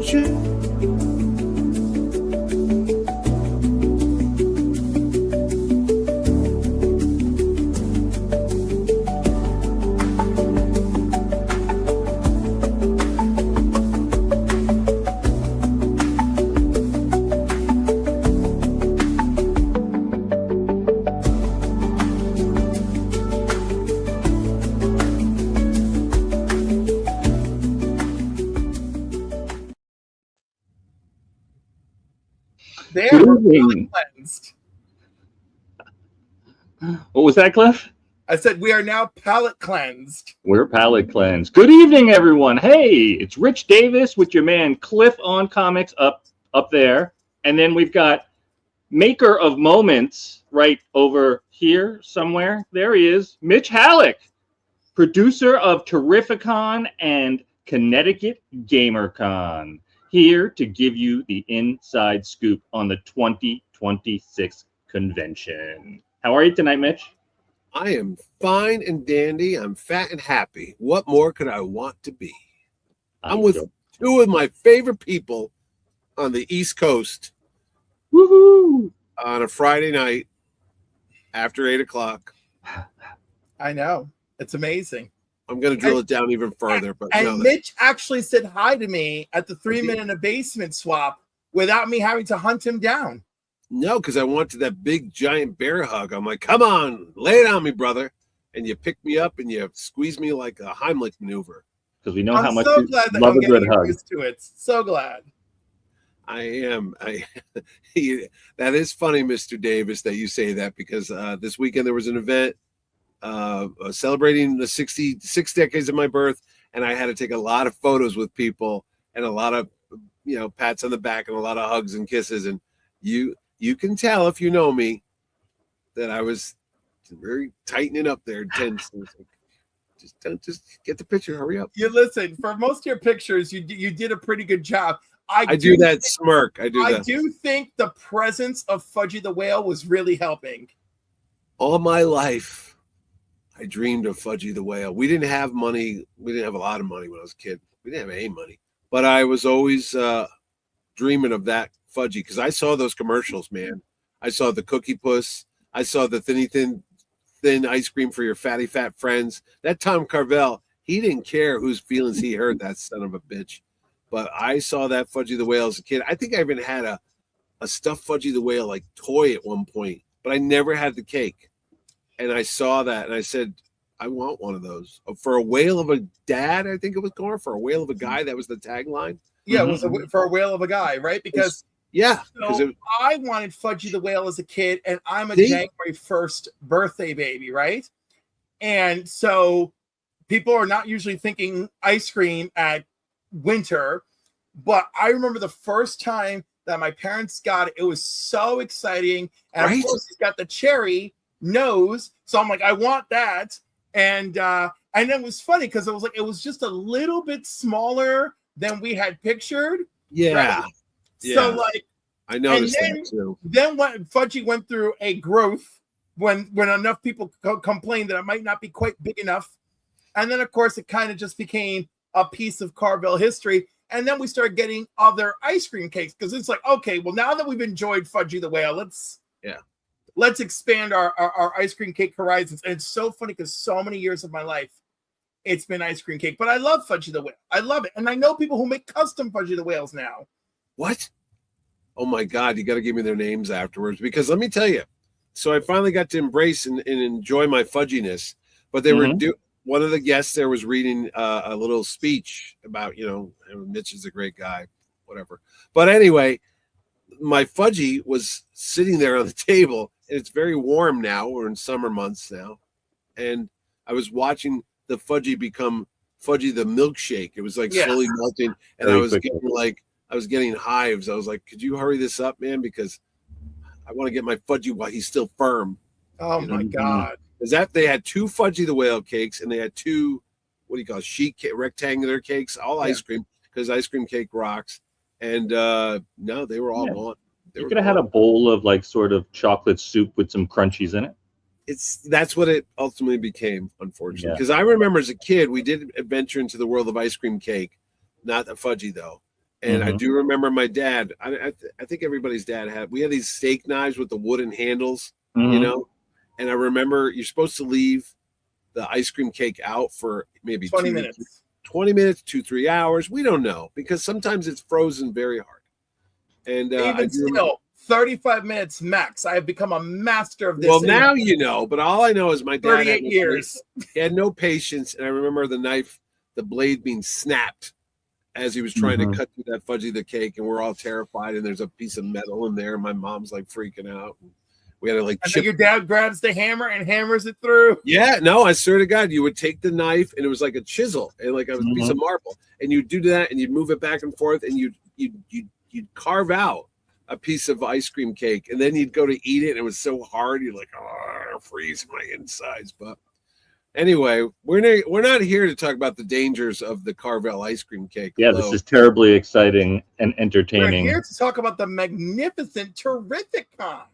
future. There, we're palate cleansed. What was that, Cliff? I said we are now palate cleansed. We're palate cleansed. Good evening, everyone. Hey, it's Rich Davis with your man Cliff on Comics up there. And then we've got Maker of Moments right over here somewhere. There he is, Mitch Halleck, producer of Terrificon and Connecticut GamerCon, here to give you the inside scoop on the 2026 convention. How are you tonight, Mitch? I am fine and dandy. I'm fat and happy. What more could I want to be? I'm with two of my favorite people on the East Coast. Woohoo! On a Friday night after 8 o'clock. I know. It's amazing. I'm going to drill it down even further. Mitch actually said hi to me at the 3 Minute in a Basement swap without me having to hunt him down. No, because I wanted that big giant bear hug. I'm like, come on, lay it on me, brother. And you pick me up and you squeeze me like a Heimlich maneuver. Because we know how much you love a good hug. To it. So glad. I am. That is funny, Mr. Davis, that you say that, because this weekend there was an event celebrating the 66 decades of my birth, and I had to take a lot of photos with people and a lot of pats on the back and a lot of hugs and kisses. And you can tell, if you know me, that I was very tightening up there, tense. Just get the picture. Hurry up. You listen, for most of your pictures, you did a pretty good job. I do that smirk. I do think the presence of Fudgy the Whale was really helping. All my life, I dreamed of Fudgy the Whale. We didn't have money. We didn't have a lot of money when I was a kid. We didn't have any money. But I was always dreaming of that Fudgy, because I saw those commercials, man. I saw the Cookie Puss. I saw the thin ice cream for your fatty fat friends. That Tom Carvel, he didn't care whose feelings he hurt, that son of a bitch. But I saw that Fudgy the Whale as a kid. I think I even had a stuffed Fudgy the Whale like toy at one point, but I never had the cake. And I saw that and I said, I want one of those. For a whale of a dad, I think it was going for a whale of a guy. That was the tagline. Yeah, it was for a whale of a guy, right? Because I wanted Fudgy the Whale as a kid, and I'm a January 1st birthday baby, right? And so people are not usually thinking ice cream at winter, but I remember the first time that my parents got it. It was so exciting, and of course it's got the cherry nose, so I'm like, I want that. And it was funny because it was just a little bit smaller than we had pictured. Yeah. Right? Yeah. So I noticed that too. Then when Fudgy went through a growth, when enough people complained that it might not be quite big enough, and then of course it kind of just became a piece of Carvel history. And then we started getting other ice cream cakes, because it's like, okay, well, now that we've enjoyed Fudgy the Whale, let's expand our ice cream cake horizons. And it's so funny because so many years of my life, it's been ice cream cake. But I love Fudgy the Whale. I love it. And I know people who make custom Fudgy the Whales now. What? Oh, my God. You got to give me their names afterwards. Because let me tell you. So I finally got to embrace and enjoy my fudginess. But they were one of the guests there was reading a little speech about, Mitch is a great guy, whatever. But anyway, my Fudgy was sitting there on the table. And it's very warm now. We're in summer months now. And I was watching the Fudgy become Fudgy the milkshake. It was like slowly melting. And I was getting hives. I was like, could you hurry this up, man? Because I want to get my Fudgy while he's still firm. Oh, my God. Because they had 2 Fudgy the Whale cakes, and they had 2, sheet cake, rectangular cakes, all ice cream, because ice cream cake rocks. And no, they were all gone. You could have had a bowl of sort of chocolate soup with some crunchies in it. That's what it ultimately became, unfortunately. Because I remember as a kid, we did adventure into the world of ice cream cake, not the Fudgy though. And I do remember my dad. I think everybody's dad had. We had these steak knives with the wooden handles, you know. And I remember you're supposed to leave the ice cream cake out for maybe 20 minutes. 20 minutes, 2-3 hours. We don't know because sometimes it's frozen very hard. And even still, 35 minutes max. I have become a master of this. Well, now you know, but all I know is my dad 38 years. He had no patience, and I remember the blade being snapped as he was trying to cut through that fudgy the cake, and we're all terrified. And there's a piece of metal in there. And my mom's like freaking out. We had to like. And your dad grabs the hammer and hammers it through. Yeah, no, I swear to God, you would take the knife, and it was like a chisel and like a piece of marble, and you'd do that, and you'd move it back and forth, and you'd carve out a piece of ice cream cake, and then you'd go to eat it, and it was so hard, you're like, oh, freeze my insides. But anyway, we're not here to talk about the dangers of the Carvel ice cream cake. Yeah, this is terribly exciting and entertaining. We're here to talk about the magnificent Terrificon.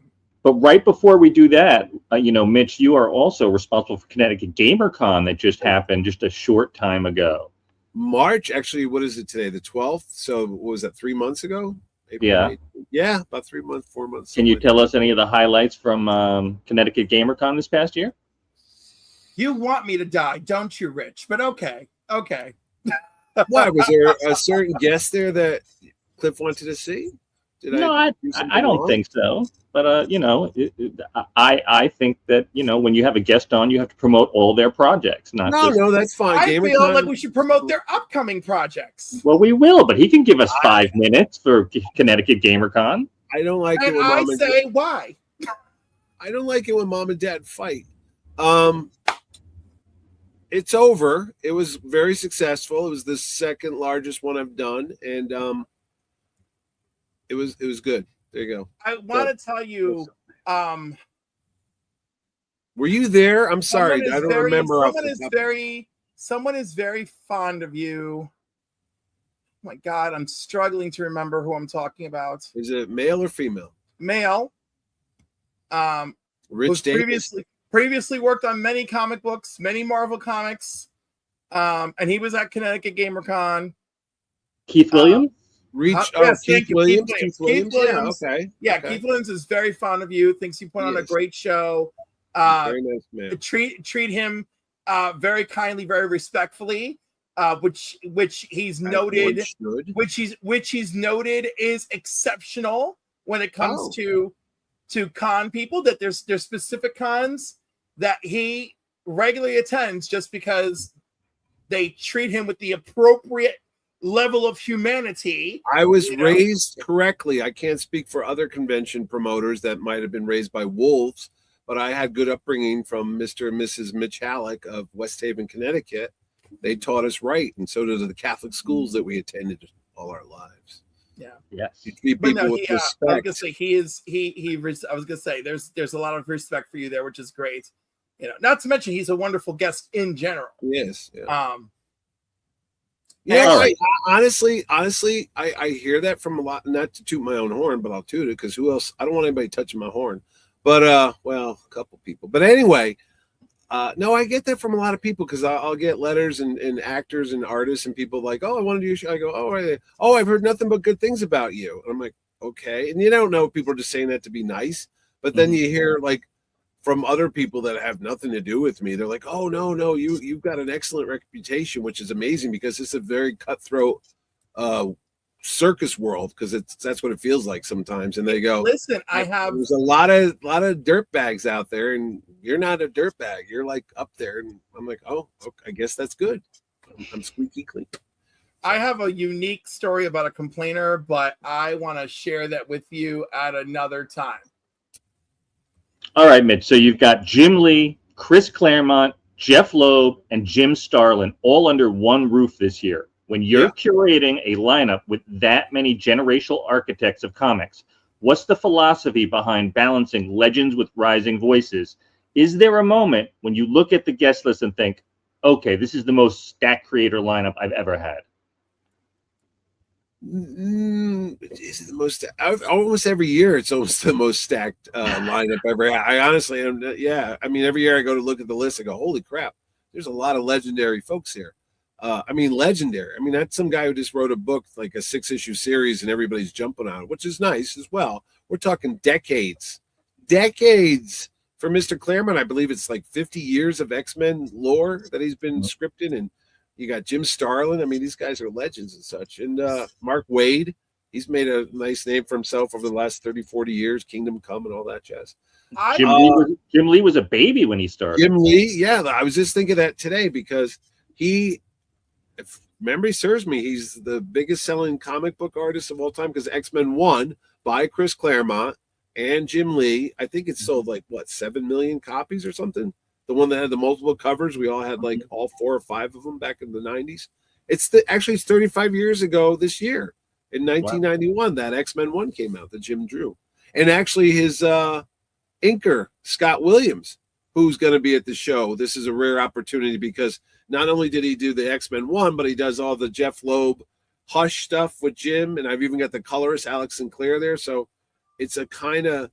But right before we do that, Mitch, you are also responsible for Connecticut GamerCon that just happened just a short time ago. March, actually, what is it today? The 12th. So what was that, 3 months ago? April, yeah. May? Yeah, about 3 months, 4 months. Can you tell us any of the highlights from Connecticut GamerCon this past year? You want me to die, don't you, Rich? But okay. Why? Was there a certain guest there that Cliff wanted to see? I don't think so. But I think that when you have a guest on, you have to promote all their projects. No, that's fine. I feel like we should promote their upcoming projects. Well, we will, but he can give us 5 minutes for Connecticut GamerCon. I don't like it when why? I don't like it when mom and dad fight. It's over. It was very successful. It was the second largest one I've done, and it was good. There you go. I want to tell you. Were you there? I'm sorry, I don't remember. Someone is very fond of you. Oh my God, I'm struggling to remember who I'm talking about. Is it male or female? Male. Rich Davis. Previously worked on many comic books, many Marvel comics, and he was at Connecticut GamerCon. Keith Williams. Keith Williams. Yeah, okay. Yeah, okay. Keith Williams is very fond of you. Thinks you put on a great show. Very nice man. Treat him very kindly, very respectfully. Which he's noted. Which he's noted is exceptional when it comes to con people. That there's specific cons that he regularly attends just because they treat him with the appropriate level of humanity. I was raised correctly. I can't speak for other convention promoters that might have been raised by wolves, but I had good upbringing from Mr. and Mrs. Mitch Halleck of West Haven, Connecticut. They taught us right, and so did the Catholic schools that we attended all our lives. Yeah. Yes. You treat people with respect. I was gonna say there's a lot of respect for you there, which is great. Not to mention he's a wonderful guest in general. Yes. Yeah. Yeah, honestly, I hear that from a lot. Not to toot my own horn, but I'll toot it because who else? I don't want anybody touching my horn. But a couple people. But anyway, no, I get that from a lot of people because I'll get letters and actors and artists and people like, oh, I want to do your show. I go, oh, I've heard nothing but good things about you. And I'm like, okay. And you don't know, people are just saying that to be nice. But then you hear like from other people that have nothing to do with me, they're like, oh, no, you've got an excellent reputation, which is amazing because it's a very cutthroat circus world because that's what it feels like sometimes. And they go, listen, there's a lot of dirt bags out there, and you're not a dirt bag. You're like up there. And I'm like, oh, okay, I guess that's good. I'm squeaky clean. I have a unique story about a complainer, but I want to share that with you at another time. All right, Mitch. So you've got Jim Lee, Chris Claremont, Jeff Loeb, and Jim Starlin all under one roof this year. When you're curating a lineup with that many generational architects of comics, what's the philosophy behind balancing legends with rising voices? Is there a moment when you look at the guest list and think, okay, this is the most stacked creator lineup I've ever had? Is it the most? Almost every year, it's almost the most stacked lineup ever had. I honestly am. Yeah, I mean, every year I go to look at the list, I go, "Holy crap!" There's a lot of legendary folks here. I mean, legendary. I mean, that's some guy who just wrote a book, like a 6-issue series, and everybody's jumping on it, which is nice as well. We're talking decades for Mr. Claremont. I believe it's like 50 years of X-Men lore that he's been scripting, and you got Jim Starlin. I mean, these guys are legends and such. And Mark Waid, he's made a nice name for himself over the last 30, 40 years, Kingdom Come and all that jazz. Jim Lee was a baby when he started. Jim Lee, yeah. I was just thinking that today because he, if memory serves me, he's the biggest selling comic book artist of all time because X-Men 1 by Chris Claremont and Jim Lee. I think it sold like, 7 million copies or something? The one that had the multiple covers. We all had like all 4 or 5 of them back in the 90s. It's 35 years ago this year. In 1991, that X-Men 1 came out that Jim drew. And actually his inker, Scott Williams, who's going to be at the show. This is a rare opportunity because not only did he do the X-Men 1, but he does all the Jeff Loeb Hush stuff with Jim. And I've even got the colorist, Alex Sinclair, there. So it's a kind of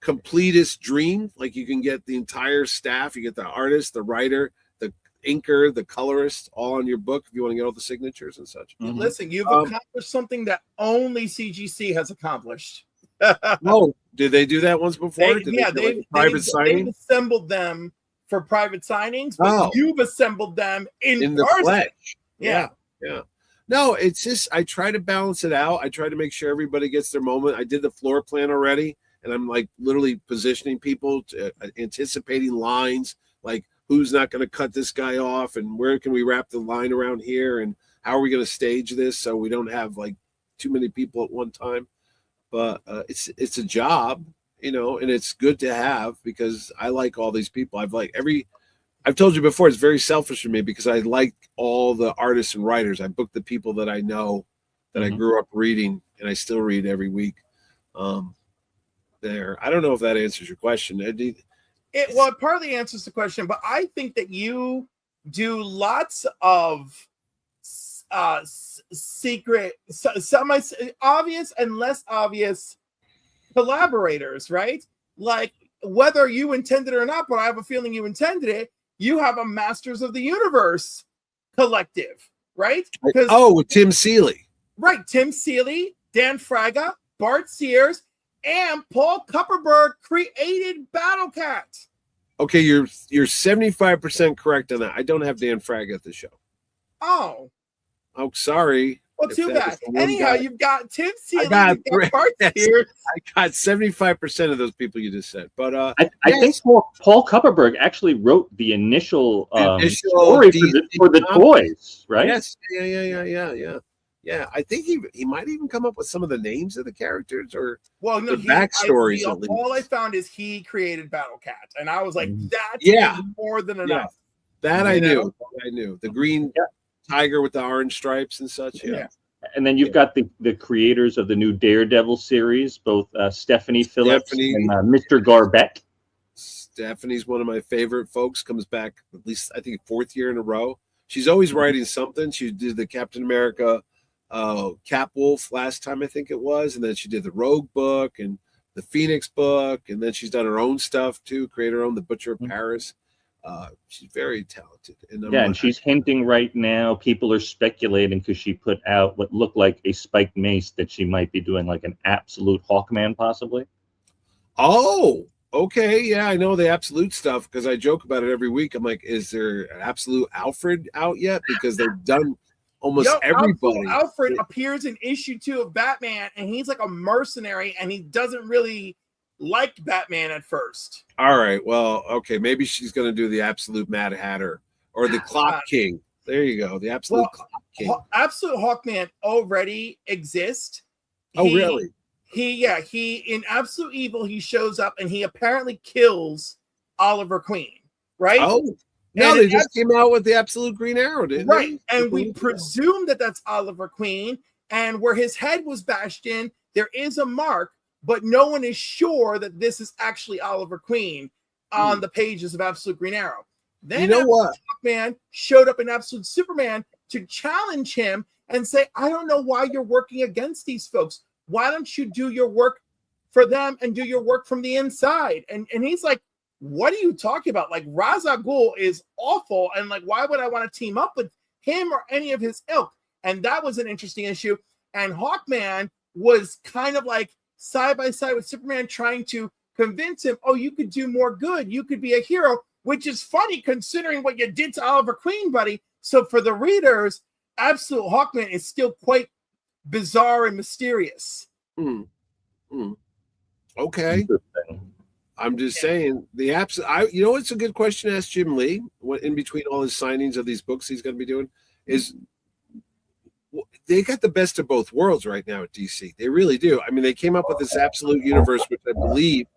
completist dream. Like you can get the entire staff. You get the artist, the writer, the inker, the colorist, all on your book if you want to get all the signatures and such. Listen, you've accomplished something that only CGC has accomplished. No, did they do that once before? They've assembled them for private signings, but you've assembled them in the flesh. Yeah. No, it's just I try to balance it out. I try to make sure everybody gets their moment. I did the floor plan already, and I'm like literally positioning people, anticipating lines, like who's not going to cut this guy off, and where can we wrap the line around here, and how are we going to stage this so we don't have like too many people at one time. But it's a job, and it's good to have because I like all these people. I've told you before, it's very selfish for me because I like all the artists and writers. I book the people that I know that I grew up reading, and I still read every week. There, I don't know if that answers your question. It partly answers the question, but I think that you do lots of secret, semi-obvious and less obvious collaborators, right? Like whether you intended it or not, but I have a feeling you intended it. You have a Masters of the Universe collective, right? With Tim Seeley. Right, Tim Seeley, Dan Fraga, Bart Sears, and Paul Kupperberg created Battle Cat. Okay, you're 75% correct on that. I don't have Dan Fraga at the show. Oh, sorry. Well, too bad. Anyhow, you've got Tim Seeley, Bart Sears. I got 75% of those people you just said. But I think Paul Kupperberg actually wrote the initial story for the toys, right? Yes. Yeah. I think he might even come up with some of the names of the characters or the backstories. All I found is he created Battle Cat, and I was like, that's more than enough. That I knew. The green tiger with the orange stripes and such. Yeah. And then you've got the creators of the new Daredevil series, both Stephanie Phillips and Mr. Garbett. Stephanie's one of my favorite folks. Comes back at least I think 4th year in a row. She's always writing something. She did the Captain America Cap Wolf last time I think it was, and then she did the Rogue book and the Phoenix book, and then she's done her own stuff too. Create her own The Butcher of Paris. She's very talented. And she's hinting right now. People are speculating because she put out what looked like a spiked mace that she might be doing like an Absolute Hawkman, possibly. Oh, okay. Yeah, I know the Absolute stuff because I joke about it every week. I'm like, is there an Absolute Alfred out yet? Because they've done almost everybody. Alfred appears in issue 2 of Batman, and he's like a mercenary, and he doesn't really like Batman at first. All right. Well, okay. Maybe she's going to do the Absolute Mad Hatter or the Clock King. There you go. The Absolute Clock King. Absolute Hawkman already exists. Really? He in Absolute Evil, he shows up and he apparently kills Oliver Queen, right? Oh, no, they just came out with the Absolute Green Arrow, didn't they? Right. And we presume that that's Oliver Queen, and where his head was bashed in, there is a mark, but no one is sure that this is actually Oliver Queen on the pages of Absolute Green Arrow. Then you know what? Hawkman showed up in Absolute Superman to challenge him and say, I don't know why you're working against these folks. Why don't you do your work for them and do your work from the inside? And he's like, what are you talking about? Like, Ra's al Ghul is awful. And like, why would I want to team up with him or any of his ilk. And that was an interesting issue. And Hawkman was kind of like side by side with Superman, trying to convince him, oh, you could do more good. You could be a hero, which is funny considering what you did to Oliver Queen, buddy. So for the readers, Absolute Hawkman is still quite bizarre and mysterious. Okay. I'm just saying the you know, it's a good question to ask Jim Lee in between all his signings of these books he's going to be doing is they got the best of both worlds right now at DC. They really do. I mean, they came up with this absolute universe, which I believe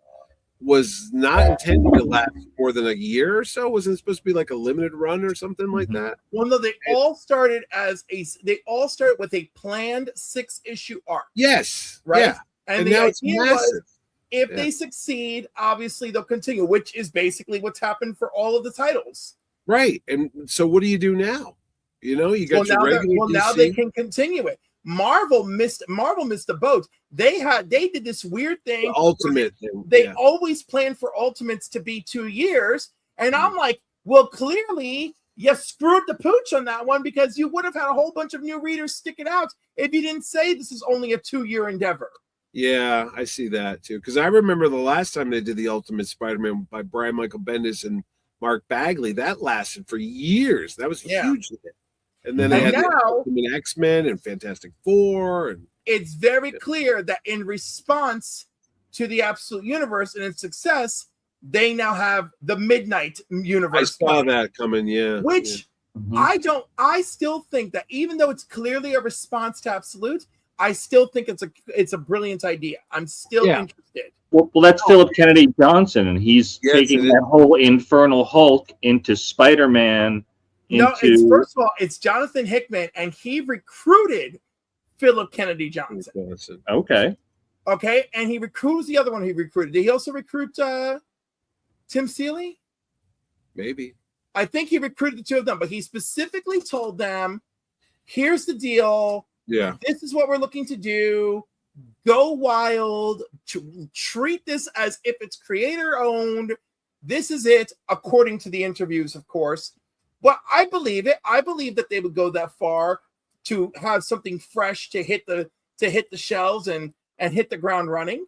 was not intended to last more than a year or so. Wasn't it supposed to be like a limited run or something like that? Well, no, they all started with a planned 6-issue arc. Yes. Right. Yeah. And now it's massive. If they succeed, obviously they'll continue, which is basically what's happened for all of the titles. Right. And so what do you do now? You know, you got your regular DC. Now they can continue it. Marvel missed the boat. They did this weird thing. The Ultimate thing. They always planned for Ultimates to be 2 years. And I'm like, well, clearly you screwed the pooch on that one, because you would have had a whole bunch of new readers stick it out if you didn't say this is only a 2-year endeavor. Yeah, I see that too. Because I remember the last time they did the Ultimate Spider-Man by Brian Michael Bendis and Mark Bagley, that lasted for years. That was huge. And then they had the Ultimate X-Men and Fantastic Four. And it's very clear that in response to the Absolute Universe and its success, they now have the Midnight Universe. I saw that coming, Which I still think that even though it's clearly a response to Absolute, I still think it's a brilliant idea. I'm still interested. Well, that's Philip Kennedy Johnson, and he's taking that whole Infernal Hulk into Spider-Man. First of all, it's Jonathan Hickman, and he recruited Philip Kennedy Johnson. Okay, and he recruits the other one he recruited. Did he also recruit Tim Seeley? Maybe. I think he recruited the two of them, but he specifically told them, here's the deal. Yeah. This is what we're looking to do. Go wild. Treat this as if it's creator owned. This is it, according to the interviews, of course. But I believe it. I believe that they would go that far to have something fresh to hit the shelves and hit the ground running.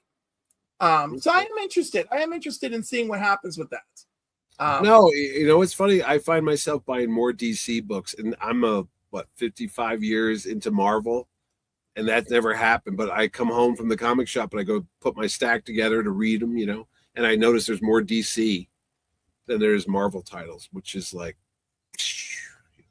So I am interested. I am interested in seeing what happens with that. No, you know, it's funny. I find myself buying more DC books, and I'm 55 years into Marvel, and that's never happened. But I come home from the comic shop and I go put my stack together to read them, you know, and I notice there's more DC than there's Marvel titles, which is like,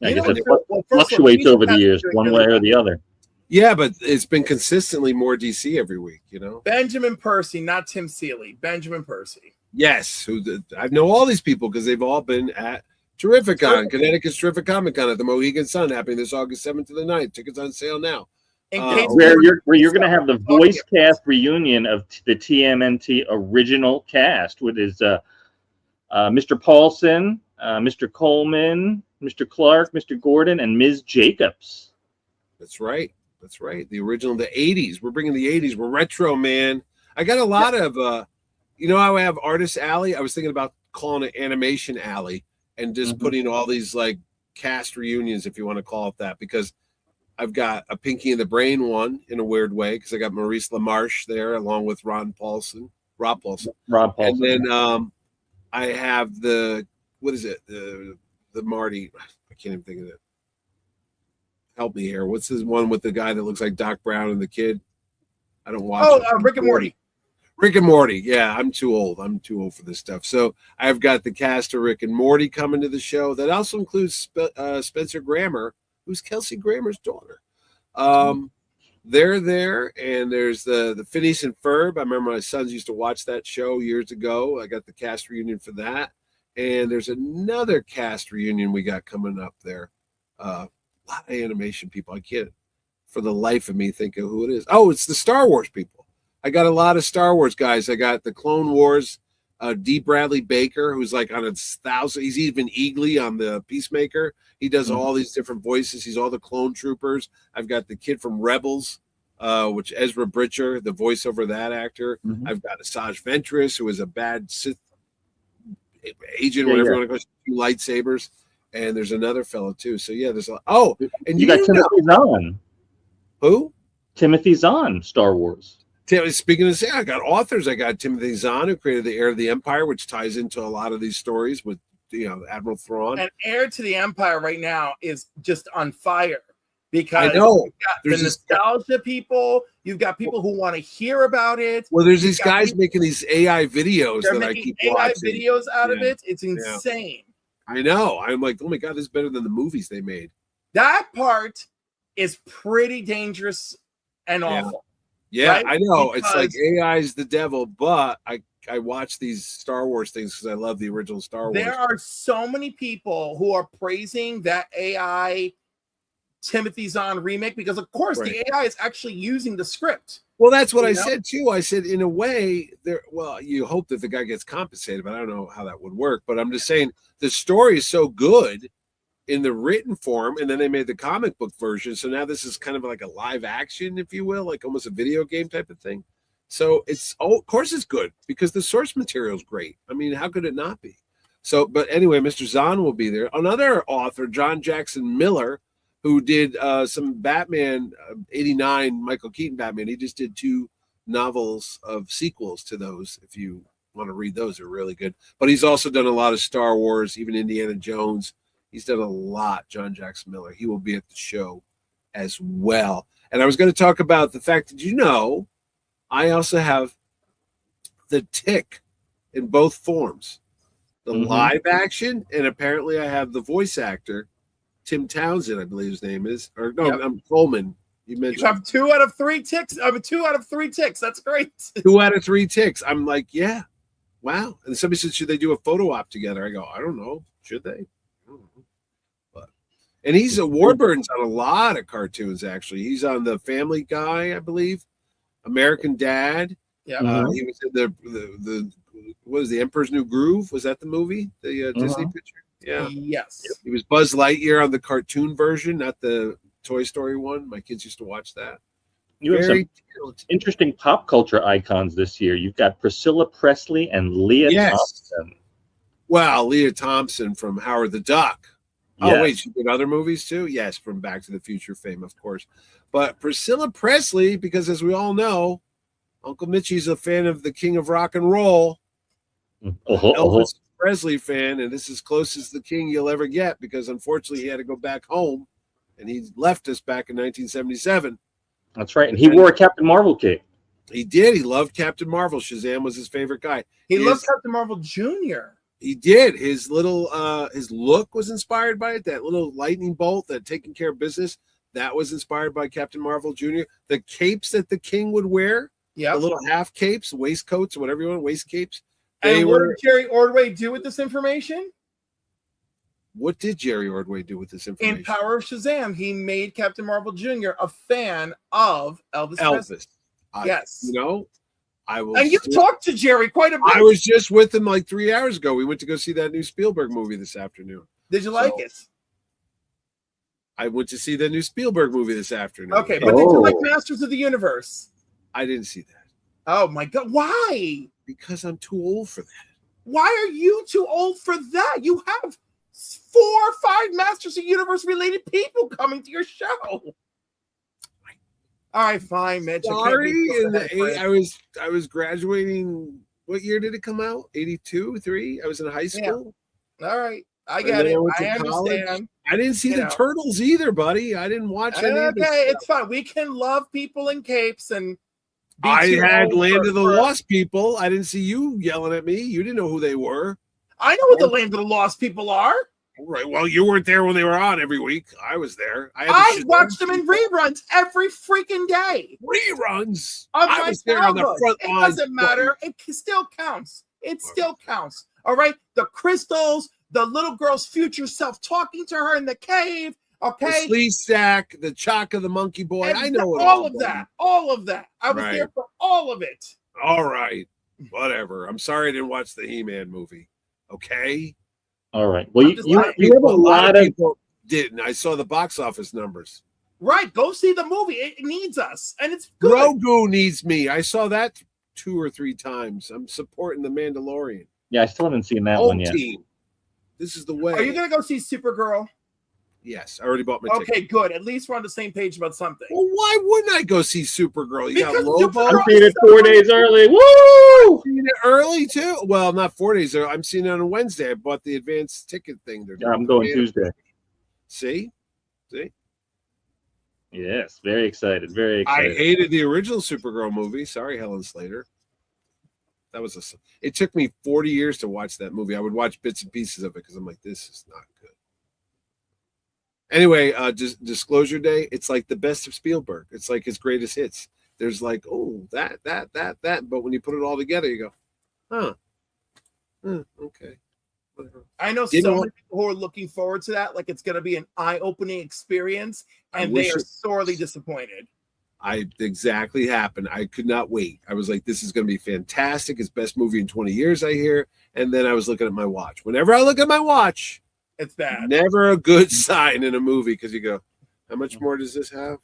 I guess it fluctuates over the years, one way or the other. Yeah, but it's been consistently more DC every week, you know. Benjamin Percy, not Tim Seeley. Benjamin Percy. Yes, I know all these people because they've all been at Terrificon, Connecticut's Terrific Comic Con at the Mohegan Sun, happening this August 7th to the 9th. Tickets on sale now. Where you're going to have the voice cast reunion of the TMNT original cast, which is Mr. Paulson, Mr. Coleman, Mr. Clark, Mr. Gordon, and Ms. Jacobs. That's right. That's right. The original, the 80s. We're bringing the 80s. We're retro, man. I got a lot of, you know how I have Artist Alley? I was thinking about calling it Animation Alley and just putting all these like cast reunions, if you want to call it that, because I've got a Pinky and the Brain one in a weird way, because I got Maurice LaMarche there along with Rob Paulson. And then I have the Marty, I can't even think of it. Help me here. What's this one with the guy that looks like Doc Brown and the kid? I don't watch it. Rick and Morty. Rick and Morty. Yeah, I'm too old. I'm too old for this stuff. So I've got the cast of Rick and Morty coming to the show. That also includes Spencer Grammer, who's Kelsey Grammer's daughter. They're there, and there's the Phineas and Ferb. I remember my sons used to watch that show years ago. I got the cast reunion for that. And there's another cast reunion we got coming up there. A lot of animation people. I can't, for the life of me, think of who it is. Oh, it's the Star Wars people. I got a lot of Star Wars guys. I got the Clone Wars, D. Bradley Baker, who's like on 1,000. He's even Eagly on the Peacemaker. He does all these different voices. He's all the clone troopers. I've got the kid from Rebels, which Ezra Bridger, the voiceover of that actor. I've got Asajj Ventress, who is a bad Sith agent, whatever you want to go, two lightsabers. and there's another fellow too. So yeah, there's a and you got Timothy Zahn. Who? Timothy Zahn, Star Wars. Speaking of I got authors. I got Timothy Zahn, who created the Heir of the Empire, which ties into a lot of these stories with Admiral Thrawn. And Heir to the Empire right now is just on fire because I know you've got the nostalgia people. You've got people who want to hear about it. Well, there's these guys making these AI videos that I keep AI watching. videos out of it. It's insane. I know. I'm like, oh my god, this is better than the movies they made. That part is pretty dangerous and awful. Yeah, right? I know. Because it's like AI is the devil, but I watch these Star Wars things because I love the original Star Wars. There are so many people who are praising that AI Timothy Zahn remake because, of course, the AI is actually using the script. Well, that's what I said too. I said, in a way, you hope that the guy gets compensated, but I don't know how that would work. But I'm just saying the story is so good in the written form, and then they made the comic book version. So now this is kind of like a live action, if you will, like almost a video game type of thing. So of course it's good because the source material is great. I mean, how could it not be? So, but anyway, Mr. Zahn will be there. Another author, John Jackson Miller, who did some Batman 89, Michael Keaton Batman. He just did 2 novels of sequels to those. If you want to read those, they're really good. But he's also done a lot of Star Wars, even Indiana Jones. He's done a lot, John Jackson Miller. He will be at the show as well. And I was going to talk about the fact that, I also have the Tick in both forms. The live action, and apparently I have the voice actor, Tim Townsend, I believe his name is. Or no, I'm Coleman. You mentioned. You have 2 out of 3 ticks. I have 2 out of 3 ticks. That's great. 2 out of 3 ticks. I'm like, yeah. Wow. And somebody said, should they do a photo op together? I go, I don't know. Should they? And Warburton's on a lot of cartoons, actually. He's on The Family Guy, I believe. American Dad. Yeah. He was in the what was The Emperor's New Groove? Was that the movie? The Disney picture? Yeah. Yes. He was Buzz Lightyear on the cartoon version, not the Toy Story one. My kids used to watch that. You have some interesting pop culture icons this year. You've got Priscilla Presley and Leah Thompson. Wow, Leah Thompson from Howard the Duck. Yes. Oh, wait, she did other movies too? Yes, from Back to the Future fame, of course. But Priscilla Presley, because as we all know, Uncle Mitchie's a fan of the King of Rock and Roll. Elvis Presley fan, and this is as close as the King you'll ever get because unfortunately he had to go back home and he left us back in 1977. That's right. And he wore a Captain Marvel cape. He did. He loved Captain Marvel. Shazam was his favorite guy. He loved Captain Marvel Jr. He did. His little his look was inspired by it. That little lightning bolt, that taking care of business, that was inspired by Captain Marvel Jr. The capes that the King would wear, the little half capes, waistcoats, whatever you want, waist capes. And what did Jerry Ordway do with this information? What did Jerry Ordway do with this information? In Power of Shazam, he made Captain Marvel Jr. a fan of Elvis Presley. Yes. I will. And you talked to Jerry quite a bit. I was just with him like 3 hours ago. We went to go see that new Spielberg movie this afternoon. Did you like it? I went to see the new Spielberg movie this afternoon. Okay, but did you like Masters of the Universe? I didn't see that. Oh my God. Why? Because I'm too old for that. Why are you too old for that? You have 4 or 5 Masters of the Universe related people coming to your show. All right, fine, Mitch. Sorry, I was graduating. What year did it come out? 82, 3? I was in high school. Yeah. All right, I get it. I understand. I didn't see the Turtles either, buddy. I didn't watch any of this stuff. It's fine. We can love people in capes and. I had Land of the Lost People. I didn't see you yelling at me. You didn't know who they were. I know what the Land of the Lost People are. Right. Well, you weren't there when they were on every week. I was there. I watched them in reruns every freaking day. Reruns? I was there on the front line. It doesn't matter. It still counts. It still counts. All right. The crystals, the little girl's future self talking to her in the cave. Okay. The Slee Sack, the Chaka the Monkey Boy. I know it all of that. All of that. I was there for all of it. All right. Whatever. I'm sorry I didn't watch the He-Man movie. Okay. All right. Well, you have a lot of people didn't. I saw the box office numbers. Right. Go see the movie. It needs us. And it's good. Grogu needs me. I saw that 2 or 3 times. I'm supporting the Mandalorian. Yeah, I still haven't seen that one yet. Team. This is the way. Are you gonna go see Supergirl? Yes, I already bought my ticket. Okay, good. At least we're on the same page about something. Well, why wouldn't I go see Supergirl? You got Lobo. I'm seeing it 4 days early. Woo! I'm seeing it early too. Well, not 4 days early. I'm seeing it on a Wednesday. I bought the advanced ticket thing. Yeah, I'm going Tuesday. See? Yes, very excited. Very excited. I hated the original Supergirl movie. Sorry, Helen Slater. It took me 40 years to watch that movie. I would watch bits and pieces of it because I'm like, this is not good. Anyway, Disclosure Day, it's like the best of Spielberg. It's like his greatest hits. There's like, oh, that. But when you put it all together, you go, okay. Whatever. I know so many people who are looking forward to that. Like it's going to be an eye-opening experience, and they are sorely disappointed. Exactly happened. I could not wait. I was like, this is going to be fantastic. It's best movie in 20 years, I hear. And then I was looking at my watch. Whenever I look at my watch, it's bad. Never a good sign in a movie because you go, how much more does this have?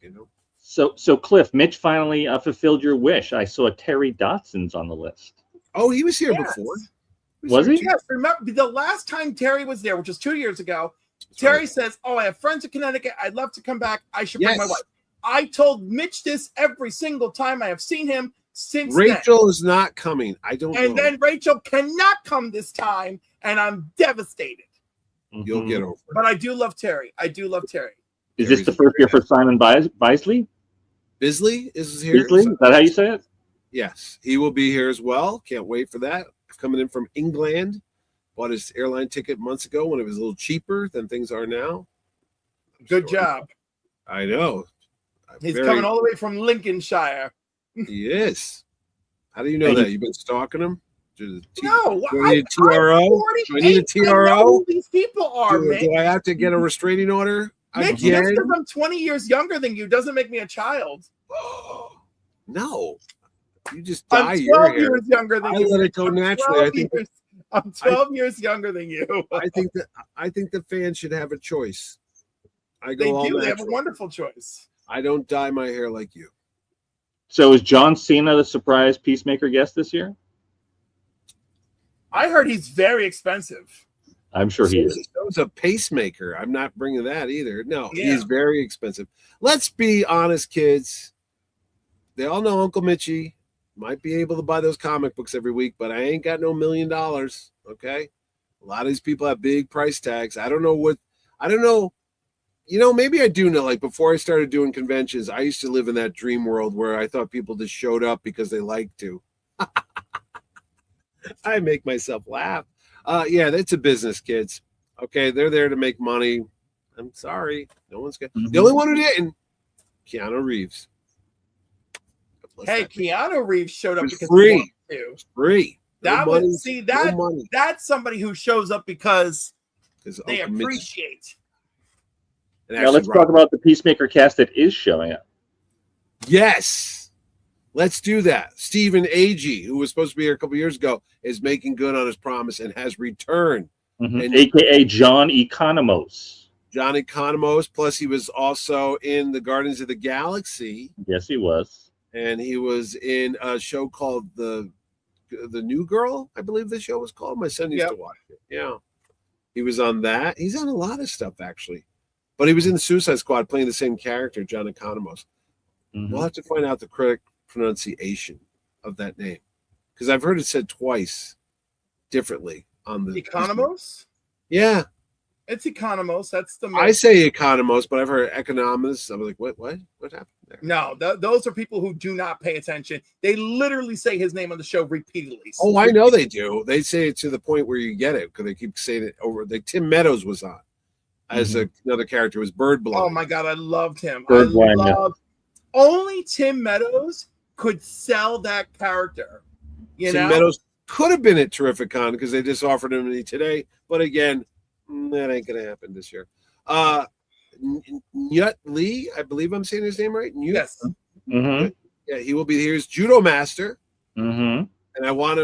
You know. So Cliff, Mitch finally fulfilled your wish. I saw Terry Dotson's on the list. Oh, he was here before. Was he? Yes. Remember the last time Terry was there, which was 2 years ago. Terry says, "Oh, I have friends in Connecticut. I'd love to come back. I should bring my wife." I told Mitch this every single time I have seen him since. Rachel is not coming. I don't know. And then Rachel cannot come this time, and I'm devastated. You'll get over it. But I do love Terry. Is this the first year for Simon Bisley? Bisley is here. Bisley? Is that how you say it? Yes, he will be here as well. Can't wait for that. Coming in from England. Bought his airline ticket months ago when it was a little cheaper than things are now. Good job. I know. He's coming all the way from Lincolnshire. He is. How do you know that? You've been stalking him? No. Do I need a TRO? Do I need a TRO? I know who these people are, Mitch. Do I have to get a restraining order? Mitch, just because I'm 20 years younger than you doesn't make me a child. No. You just dye I'm 12 your hair. years younger than you. I let it go naturally. I'm 12 years younger than you. I think the fans should have a choice. They do. They have a wonderful choice. I don't dye my hair like you. So is John Cena the surprise Peacemaker guest this year? I heard he's very expensive. I'm sure he is. So is a pacemaker. I'm not bringing that either. No, he's very expensive. Let's be honest, kids. They all know Uncle Mitchie might be able to buy those comic books every week, but I ain't got no $1 million. Okay. A lot of these people have big price tags. I don't know. Maybe I do know. Like before I started doing conventions, I used to live in that dream world where I thought people just showed up because they liked to. I make myself laugh. Yeah, that's a business, kids. Okay, they're there to make money. I'm sorry. No one's got the only one who didn't, Keanu Reeves. Hey, Keanu Reeves showed up because free. He wanted to. Free. That's somebody who shows up because they appreciate. Now let's talk about the Peacemaker cast that is showing up. Yes. Let's do that. Stephen Agee, who was supposed to be here a couple years ago, is making good on his promise and has returned. And AKA John Economos. John Economos. Plus, he was also in the Guardians of the Galaxy. Yes, he was. And he was in a show called The New Girl, I believe the show was called. My son used to watch it. Yeah. He was on that. He's on a lot of stuff, actually. But he was in the Suicide Squad playing the same character, John Economos. We'll have to find out the correct pronunciation of that name. Because I've heard it said twice differently on the Economos? Yeah. It's Economos. That's the I say Economos, but I've heard Economos. I was like, what happened there? No, those are people who do not pay attention. They literally say his name on the show repeatedly. Oh, I know they do. They say it to the point where you get it because they keep saying it over. Like Tim Meadows was on as another character, was Bird Blind. Oh my God, I loved him. Blind, Only Tim Meadows could sell that character. Tim Meadows could have been at Terrificon because they just offered him today. But again, that ain't going to happen this year. Nyut Lee, I believe I'm saying his name right. Nyut? Yes. Yeah, he will be here as Judo Master. And I want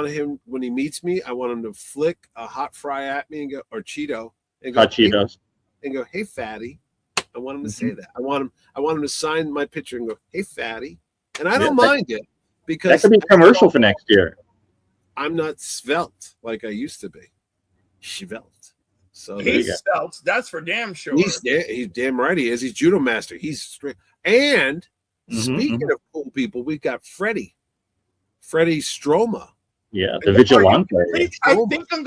him when he meets me, I want him to flick a hot fry at me and go, or Cheeto. And go, hot Cheetos. And go, hey, fatty. I want him to say that. I want him to sign my picture and go, hey, fatty. And I don't mind it because that could be a commercial for next year. I'm not svelte like I used to be. Svelte. So he's svelte. That's for damn sure. He's damn right he is. He's judo master. He's straight. And speaking of cool people, we've got Freddie Stroma. Yeah, the vigilante. I think I'm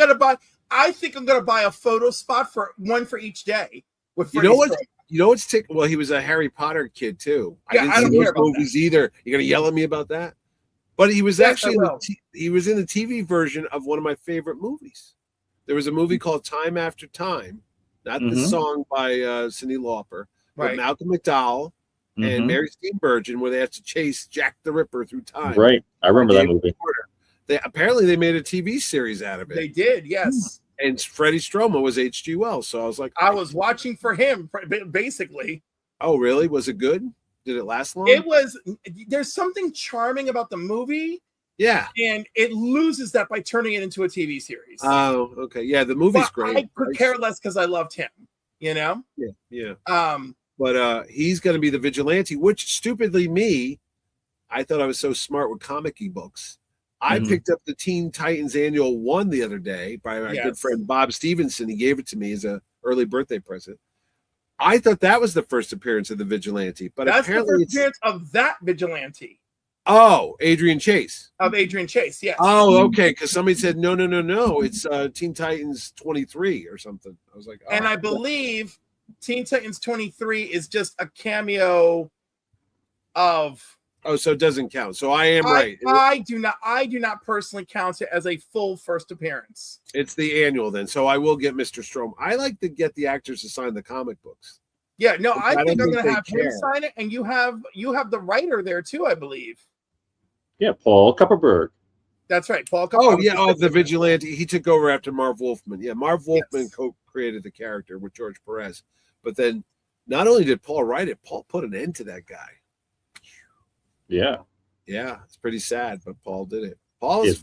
gonna buy a photo spot for one for each day. With you know what? You know what's well, he was a Harry Potter kid too. Yeah, I don't care about movies either. You're gonna yell at me about that? But he was actually he was in the TV version of one of my favorite movies. There was a movie called Time After Time, not the song by Cyndi Lauper, but Malcolm McDowell and Mary Steenburgen, where they have to chase Jack the Ripper through time. Right, I remember that movie. They made a TV series out of it. They did, yes. And Freddie Stroma was H.G. Wells, so I was like, I was watching for him, basically. Oh, really? Was it good? Did it last long? It was. There's something charming about the movie. Yeah. And it loses that by turning it into a TV series. Oh, okay. Yeah, the movie's great. I could care less because I loved him, you know? Yeah. But he's going to be the vigilante, which stupidly I thought I was so smart with comic books. I picked up the Teen Titans Annual 1 the other day by my good friend Bob Stevenson. He gave it to me as an early birthday present. I thought that was the first appearance of the vigilante, but that's apparently the first appearance of that vigilante. Oh, Adrian Chase. Of Adrian Chase, yes. Oh, okay. Because somebody said no. It's Teen Titans 23 or something. I was like, and I believe Teen Titans 23 is just a cameo of. Oh, so it doesn't count. So I am right. I do not personally count it as a full first appearance. It's the annual then. So I will get Mr. Strom. I like to get the actors to sign the comic books. Yeah, no, I think I'm going to have him sign it, and you have the writer there too, I believe. Yeah, Paul Kupperberg. That's right, Paul Kupperberg. Oh, yeah, the vigilante. He took over after Marv Wolfman. Yeah, Marv Wolfman co-created the character with George Perez. But then not only did Paul write it, Paul put an end to that guy. Yeah. Yeah, it's pretty sad, but Paul did it. Paul is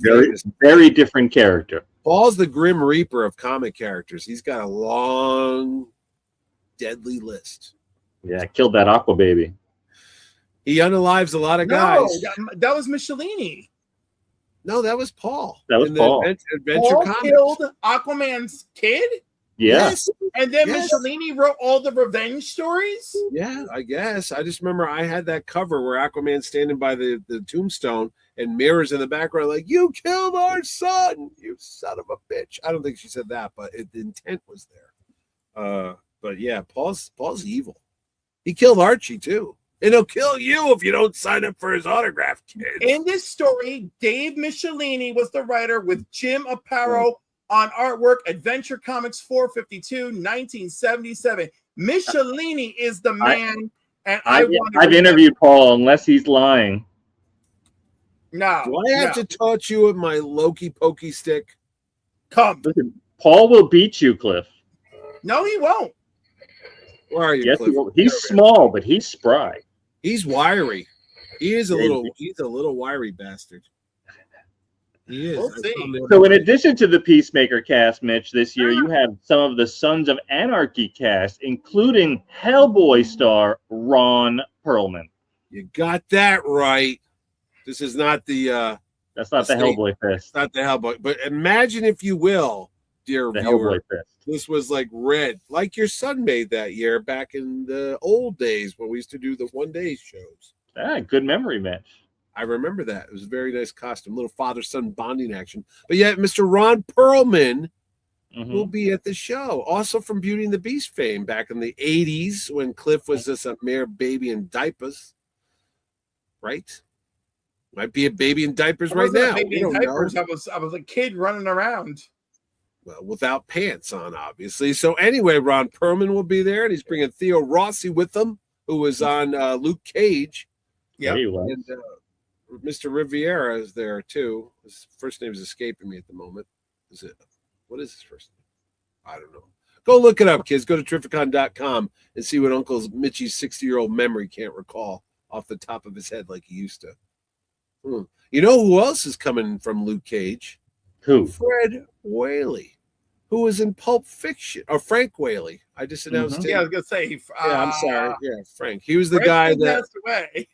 very different character. Paul's the Grim Reaper of comic characters. He's got a long, deadly list. Yeah, killed that Aqua baby. He unalives a lot of guys. That was Michelini. No, that was Paul. That was Paul. Adventure Paul Comics. Killed Aquaman's kid? Yes. And then Michelini wrote all the revenge stories? Yeah, I guess. I just remember I had that cover where Aquaman's standing by the tombstone and mirrors in the background like, you killed our son, you son of a bitch. I don't think she said that, but the intent was there. But yeah, Paul's evil. He killed Archie too. And he'll kill you if you don't sign up for his autograph, kids. In this story, Dave Michelini was the writer with Jim Aparo on artwork, Adventure Comics 452, 1977. Michelini is the man, and I've interviewed Paul, unless he's lying. No. Do I have to touch you with my Loki pokey stick? Come. Listen, Paul will beat you, Cliff. No, he won't. Where are you? Yes, Cliff? he's small, but he's spry. He's wiry. He is he's a little wiry bastard. He is. We'll see. So in addition to the Peacemaker cast, Mitch, this year you have some of the Sons of Anarchy cast, including Hellboy star Ron Perlman. You got that right. This is not the that's not the Hellboy fist. Not the Hellboy. But imagine, if you will, dear the viewer, Hellboy fist. This was like red, like your son made that year back in the old days when we used to do the one-day shows. Ah, good memory, Mitch. I remember that. It was a very nice costume, little father-son bonding action. But yet, Mr. Ron Perlman will be at the show. Also from Beauty and the Beast fame back in the 80s when Cliff was just a mere baby in diapers. Right? Might be a baby in diapers right now. Baby in diapers. I was a kid running around. Well, without pants on, obviously. So anyway, Ron Perlman will be there, and he's bringing Theo Rossi with him, who was on Luke Cage. Yeah, and Mr. Riviera is there too. His first name is escaping me at the moment. What is his first name? I don't know. Go look it up, kids. Go to Terrificon.com and see what Uncle Mitchie's 60-year-old memory can't recall off the top of his head like he used to. You know who else is coming from Luke Cage? Who? Fred Whaley, who was in Pulp Fiction. Or Frank Whaley. I just announced him. Yeah, I was going to say. I'm sorry. Yeah, Frank. He was the guy that... passed away.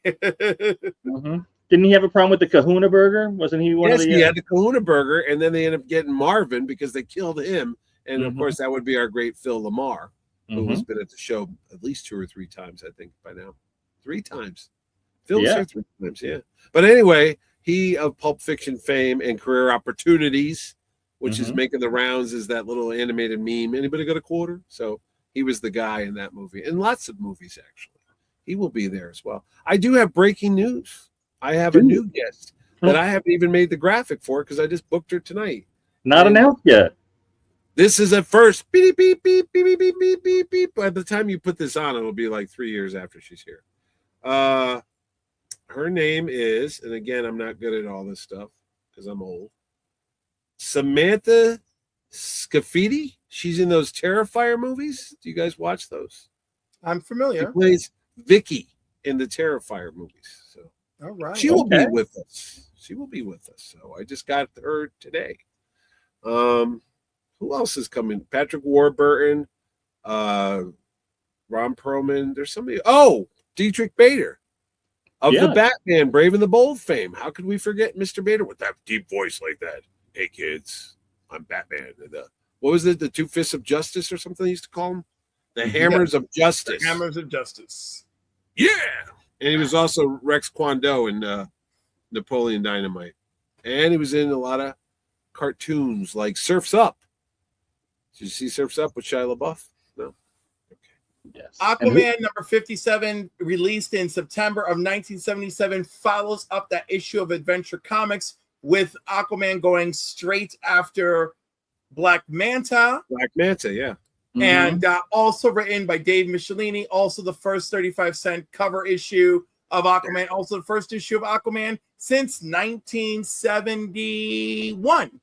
Didn't he have a problem with the Kahuna Burger? Wasn't he one of the? Yes, he had the Kahuna Burger, and then they ended up getting Marvin because they killed him. And of course, that would be our great Phil Lamar, who has been at the show at least 2 or 3 times, I think, by now. 3 times. Phil was here 3 times, yeah. But anyway, he of Pulp Fiction fame and Career Opportunities, which is making the rounds, is that little animated meme. Anybody got a quarter? So he was the guy in that movie, and lots of movies actually. He will be there as well. I do have breaking news. I have a new guest that I haven't even made the graphic for because I just booked her tonight. Not announced yet. This is at first. Beep, beep, beep, beep, beep, beep, beep, beep, beep. By the time you put this on, it'll be like 3 years after she's here. Her name is, and again, I'm not good at all this stuff because I'm old. Samantha Scafidi. She's in those Terrifier movies. Do you guys watch those? I'm familiar. She plays Vicky in the Terrifier movies. So all right. She will be with us. She will be with us. So I just got her today. Who else is coming? Patrick Warburton, Ron Perlman. There's somebody. Oh, Dietrich Bader of the Batman Brave and the Bold fame. How could we forget Mr. Bader with that deep voice like that? Hey kids, I'm Batman. What was it? The 2 Fists of Justice or something they used to call him? The Hammers of Justice. The Hammers of Justice. Yeah. And he was also Rex Kwon Do in Napoleon Dynamite. And he was in a lot of cartoons like Surf's Up. Did you see Surf's Up with Shia LaBeouf? No. Okay. Yes. Aquaman number 57, released in September of 1977, follows up that issue of Adventure Comics with Aquaman going straight after Black Manta. Black Manta, yeah. And also written by Dave Michelini, also the first 35-cent cover issue of Aquaman, also the first issue of Aquaman since 1971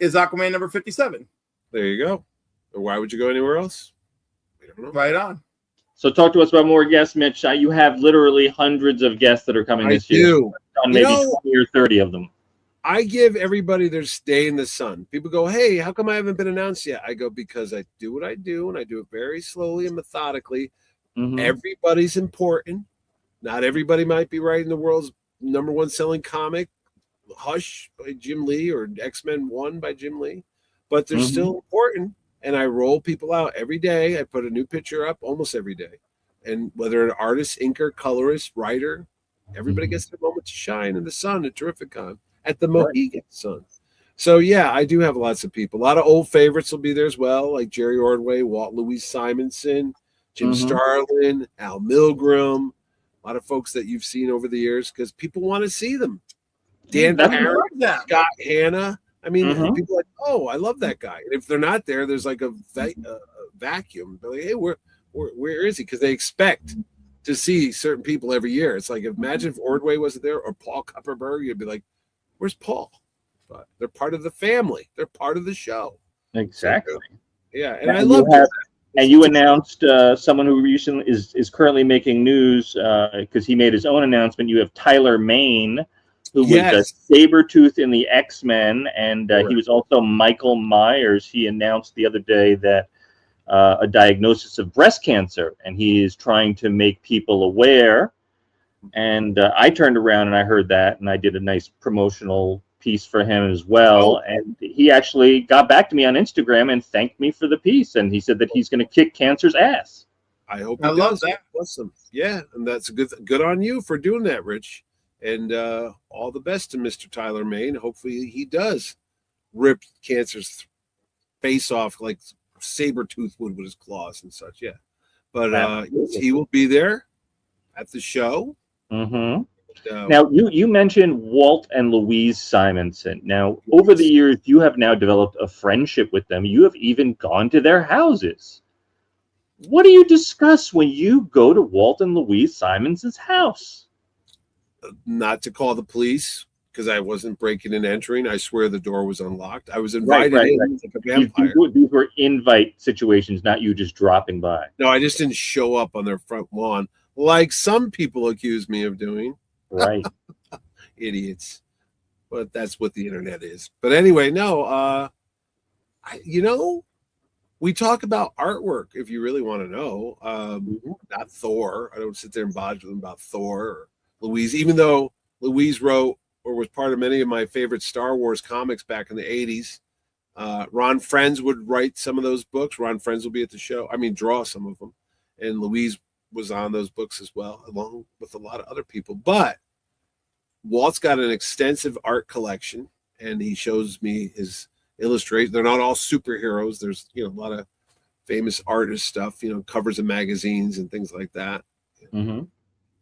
is Aquaman number 57. There you go. Why would you go anywhere else? We don't know. Right on. So talk to us about more guests, Mitch. You have literally hundreds of guests that are coming this year. On maybe 20 or 30 of them. I give everybody their day in the sun. People go, hey, how come I haven't been announced yet? I go, because I do what I do, and I do it very slowly and methodically. Everybody's important. Not everybody might be writing the world's #1 selling comic, Hush by Jim Lee, or X-Men 1 by Jim Lee, but they're still important. And I roll people out every day. I put a new picture up almost every day. And whether an artist, inker, colorist, writer, everybody gets their moment to shine in the sun at Terrificon. At the Mohegan Sun. So, yeah, I do have lots of people. A lot of old favorites will be there as well, like Jerry Ordway, Walt Louis Simonson, Jim Starlin, Al Milgram, a lot of folks that you've seen over the years because people want to see them. Dan Parent, Scott Hanna. I mean, people are like, oh, I love that guy. And if they're not there, there's like a vacuum. They're like, hey, where is he? Because they expect to see certain people every year. It's like, imagine if Ordway wasn't there or Paul Kupperberg, you'd be like, where's Paul? But they're part of the family. They're part of the show. Exactly. Yeah, and I love that. And you announced someone who recently is currently making news because he made his own announcement. You have Tyler Mane, who was Sabretooth in the X-Men, and he was also Michael Myers. He announced the other day that a diagnosis of breast cancer, and he is trying to make people aware. And I turned around and I heard that, and I did a nice promotional piece for him as well. And he actually got back to me on Instagram and thanked me for the piece. And he said that he's going to kick cancer's ass. I hope he does. Love that. Awesome. Yeah, and that's good on you for doing that, Rich. And all the best to Mr. Tyler Mane. Hopefully he does rip cancer's face off like Sabretooth would with his claws and such. Yeah, but he will be there at the show. Now, you mentioned Walt and Louise Simonson. Now, over the years, you have now developed a friendship with them. You have even gone to their houses. What do you discuss when you go to Walt and Louise Simonson's house? Not to call the police, because I wasn't breaking and entering. I swear the door was unlocked. I was invited in like a vampire. These were invite situations, not you just dropping by. No, I just didn't show up on their front lawn like some people accuse me of doing. Right. Idiots. But that's what the internet is. But anyway, no, we talk about artwork if you really want to know. Not Thor. I don't sit there and bodge with them about Thor or Louise, even though Louise wrote or was part of many of my favorite Star Wars comics back in the 80s. Ron Frenz would write some of those books. Ron Frenz will be at the show. I mean, draw some of them. And Louise was on those books as well, along with a lot of other people. But Walt's got an extensive art collection, and he shows me his illustrations. They're not all superheroes. There's, a lot of famous artist stuff, covers of magazines and things like that. Mm-hmm.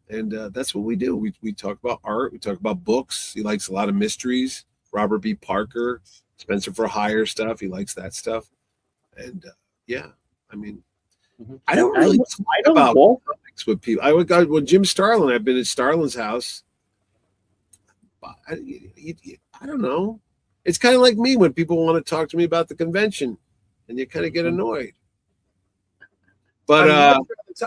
And that's what we do. We talk about art. We talk about books. He likes a lot of mysteries. Robert B. Parker, Spencer for Hire stuff. He likes that stuff. And I mean, I don't really talk about comics with people. I would go when Jim Starlin. I've been at Starlin's house. I don't know. It's kind of like me when people want to talk to me about the convention, and you kind of get annoyed. But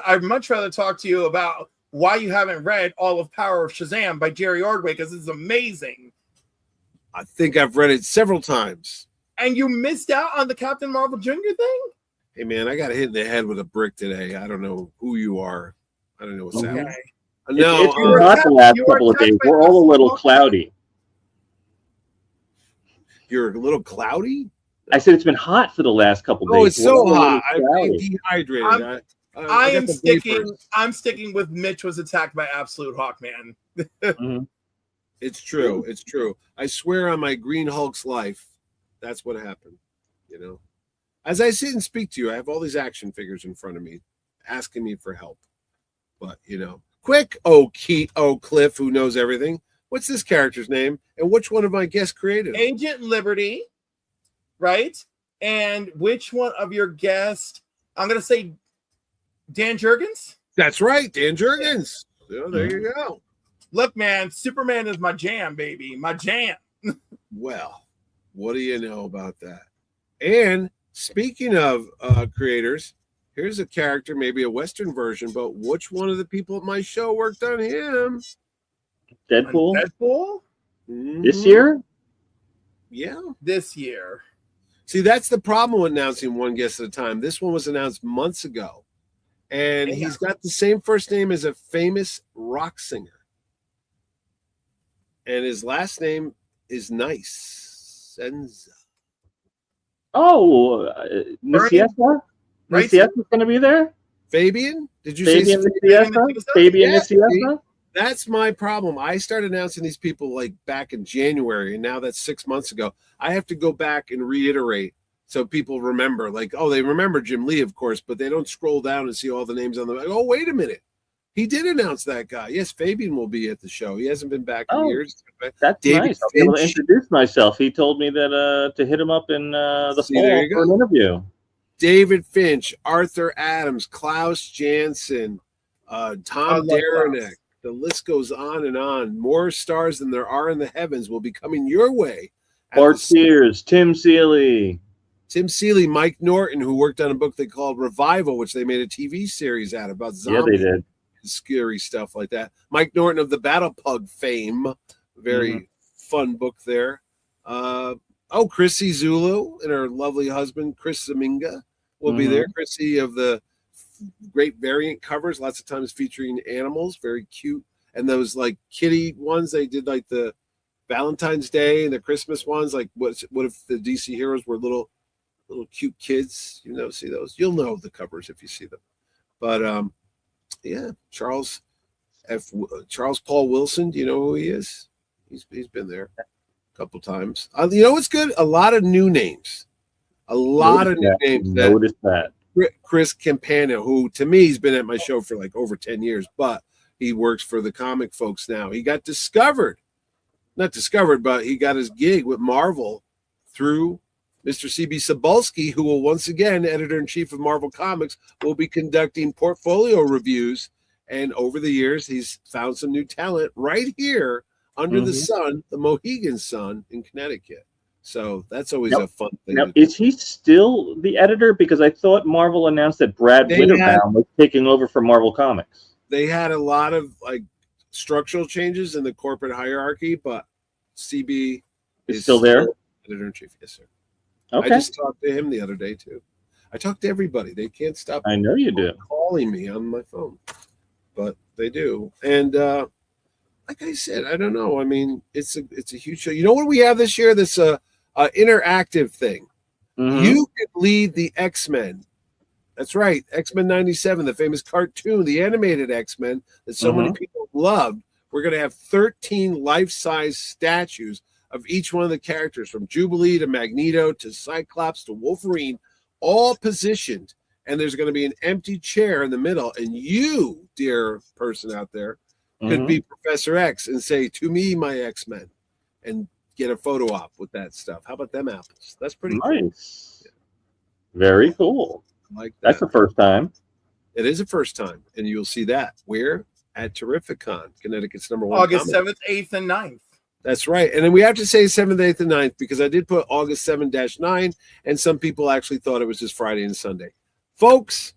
I'd much rather talk to you about why you haven't read all of Power of Shazam by Jerry Ordway, because it's amazing. I think I've read it several times. And you missed out on the Captain Marvel Jr. thing? Hey, man, I got hit in the head with a brick today. I don't know who you are. I don't know what's happening. No, it's been hot the last couple of days. We're all a little cloudy. You're a little cloudy? I said it's been hot for the last couple of days. Oh, it's so hot. I'm dehydrated. I'm sticking with Mitch was attacked by Absolute Hawkman. Mm-hmm. It's true. It's true. I swear on my Green Hulk's life, that's what happened. As I sit and speak to you, I have all these action figures in front of me, asking me for help. But quick, Cliff, who knows everything. What's this character's name, and which one of my guests created? Agent Liberty, right? And which one of your guests? I'm gonna say Dan Jurgens. That's right, Dan Jurgens. So there you go. Look, man, Superman is my jam, baby. My jam. Well, what do you know about that? And speaking of creators, here's a character, maybe a Western version, but which one of the people at my show worked on him? Deadpool? Mm-hmm. This year? Yeah. This year. See, that's the problem with announcing one guest at a time. This one was announced months ago. And he's got the same first name as a famous rock singer. And his last name is Nice. Senza. Oh, Nicieza? Right. Nicieza's going to be there? Fabian? Did you say Nicieza? Fabian Nicieza? That's my problem. I started announcing these people like back in January, and now that's 6 months ago. I have to go back and reiterate so people remember. Like, they remember Jim Lee, of course, but they don't scroll down and see all the names on the. Oh, wait a minute. He did announce that guy. Yes, Fabian will be at the show. He hasn't been back in years. That's David nice. I'll be able to introduce myself. He told me that to hit him up in the fall for an interview. David Finch, Arthur Adams, Klaus Janson, Tom Derenick. The list goes on and on. More stars than there are in the heavens will be coming your way. Bart Sears, Tim Seeley, Mike Norton, who worked on a book they called Revival, which they made a TV series out about zombies. Yeah, they did. Scary stuff like that. Mike Norton of the Battle Pug fame. Very fun book there. Chrissy Zulu and her lovely husband, Chris Zaminga, will be there. Chrissy of the great variant covers, lots of times featuring animals, very cute. And those like kitty ones, they did like the Valentine's Day and the Christmas ones. Like what if the DC heroes were little cute kids? See those. You'll know the covers if you see them. But Charles Paul Wilson. Do you know who he is? He's been there a couple times. What's good? A lot of new names. Notice that. Chris Campana, who to me he's been at my show for like over 10 years, but he works for the comic folks now. He got but he got his gig with Marvel through Mr. C.B. Cebulski, who will once again, editor-in-chief of Marvel Comics, will be conducting portfolio reviews. And over the years, he's found some new talent right here under the sun, the Mohegan Sun in Connecticut. So that's always a fun thing. Now, is he still the editor? Because I thought Marvel announced that Brad Winterbaum was taking over for Marvel Comics. They had a lot of like structural changes in the corporate hierarchy, but CB is still there. Editor-in-chief, yes, sir. Okay. I just talked to him the other day too. I talk to everybody. They can't stop. I know you do. Calling me on my phone, but they do. And I like I said, I don't know. I mean, it's a huge show. You know what we have this year? This interactive thing. Mm-hmm. You can lead the X-Men. That's right, X-Men 97, the famous cartoon, the animated X-Men that so many people loved. We're going to have 13 life-size statues of each one of the characters, from Jubilee to Magneto to Cyclops to Wolverine, all positioned. And there's going to be an empty chair in the middle. And you, dear person out there, could be Professor X and say, "To me, my X-Men," and get a photo op with that stuff. How about them apples? That's pretty nice. Cool. Very cool. Like that. That's the first time. It is the first time. And you'll see that. Where? At Terrificon, Connecticut's #1. August 7th, 8th, and 9th. That's right. And then we have to say 7th, 8th, and 9th because I did put August 7-9, and some people actually thought it was just Friday and Sunday. Folks,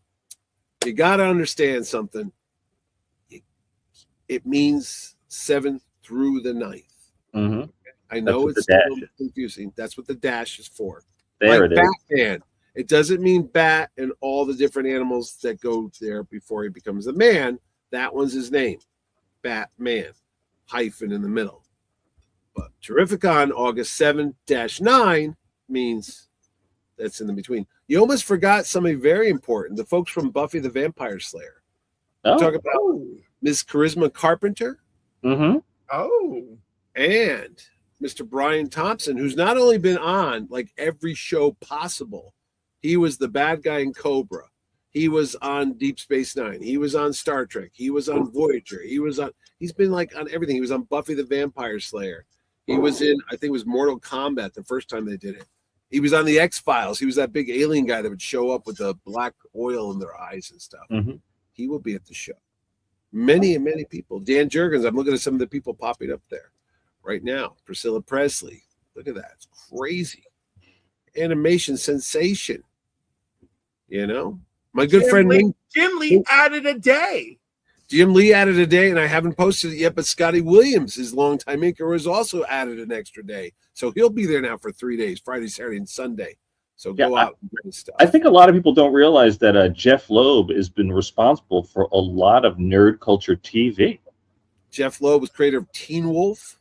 you got to understand something. It means 7th through the 9th. I know it's a little confusing. That's what the dash is for. There like it is. Batman. It doesn't mean bat and all the different animals that go there before he becomes a man. That one's his name. Batman. Hyphen in the middle. But Terrificon August 7-9 means that's in the between. You almost forgot somebody very important. The folks from Buffy the Vampire Slayer. Talk about Ms. Charisma Carpenter. Oh. And Mr. Brian Thompson, who's not only been on like every show possible. He was the bad guy in Cobra. He was on Deep Space Nine. He was on Star Trek. He was on Voyager. He's been like on everything. He was on Buffy the Vampire Slayer. He was in, I think it was Mortal Kombat the first time they did it. He was on the X-Files. He was that big alien guy that would show up with the black oil in their eyes and stuff. He will be at the show. Many people. Dan Jurgens, I'm looking at some of the people popping up there right now. Priscilla Presley. Look at that. It's crazy. Animation sensation. You know? My good friend Jim Lee added a day. Jim Lee added a day, and I haven't posted it yet, but Scotty Williams, his longtime inker, has also added an extra day. So he'll be there now for 3 days, Friday, Saturday, and Sunday. So go out and get stuff. I think a lot of people don't realize that Jeff Loeb has been responsible for a lot of nerd culture TV. Jeff Loeb was creator of Teen Wolf,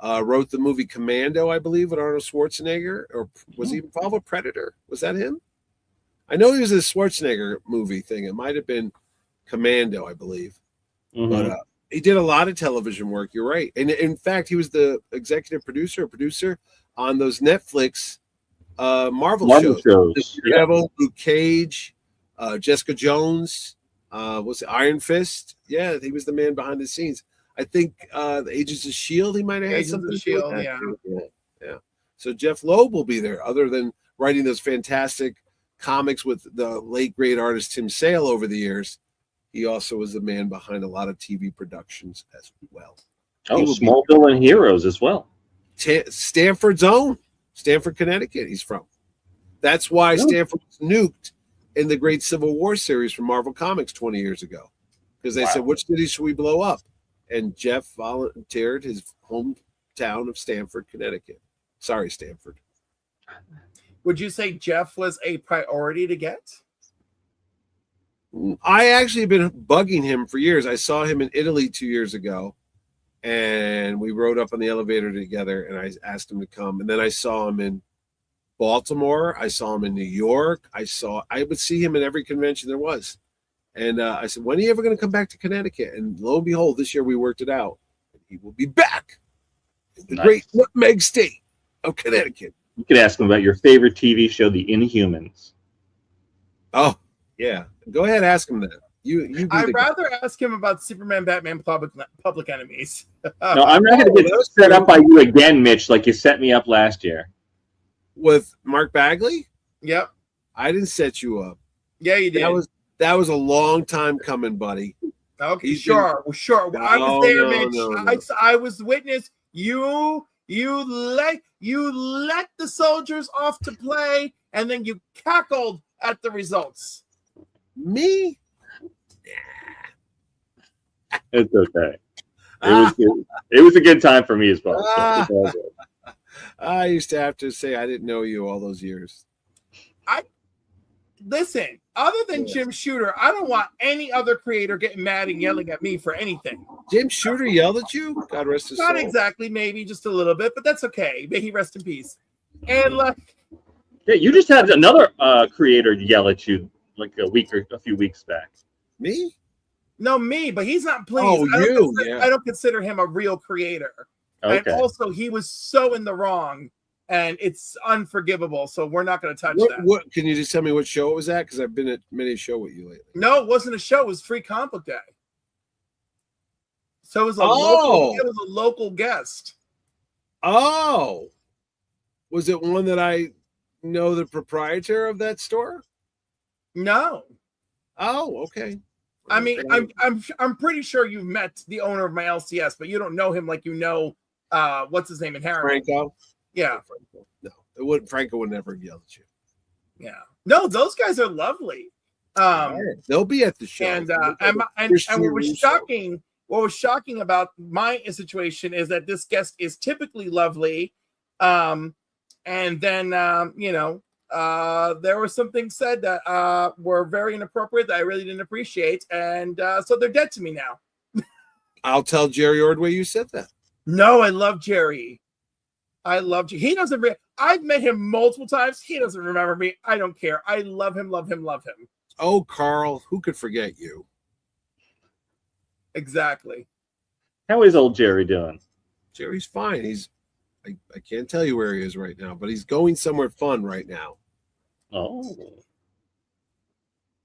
wrote the movie Commando, I believe, with Arnold Schwarzenegger. Or was he involved with Predator? Was that him? I know he was a Schwarzenegger movie thing. It might have been Commando, I believe. But he did a lot of television work. You're right. And in fact, he was the executive producer on those Netflix Marvel shows. Daredevil, Luke Cage, Jessica Jones, was it Iron Fist? Yeah, he was the man behind the scenes. I think the Agents of S.H.I.E.L.D. he might have had something to do with that. Yeah. So Jeff Loeb will be there, other than writing those fantastic comics with the late great artist Tim Sale over the years. He also was the man behind a lot of TV productions as well. Smallville and Heroes as well. Stanford's own, Stanford, Connecticut. He's from. That's why Stanford was nuked in the Great Civil War series from Marvel Comics 20 years ago, because they said, which city should we blow up? And Jeff volunteered his hometown of Stanford, Connecticut. Sorry, Stanford. Would you say Jeff was a priority to get? I actually have been bugging him for years. I saw him in Italy 2 years ago, and we rode up on the elevator together, and I asked him to come. And then I saw him in Baltimore. I saw him in New York. I would see him at every convention there was. And I said, when are you ever going to come back to Connecticut? And lo and behold, this year we worked it out. He will be back in the great nutmeg state of Connecticut. You could ask him about your favorite TV show, The Inhumans. Oh, yeah. Go ahead, ask him that. I'd rather ask him about Superman, Batman, Public Enemies. No, I'm not going to get set up by you again, Mitch, like you set me up last year. With Mark Bagley? Yep. I didn't set you up. Yeah, you did. That was a long time coming, buddy. Okay, sure. I was there, Mitch. I was the witness. You let the soldiers off to play, and then you cackled at the results. Me? It's okay. It was a good time for me as well. I used to have to say I didn't know you all those years. listen, other than Jim Shooter, I don't want any other creator getting mad and yelling at me for anything. Jim Shooter yelled at you? God rest his soul. Not exactly, maybe just a little bit, but that's okay. May he rest in peace. And yeah, you just had another creator yell at you like a few weeks back. Me? No, me, but he's not pleased. I don't consider him a real creator. Okay. And also, he was so in the wrong, and it's unforgivable. So we're not going to touch that. What? Can you just tell me what show it was at? Because I've been at many shows with you lately. No, it wasn't a show. It was Free Comic Book Day. So it was a local guest. Oh, was it one that I know the proprietor of that store? No. Oh, okay. I mean, I'm pretty sure you've met the owner of my LCS, but you don't know him like you know what's his name in Harriman. Franco? Yeah. No, Franco would never yell at you. Yeah. No, those guys are lovely. They'll be at the show. And what was shocking about my situation is that this guest is typically lovely. And then there were some things said that were very inappropriate that I really didn't appreciate, and so they're dead to me now. I'll tell Jerry Ordway you said that. No, I love Jerry. I love you. He doesn't. I've met him multiple times. He doesn't remember me. I don't care. I love him. Love him. Love him. Oh, Carl, who could forget you? Exactly. How is old Jerry doing? Jerry's fine. I can't tell you where he is right now, but he's going somewhere fun right now. Oh.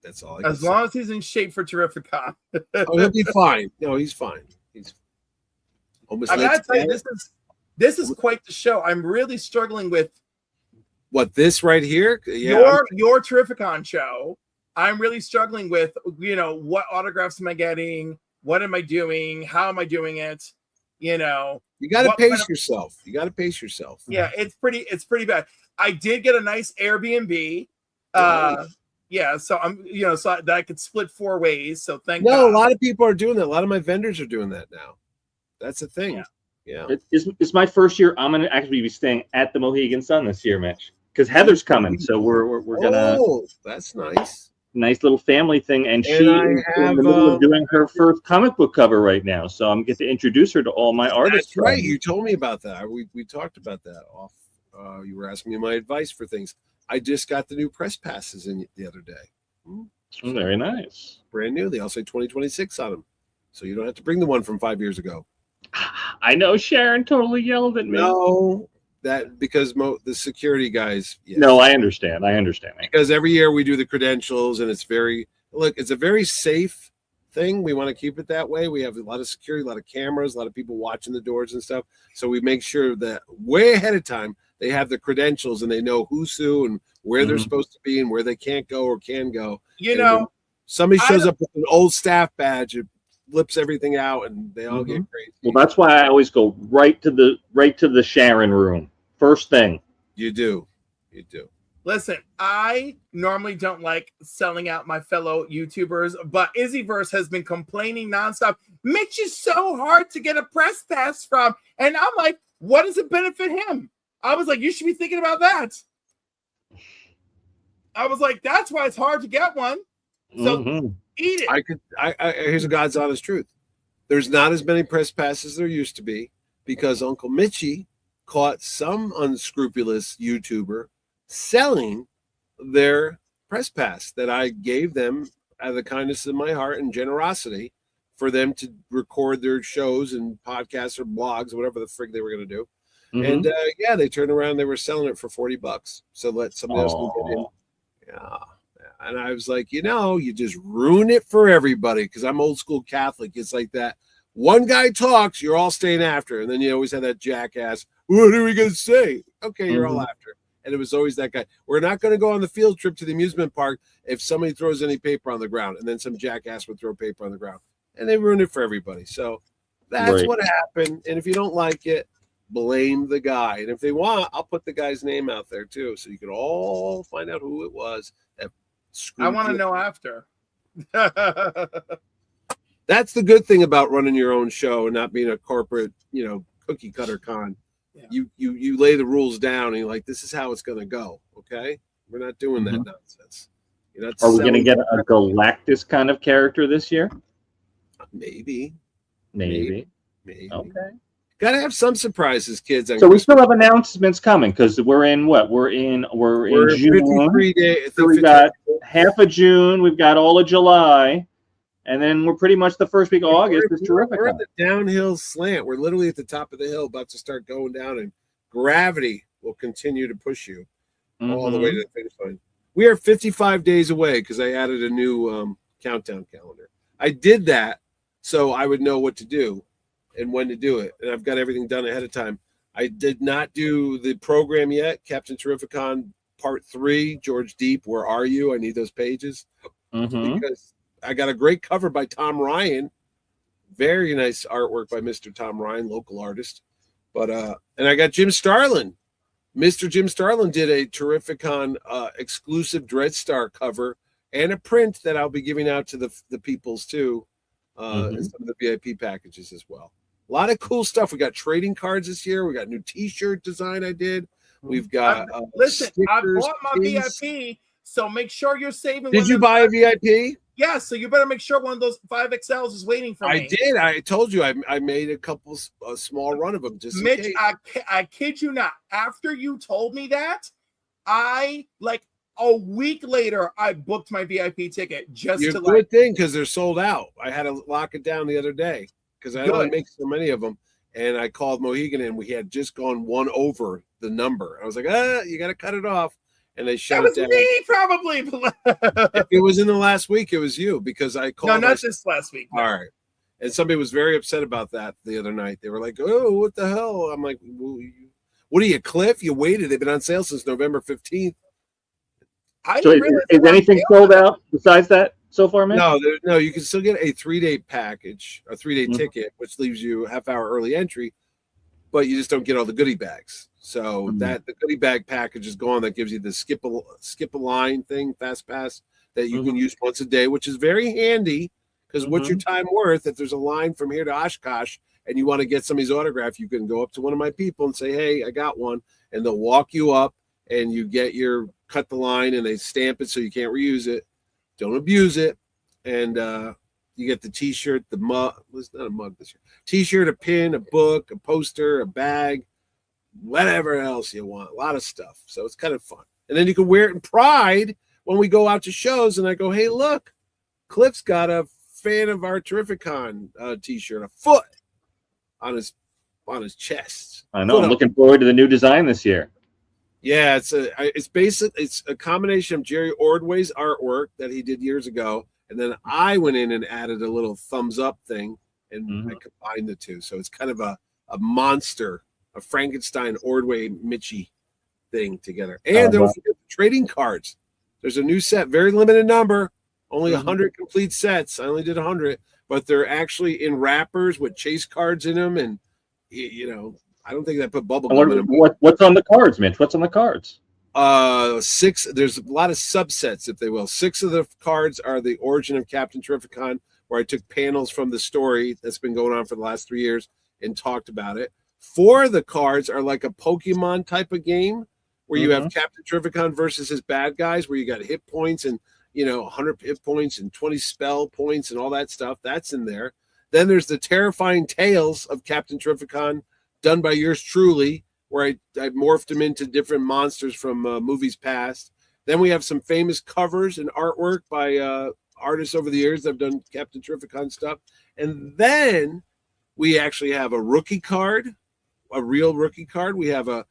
That's all I can As long as he's in shape for Terrificon. Oh, he'll be fine. No, he's fine. He's almost. I gotta tell you, this is quite the show. I'm really struggling with what this right here. Yeah, your Terrificon show. I'm really struggling with, what autographs am I getting? What am I doing? How am I doing it? You got to pace yourself. You got to pace yourself. Yeah, it's pretty bad. I did get a nice Airbnb. Yeah, so I'm, so that I could split 4 ways. So thank God. A lot of people are doing that. A lot of my vendors are doing that now. That's a thing. Yeah. It's my first year. I'm gonna actually be staying at the Mohegan Sun this year, Mitch, because Heather's coming. So we're gonna. Oh, that's nice. Nice little family thing, and she is in the middle of doing her first comic book cover right now. So I'm get to introduce her to all my artists. That's right. You told me about that. We talked about that off. You were asking me my advice for things. I just got the new press passes in the other day. Oh, very nice. Brand new. They all say 2026 on them, so you don't have to bring the one from 5 years ago. I know Sharon totally yelled at me. No. That because the security guys. Yes. No, I understand. Because every year we do the credentials, and it's a very safe thing. We want to keep it that way. We have a lot of security, a lot of cameras, a lot of people watching the doors and stuff. So we make sure that way ahead of time they have the credentials and they know who's who and where they're supposed to be and where they can't go or can go. Somebody shows up with an old staff badge, it flips everything out, and they all get crazy. Well, that's why I always go right to the Sharon room. First thing. You do. Listen, I normally don't like selling out my fellow YouTubers, but Izzyverse has been complaining nonstop. Mitch is so hard to get a press pass from. And I'm like, what does it benefit him? I was like, you should be thinking about that. I was like, that's why it's hard to get one. So eat it. Here's a God's honest truth. There's not as many press passes there used to be because Uncle Mitchie caught some unscrupulous YouTuber selling their press pass that I gave them out of the kindness of my heart and generosity for them to record their shows and podcasts or blogs or whatever the frig they were going to do. And they turned around, they were selling it for $40. So let somebody else get in. Yeah. And I was like, you just ruin it for everybody because I'm old school Catholic. It's like that. One guy talks, you're all staying after. And then you always have that jackass. What are we going to say? Okay, you're all after. And it was always that guy. We're not going to go on the field trip to the amusement park if somebody throws any paper on the ground. And then some jackass would throw paper on the ground. And they ruined it for everybody. So that's what happened. And if you don't like it, blame the guy. And if they want, I'll put the guy's name out there too. So you can all find out who it was. I want to know after. That's the good thing about running your own show and not being a corporate, cookie cutter con. Yeah. You lay the rules down and you're like, this is how it's going to go. Okay. We're not doing that nonsense. Are we going to get a Galactus kind of character this year? Maybe. Okay. Got to have some surprises, kids. So we still have announcements coming because we're in what? We're in June. 53 days. So we got half of June. We've got all of July. And then we're pretty much the first week of August. We're at the downhill slant. We're literally at the top of the hill, about to start going down, and gravity will continue to push you all the way to the finish line. We are 55 days away because I added a new countdown calendar. I did that so I would know what to do and when to do it, and I've got everything done ahead of time. I did not do the program yet. Captain Terrificon Part 3, George Deep, where are you? I need those pages because I got a great cover by Tom Ryan. Very nice artwork by Mr. Tom Ryan, local artist. But and I got Jim Starlin. Mr. Jim Starlin did a Terrificon exclusive Dreadstar cover and a print that I'll be giving out to the peoples too, and some of the VIP packages as well. A lot of cool stuff. We got trading cards this year. We got new T-shirt design I did. We've got listen. stickers, I bought my VIP, so make sure you're saving. Did you buy a VIP? Yeah, so you better make sure one of those 5XLs is waiting for me. I did. I told you I made a small run of them. Just Mitch, I kid you not. After you told me that, I like a week later I booked my VIP ticket just You're to good thing because they're sold out. I had to lock it down the other day because I only make so many of them. And I called Mohegan and we had just gone one over the number. I was like, you got to cut it off. And they shut it down. Me, probably. If it was in the last week, it was you because I called. No, not this last week. No. All right. And somebody was very upset about that the other night. They were like, "Oh, what the hell?" I'm like, "What are you, Cliff? You waited. They've been on sale since November 15th." So is anything sold out besides that so far, man? No. You can still get a 3-day package, a 3-day ticket, which leaves you a half-hour early entry, but you just don't get all the goodie bags. So that the goodie bag package is gone. That gives you the skip a line thing, fast pass that you can use once a day, which is very handy because what's your time worth? If there's a line from here to Oshkosh and you want to get somebody's autograph, you can go up to one of my people and say, "Hey, I got one," and they'll walk you up and you get your cut the line and they stamp it so you can't reuse it. Don't abuse it, and you get the T-shirt, the mug. It's not a mug this year. T-shirt, a pin, a book, a poster, a bag. Whatever else you want, a lot of stuff. So it's kind of fun. And then you can wear it in pride when we go out to shows. And I go, "Hey, look, Cliff's got a fan of our Terrificon T-shirt, a foot on his chest." I know. I'm looking forward to the new design this year. Yeah, it's a combination of Jerry Ordway's artwork that he did years ago, and then I went in and added a little thumbs up thing, and I combined the two. So it's kind of a monster. A Frankenstein Ordway Mitchie thing together. And don't forget the trading cards. There's a new set, very limited number, only 100 complete sets. I only did 100, but they're actually in wrappers with chase cards in them. And, I don't think they put bubble gum in them. What's on the cards, Mitch? What's on the cards? 6. There's a lot of subsets, if they will. 6 of the cards are the origin of Captain Terrificon, where I took panels from the story that's been going on for the last 3 years and talked about it. 4 of the cards are like a Pokemon type of game where you have Captain Terrificon versus his bad guys, where you got hit points and 100 hit points and 20 spell points and all that stuff. That's in there. Then there's the terrifying tales of Captain Terrificon done by yours truly, where I morphed him into different monsters from movies past. Then we have some famous covers and artwork by artists over the years that have done Captain Terrificon stuff. And then we actually have a rookie card. A real rookie card. We have a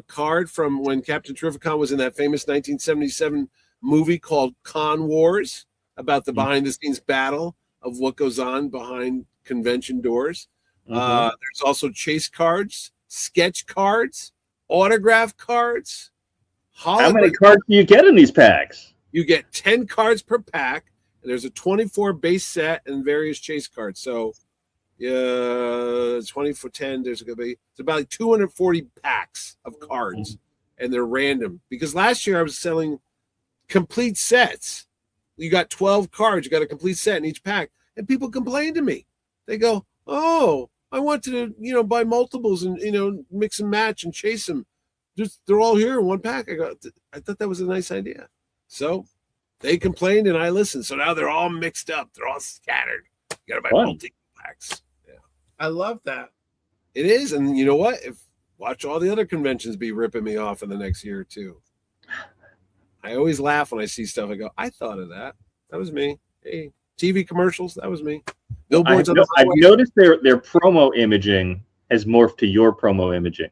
card from when Captain Terrificon was in that famous 1977 movie called Con Wars, about the behind-the-scenes battle of what goes on behind convention doors. There's also chase cards, sketch cards, autograph cards. How many cards do you get in these packs? You get 10 cards per pack, and there's a 24 base set and various chase cards. So 20 for 10. It's about like 240 packs of cards, and they're random. Because last year I was selling complete sets. You got 12 cards, you got a complete set in each pack, and people complain to me. They go, "Oh, I want to, buy multiples and mix and match and chase them. They're all here in one pack." I thought that was a nice idea. So They complained and I listened. So now they're all mixed up. They're all scattered. You got to buy multi-packs. Yeah. I love that. It is. And you know what? Watch all the other conventions be ripping me off in the next year or two. I always laugh when I see stuff. I go, I thought of that. That was me. Hey, TV commercials. That was me. Billboards on the highway. I've noticed their promo imaging has morphed to your promo imaging.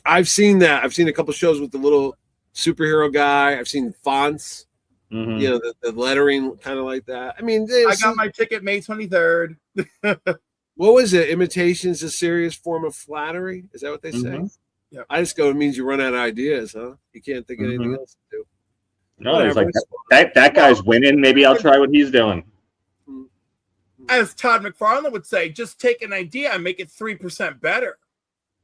I've seen that. I've seen a couple shows with the little superhero guy. I've seen fonts. Mm-hmm. You know, the lettering kind of like that. I mean, I got my ticket May 23rd. What was it? Imitation's a serious form of flattery. Is that what they say? Yeah. I just go, it means you run out of ideas, huh? You can't think of anything else to do. No, it's like that guy's winning. Maybe I'll try what he's doing. As Todd McFarlane would say, just take an idea and make it 3% better.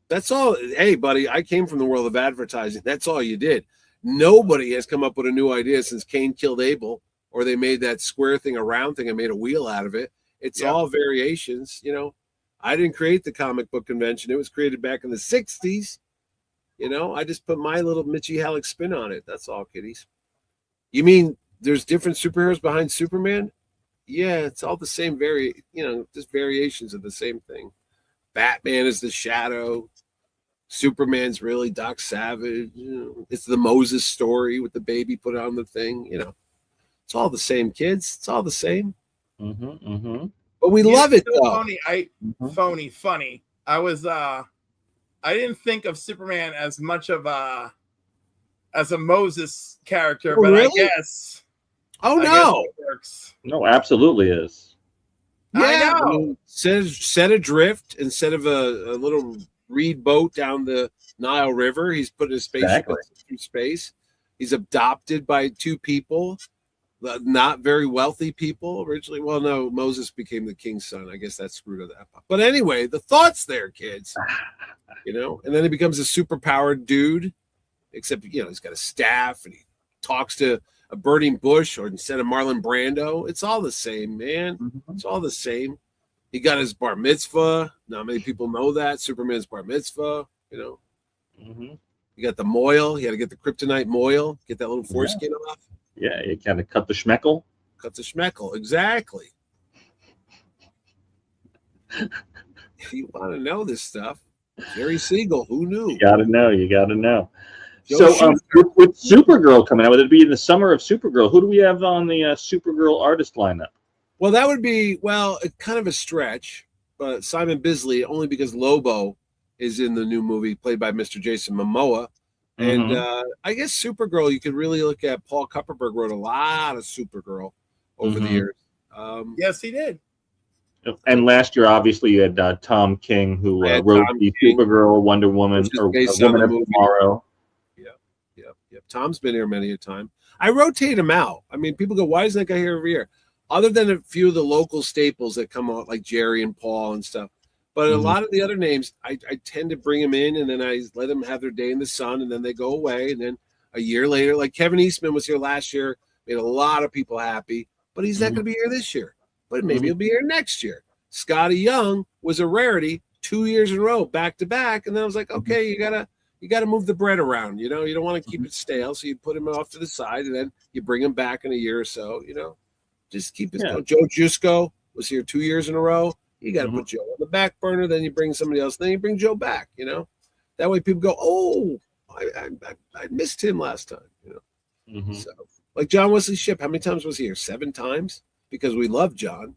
That's all. Hey, buddy, I came from the world of advertising. That's all you did. Nobody has come up with a new idea since Cain killed Abel, or they made that square thing a round thing and made a wheel out of it. It's all variations. You know, I didn't create the comic book convention. It was created back in the 60s. You know, I just put my little Mitchie Halleck spin on it. That's all, kiddies. You mean there's different superheroes behind Superman? Yeah, it's all the same just variations of the same thing. Batman is the Shadow. Superman's really Doc Savage. You know, it's the Moses story with the baby put on the thing. You know, it's all the same, kids. It's all the same. Mm-hmm, mm-hmm. But we love it, though. Funny. I was I didn't think of Superman as much of a Moses character, but really? I guess. Oh, no. It works. No, absolutely is. Yeah. I mean, set adrift instead of a little reed boat down the Nile River. He's put his spaceship through space. He's adopted by two people, not very wealthy people originally. Well, no, Moses became the king's son. I guess that screwed it up. But anyway, the thoughts there, kids. You know, and then he becomes a superpowered dude. Except, you know, he's got a staff and he talks to a burning bush, or instead of Marlon Brando. It's all the same, man. Mm-hmm. It's all the same. He got his bar mitzvah. Not many people know that. Superman's bar mitzvah, you know. Mm-hmm. You got the moil. You got to get the kryptonite moil. Get that little foreskin off. Yeah, you kind of cut the schmeckle. Cut the schmeckle, exactly. You want to know this stuff. Jerry Siegel, who knew? You got to know. So with Supergirl coming out, would it be in the summer of Supergirl? Who do we have on the Supergirl artist lineup? Well, that would be, kind of a stretch, but Simon Bisley, only because Lobo is in the new movie, played by Mr. Jason Momoa. Mm-hmm. And I guess Supergirl, you could really look at Paul Kupperberg wrote a lot of Supergirl over the years. Yes, he did. And last year, obviously, you had Tom King, who wrote the Supergirl, Wonder Woman, or Woman of Tomorrow. Yep. Tom's been here many a time. I rotate him out. I mean, people go, why isn't that guy here every year? Other than a few of the local staples that come out, like Jerry and Paul and stuff. But a lot of the other names, I tend to bring them in, and then I let them have their day in the sun, and then they go away. And then a year later, like Kevin Eastman was here last year, made a lot of people happy, but he's not going to be here this year. But maybe he'll be here next year. Scotty Young was a rarity 2 years in a row, back to back. And then I was like, okay, you gotta move the bread around. You know, you don't want to keep it stale. So you put him off to the side, and then you bring him back in a year or so, you know, just keep it going. Joe Jusko was here 2 years in a row. You got to put Joe on the back burner. Then you bring somebody else. Then you bring Joe back, you know, that way people go, oh, I missed him last time, you know? So like John Wesley Shipp, how many times was he here? 7 times, because we love John.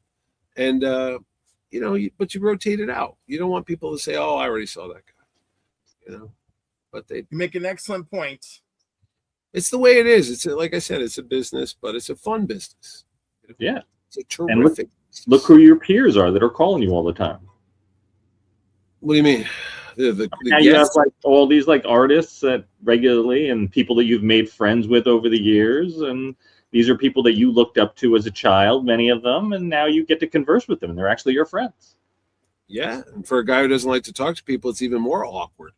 And, you know, but you rotate it out. You don't want people to say, oh, I already saw that guy, you know, but you make an excellent point. It's the way it is. It's like I said, it's a business, but it's a fun business. You know? Yeah. It's a terrific business. Look who your peers are that are calling you all the time. What do you mean? Now you have like all these like artists that regularly, and people that you've made friends with over the years, and these are people that you looked up to as a child, many of them, and now you get to converse with them, and they're actually your friends. Yeah, and for a guy who doesn't like to talk to people, it's even more awkward.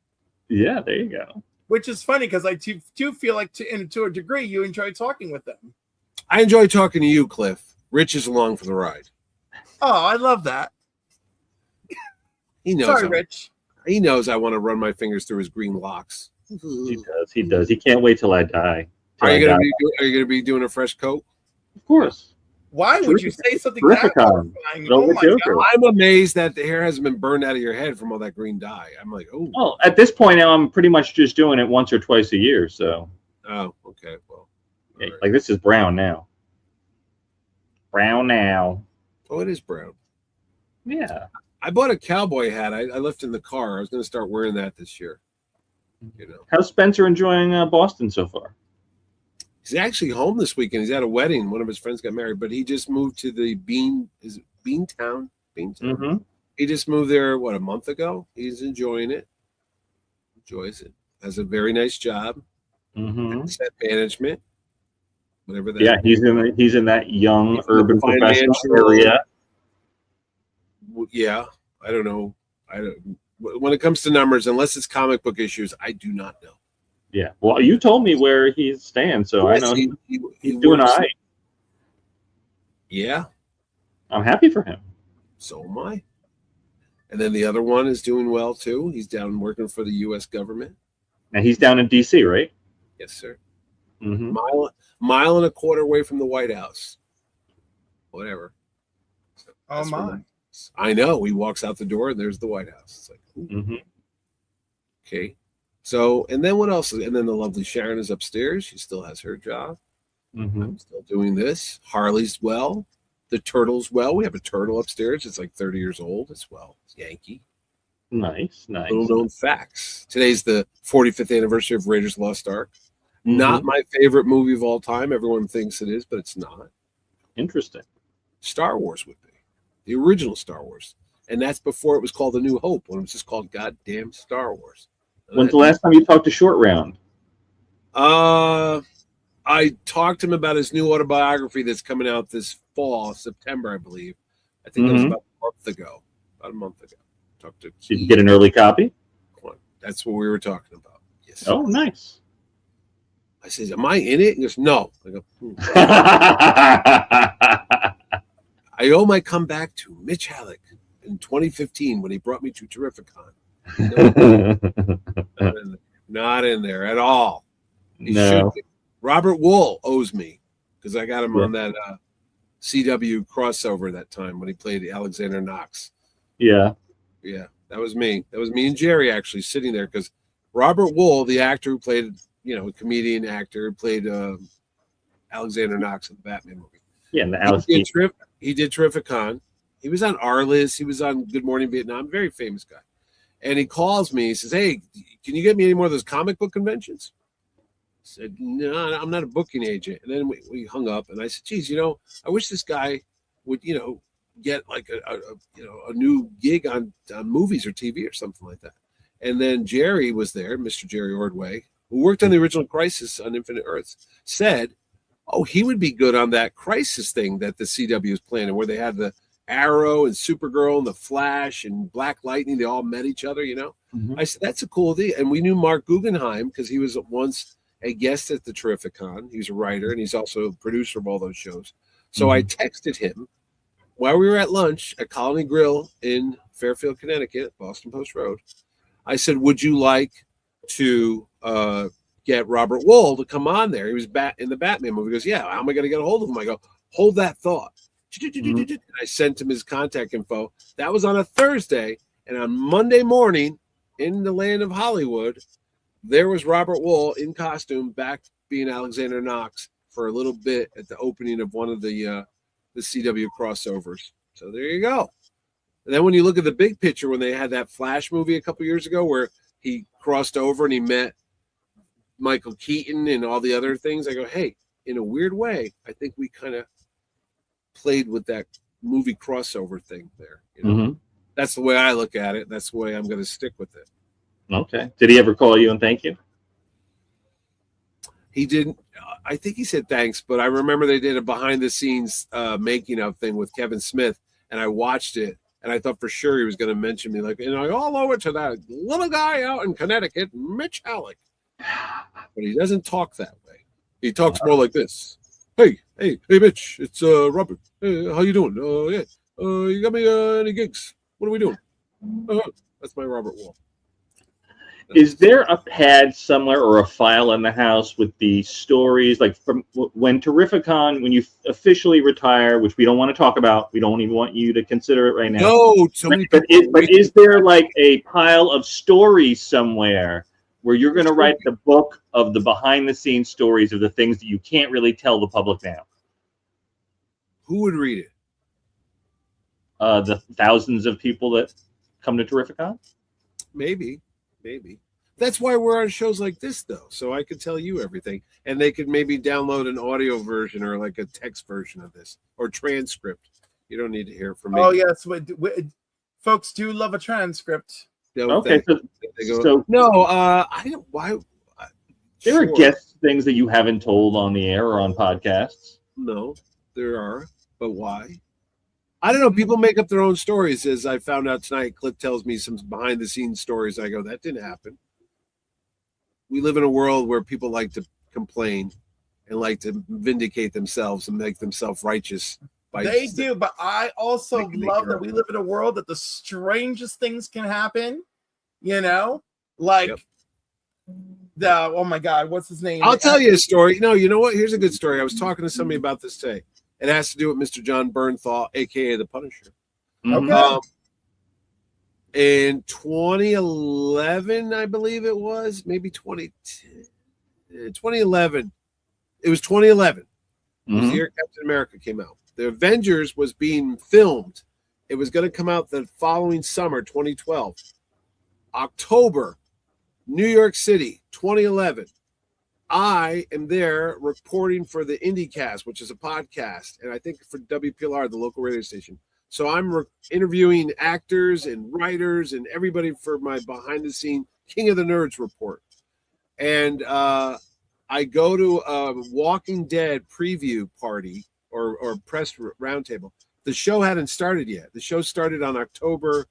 Yeah, there you go. Which is funny, because I do feel like, to a degree, you enjoy talking with them. I enjoy talking to you, Cliff. Rich is along for the ride. Oh, I love that. He knows. Sorry, Rich. He knows I want to run my fingers through his green locks. He does. He can't wait till I die. Are you gonna be doing a fresh coat? Of course. Why would you say something that horrifying? Oh my God. I'm amazed that the hair hasn't been burned out of your head from all that green dye. I'm like, oh. Well, at this point now, I'm pretty much just doing it once or twice a year. So. Oh, okay. Well, right. Like this is brown now. Brown now. Oh, it is brown. Yeah. I bought a cowboy hat. I left in the car. I was going to start wearing that this year. You know. How's Spencer enjoying Boston so far? He's actually home this weekend. He's at a wedding. One of his friends got married, but he just moved to the Beantown? Beantown. Mm-hmm. He just moved there, a month ago? He's enjoying it. Enjoys it. Has a very nice job. Mm-hmm. Asset management. Whatever that. Yeah, he's in that young urban professional area. Yeah, I don't know. When it comes to numbers, unless it's comic book issues, I do not know. Yeah, well, you told me where he's staying, so yes, I know he's doing all right. Yeah, I'm happy for him. So am I. And then the other one is doing well too. He's down working for the U.S. government. And he's down in D.C., right? Yes, sir. Mm-hmm. Mile and a quarter away from the White House. Whatever. So oh my! I know. He walks out the door and there's the White House. It's like, mm-hmm. Okay. So, and then what else? And then the lovely Sharon is upstairs. She still has her job. Mm-hmm. I'm still doing this. Harley's well. The turtle's well. We have a turtle upstairs. It's like 30 years old. It's Yankee. Nice. Little known facts. Today's the 45th anniversary of Raiders of the Lost Ark. Mm-hmm. Not my favorite movie of all time. Everyone thinks it is, but it's not. Interesting. Star Wars would be. The original Star Wars. And that's before it was called A New Hope, when it was just called goddamn Star Wars. When's the last time you talked to Short Round? I talked to him about his new autobiography that's coming out this fall, September, I believe. I think that was about a month ago. Talked to Did you get an early copy? That's what we were talking about. Yes. Oh, nice. I said, am I in it? He goes, no. I go, I owe my comeback to Mitch Halleck in 2015 when he brought me to Terrificon. Not in there at all. He should be. Robert Wool owes me because I got him on that CW crossover that time when he played Alexander Knox. Yeah, that was me. That was me and Jerry actually sitting there because Robert Wool, the actor who played, a comedian actor who played Alexander Knox in the Batman movie. Yeah, and the he did Terrificon. He was on Arliss. He was on Good Morning Vietnam. Very famous guy. And he calls me. He says, "Hey, can you get me any more of those comic book conventions?" I said, "No, I'm not a booking agent." And then we hung up. And I said, "Geez, I wish this guy would, get like a new gig on movies or TV or something like that." And then Jerry was there, Mr. Jerry Ordway, who worked on the original Crisis on Infinite Earths, said, "Oh, he would be good on that Crisis thing that the CW is planning, where they had the Arrow and Supergirl and the Flash and Black Lightning. They all met each other, Mm-hmm. I said, that's a cool idea. And we knew Mark Guggenheim because he was once a guest at the Terrificon. He's a writer and he's also a producer of all those shows. So I texted him while we were at lunch at Colony Grill in Fairfield, Connecticut, Boston Post Road. I said, would you like to get Robert Wool to come on there? He was in the Batman movie. He goes, yeah, how am I going to get a hold of him? I go, hold that thought. And I sent him his contact info. That was on a Thursday. And on Monday morning, in the land of Hollywood, there was Robert Wool in costume back being Alexander Knox for a little bit at the opening of one of the CW crossovers. So there you go. And then when you look at the big picture, when they had that Flash movie a couple years ago where he crossed over and he met Michael Keaton and all the other things, I go, hey, in a weird way, I think we kind of played with that movie crossover thing there. That's the way I look at it. That's the way I'm going to stick with it. Okay. Did he ever call you and thank you? He didn't. I think he said thanks, but I remember they did a behind the scenes making of thing with Kevin Smith, and I watched it, and I thought for sure he was going to mention me, like, I all owe it to that little guy out in Connecticut, Mitch Halleck. But he doesn't talk that way. He talks more like this. Hey, Mitch, it's Robert. Hey, how you doing? You got me any gigs? What are we doing? That's my Robert Wool. Is there a pad somewhere or a file in the house with the stories, like from when Terrificon, when you officially retire, which we don't want to talk about, we don't even want you to consider it right now. No, so many but is there like a pile of stories somewhere where you're going to write the book of the behind-the-scenes stories of the things that you can't really tell the public now? Who would read it? The thousands of people that come to Terrificon? Maybe. That's why we're on shows like this, though, so I could tell you everything, and they could maybe download an audio version or like a text version of this or transcript. You don't need to hear from me. Oh yes, folks do love a transcript. Okay, I don't. Why? There are guest things that you haven't told on the air or on podcasts. No, there are, but why? I don't know. People make up their own stories. As I found out tonight, Cliff tells me some behind-the-scenes stories. I go, that didn't happen. We live in a world where people like to complain and like to vindicate themselves and make themselves righteous. They do, but I also love that we live in a world that the strangest things can happen. You know, like oh my God, what's his name? I'll tell you a story. No, you know what? Here's a good story. I was talking to somebody about this today. It has to do with Mr. John Bernthal, a.k.a. the Punisher. Okay. In 2011, I believe it was, maybe 2010, 2011. It was 2011. It was the year Captain America came out. The Avengers was being filmed. It was going to come out the following summer, 2012. October, New York City, 2011. I am there reporting for the IndieCast, which is a podcast, and I think for WPLR, the local radio station. So I'm interviewing actors and writers and everybody for my behind-the-scene King of the Nerds report. And I go to a Walking Dead preview party or press roundtable. The show hadn't started yet. The show started on October.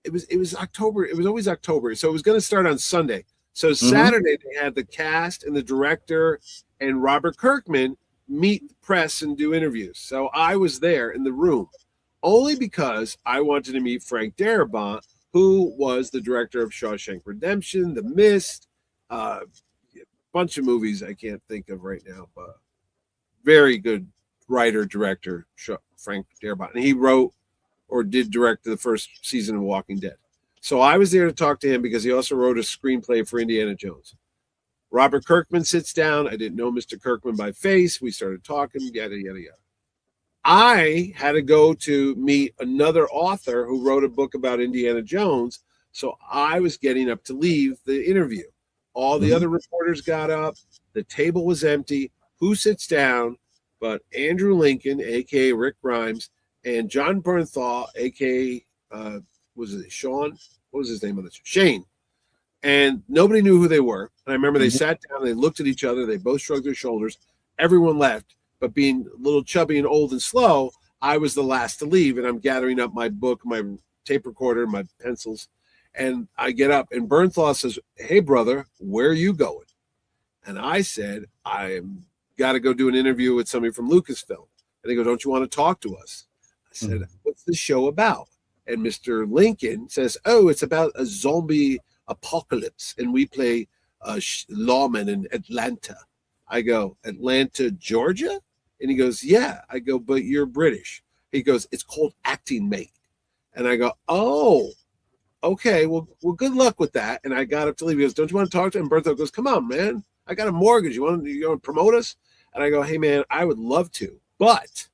It was October. It was always October. So it was going to start on Sunday. So Saturday they had the cast and the director and Robert Kirkman meet the press and do interviews. So I was there in the room only because I wanted to meet Frank Darabont, who was the director of Shawshank Redemption, The Mist, a bunch of movies I can't think of right now, but very good writer, director, Frank Darabont. And he wrote or did direct the first season of Walking Dead. So I was there to talk to him because he also wrote a screenplay for Indiana Jones. Robert Kirkman sits down. I didn't know Mr. Kirkman by face. We started talking, yada, yada, yada. I had to go to meet another author who wrote a book about Indiana Jones. So I was getting up to leave the interview. All the other reporters got up. The table was empty. Who sits down but Andrew Lincoln, a.k.a. Rick Grimes, and John Bernthal, a.k.a. Was it Sean? What was his name on the show? Shane. And nobody knew who they were. And I remember they sat down, they looked at each other, they both shrugged their shoulders. Everyone left. But being a little chubby and old and slow, I was the last to leave. And I'm gathering up my book, my tape recorder, my pencils. And I get up, and Bernthal says, "Hey, brother, where are you going?" And I said, "I'm got to go do an interview with somebody from Lucasfilm." And they go, "Don't you want to talk to us?" I said, "What's the show about?" And Mr. Lincoln says, "Oh, it's about a zombie apocalypse, and we play lawmen in Atlanta." I go, "Atlanta, Georgia?" And he goes, "Yeah." I go, "But you're British." He goes, "It's called Acting Mate." And I go, "Oh, okay, well, good luck with that." And I got up to leave. He goes, "Don't you want to talk to him?" And Bertha goes, "Come on, man. I got a mortgage. You want to promote us?" And I go, "Hey, man, I would love to, but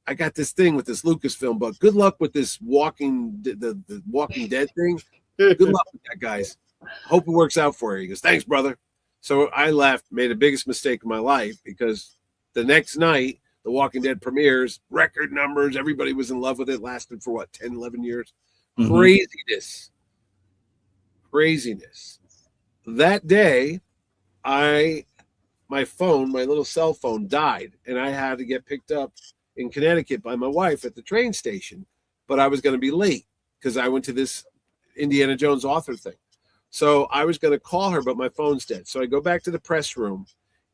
I got this thing with this Lucasfilm, but good luck with this the Walking Dead thing. Good luck with that, guys. Hope it works out for you." He goes, "Thanks, brother." So I left, made the biggest mistake of my life, because the next night, The Walking Dead premieres, record numbers, everybody was in love with it, lasted for 10, 11 years. Craziness. That day, my little cell phone died, and I had to get picked up in Connecticut by my wife at the train station, but I was going to be late because I went to this Indiana Jones author thing. So I was going to call her, but my phone's dead. So I go back to the press room,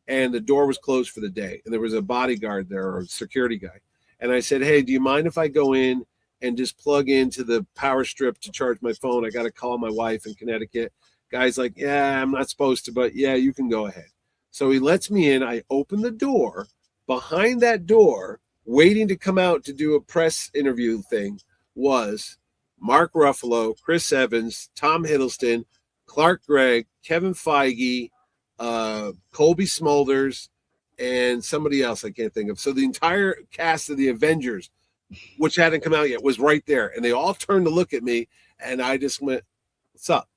and the door was closed for the day, and there was a bodyguard there, or a security guy. And I said, "Hey, do you mind if I go in and just plug into the power strip to charge my phone. I got to call my wife in Connecticut. Guy's like, yeah, I'm not supposed to, but yeah, you can go ahead. So he lets me in. I open the door. Behind that door, waiting to come out to do a press interview thing, was Mark Ruffalo, Chris Evans, Tom Hiddleston, Clark Gregg, Kevin Feige, Colby Smulders, and somebody else I can't think of. So the entire cast of the Avengers, which hadn't come out yet, was right there. And they all turned to look at me, and I just went, what's up?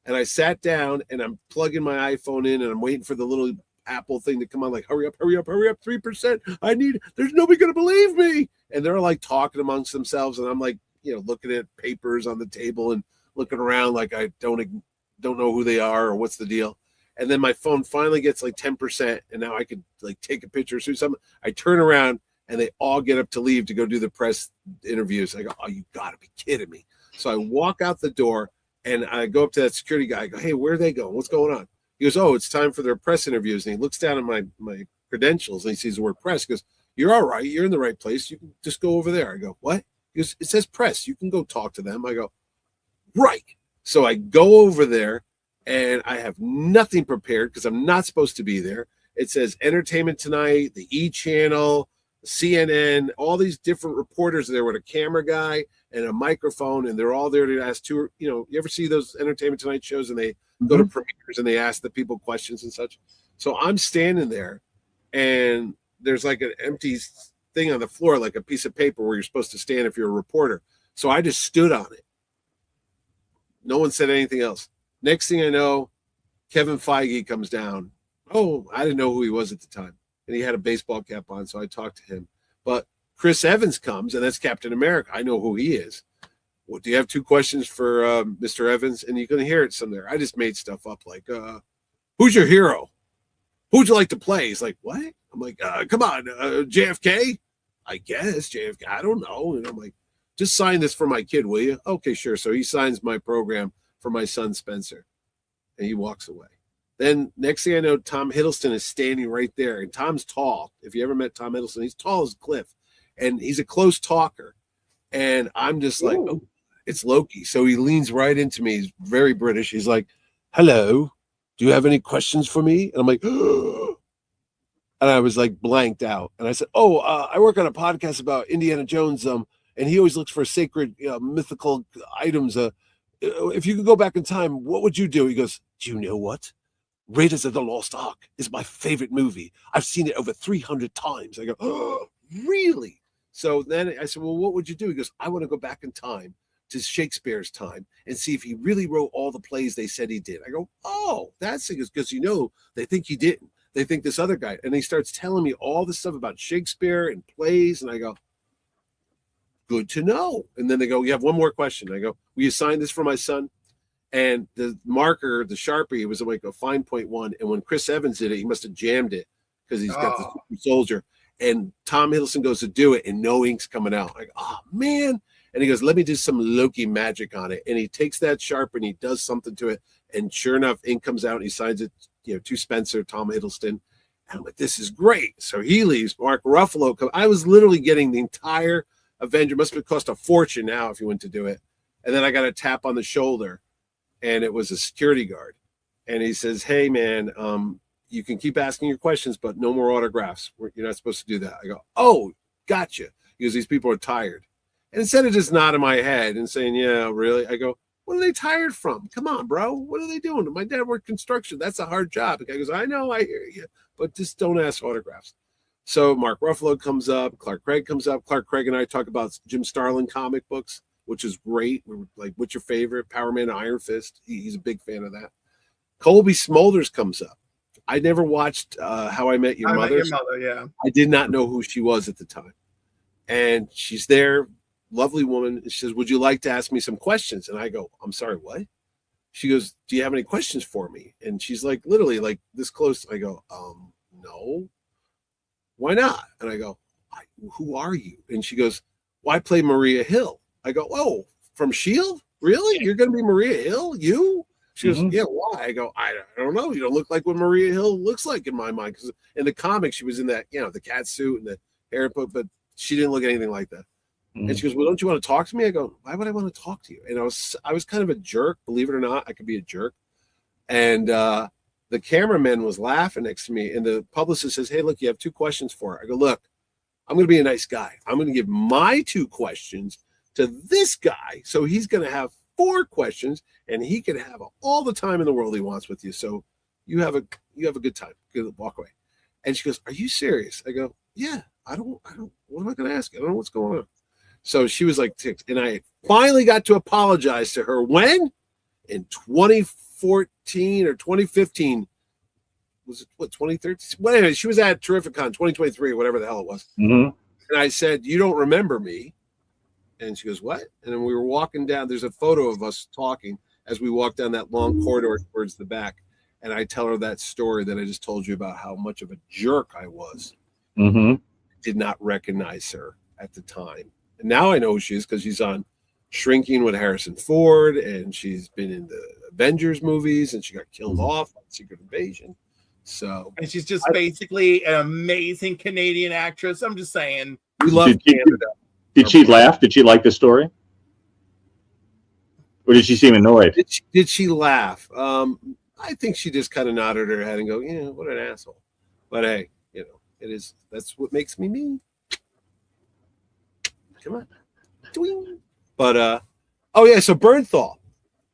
And I sat down, and I'm plugging my iPhone in, and I'm waiting for the little Apple thing to come on, like, hurry up, 3%. There's nobody going to believe me. And they're like talking amongst themselves, and I'm like, looking at papers on the table and looking around like I don't know who they are or what's the deal. And then my phone finally gets like 10%, and now I could like take a picture or do something. I turn around, and they all get up to leave to go do the press interviews. I go, oh, you got to be kidding me. So I walk out the door, and I go up to that security guy. I go, hey, where are they going? What's going on? He goes, oh, it's time for their press interviews. And he looks down at my credentials, and he sees the word press. He goes, you're all right. You're in the right place. You can just go over there. I go, what? He goes, it says press. You can go talk to them. I go, right. So I go over there, and I have nothing prepared because I'm not supposed to be there. It says Entertainment Tonight, the E! Channel, CNN, all these different reporters there with a camera guy and a microphone, and they're all there to ask you ever see those Entertainment Tonight shows, and they go to premieres and they ask the people questions and such. So I'm standing there, and there's like an empty thing on the floor, like a piece of paper where you're supposed to stand if you're a reporter. So I just stood on it. No one said anything else. Next thing I know, Kevin Feige comes down. Oh, I didn't know who he was at the time. And he had a baseball cap on, so I talked to him. But Chris Evans comes, and that's Captain America. I know who he is. Well, do you have 2 questions for Mr. Evans? And you're going to hear it somewhere. I just made stuff up like, who's your hero? Who'd you like to play? He's like, what? I'm like, come on, JFK? I guess JFK. I don't know. And I'm like, just sign this for my kid, will you? Okay, sure. So he signs my program for my son, Spencer. And he walks away. Then next thing I know, Tom Hiddleston is standing right there. And Tom's tall. If you ever met Tom Hiddleston, he's tall as a cliff. And he's a close talker. And I'm just like, oh, it's Loki. So he leans right into me. He's very British. He's like, hello, do you have any questions for me? And I'm like, and I was like blanked out. And I said, I work on a podcast about Indiana Jones. And he always looks for sacred, mythical items. If you could go back in time, what would you do? He goes, do you know what? Raiders of the Lost Ark is my favorite movie. I've seen it over 300 times. I go, oh, really? So then I said, well, what would you do? He goes, I want to go back in time to Shakespeare's time and see if he really wrote all the plays they said he did. I go, oh, that's because they think he didn't. They think this other guy. And he starts telling me all this stuff about Shakespeare and plays. And I go, good to know. And then they go, you have one more question. I go, will you sign this for my son? And the marker, the Sharpie, it was like a fine point one. And when Chris Evans did it, he must have jammed it because he's got the super soldier. And Tom Hiddleston goes to do it, and no ink's coming out. I go, oh, man. And he goes, let me do some Loki magic on it. And he takes that Sharp and he does something to it. And sure enough, ink comes out and he signs it, to Spencer, Tom Hiddleston. And I'm like, this is great. So he leaves. Mark Ruffalo comes. I was literally getting the entire Avenger. Must have cost a fortune now if you went to do it. And then I got a tap on the shoulder, and it was a security guard. And he says, hey, man, you can keep asking your questions, but no more autographs. You're not supposed to do that. I go, oh, gotcha. Because these people are tired. And instead of just nodding my head and saying, yeah, really? I go, what are they tired from? Come on, bro. What are they doing? My dad worked construction. That's a hard job. The guy goes, I know, I hear you, but just don't ask autographs. So Mark Ruffalo comes up. Clark Gregg comes up. Clark Gregg and I talk about Jim Starlin comic books, which is great. We were like, what's your favorite? Power Man, Iron Fist. He's a big fan of that. Colby Smulders comes up. I never watched How I Met Your Mother. Yeah. I did not know who she was at the time. And she's there, lovely woman. She says, would you like to ask me some questions? And I go, I'm sorry, what? She goes, do you have any questions for me? And she's like, literally like this close. I go, no. Why not? And I go, who are you? And she goes, well, I play Maria Hill. I go, oh, from S.H.I.E.L.D.? Really? You're going to be Maria Hill? You? She goes, yeah, why? I go, I don't know. You don't look like what Maria Hill looks like in my mind. Because in the comics, she was in that, the cat suit and the hair, but she didn't look anything like that. And she goes, well, don't you want to talk to me? I go, why would I want to talk to you? And I was kind of a jerk, believe it or not. I could be a jerk. And the cameraman was laughing next to me, and the publicist says, hey, look, you have 2 questions for her. I go, look, I'm going to be a nice guy. I'm going to give my 2 questions to this guy, so he's going to have 4 questions, and he can have all the time in the world he wants with you. So you have a good time. Good, walk away. And she goes, are you serious? I go, yeah. I don't. What am I going to ask? I don't know what's going on. So she was like ticked, and I finally got to apologize to her when in 2014 or 2015. Was it what 2013? Well, anyway, she was at Terrificon 2023 or whatever the hell it was. Mm-hmm. And I said, you don't remember me? And she goes, what? And then we were walking down. There's a photo of us talking as we walked down that long corridor towards the back. And I tell her that story that I just told you about how much of a jerk I was. Mm-hmm. Did not recognize her at the time. And now I know who she is because she's on Shrinking with Harrison Ford, and she's been in the Avengers movies, and she got killed off on Secret Invasion. So, and she's just basically an amazing Canadian actress. I'm just saying. We love Canada. Did she laugh? Did she like the story? Or did she seem annoyed? Did she laugh? I think she just kind of nodded her head and go, yeah, what an asshole. But hey, you know, that's what makes me me. Come on. But oh yeah, so Bernthal.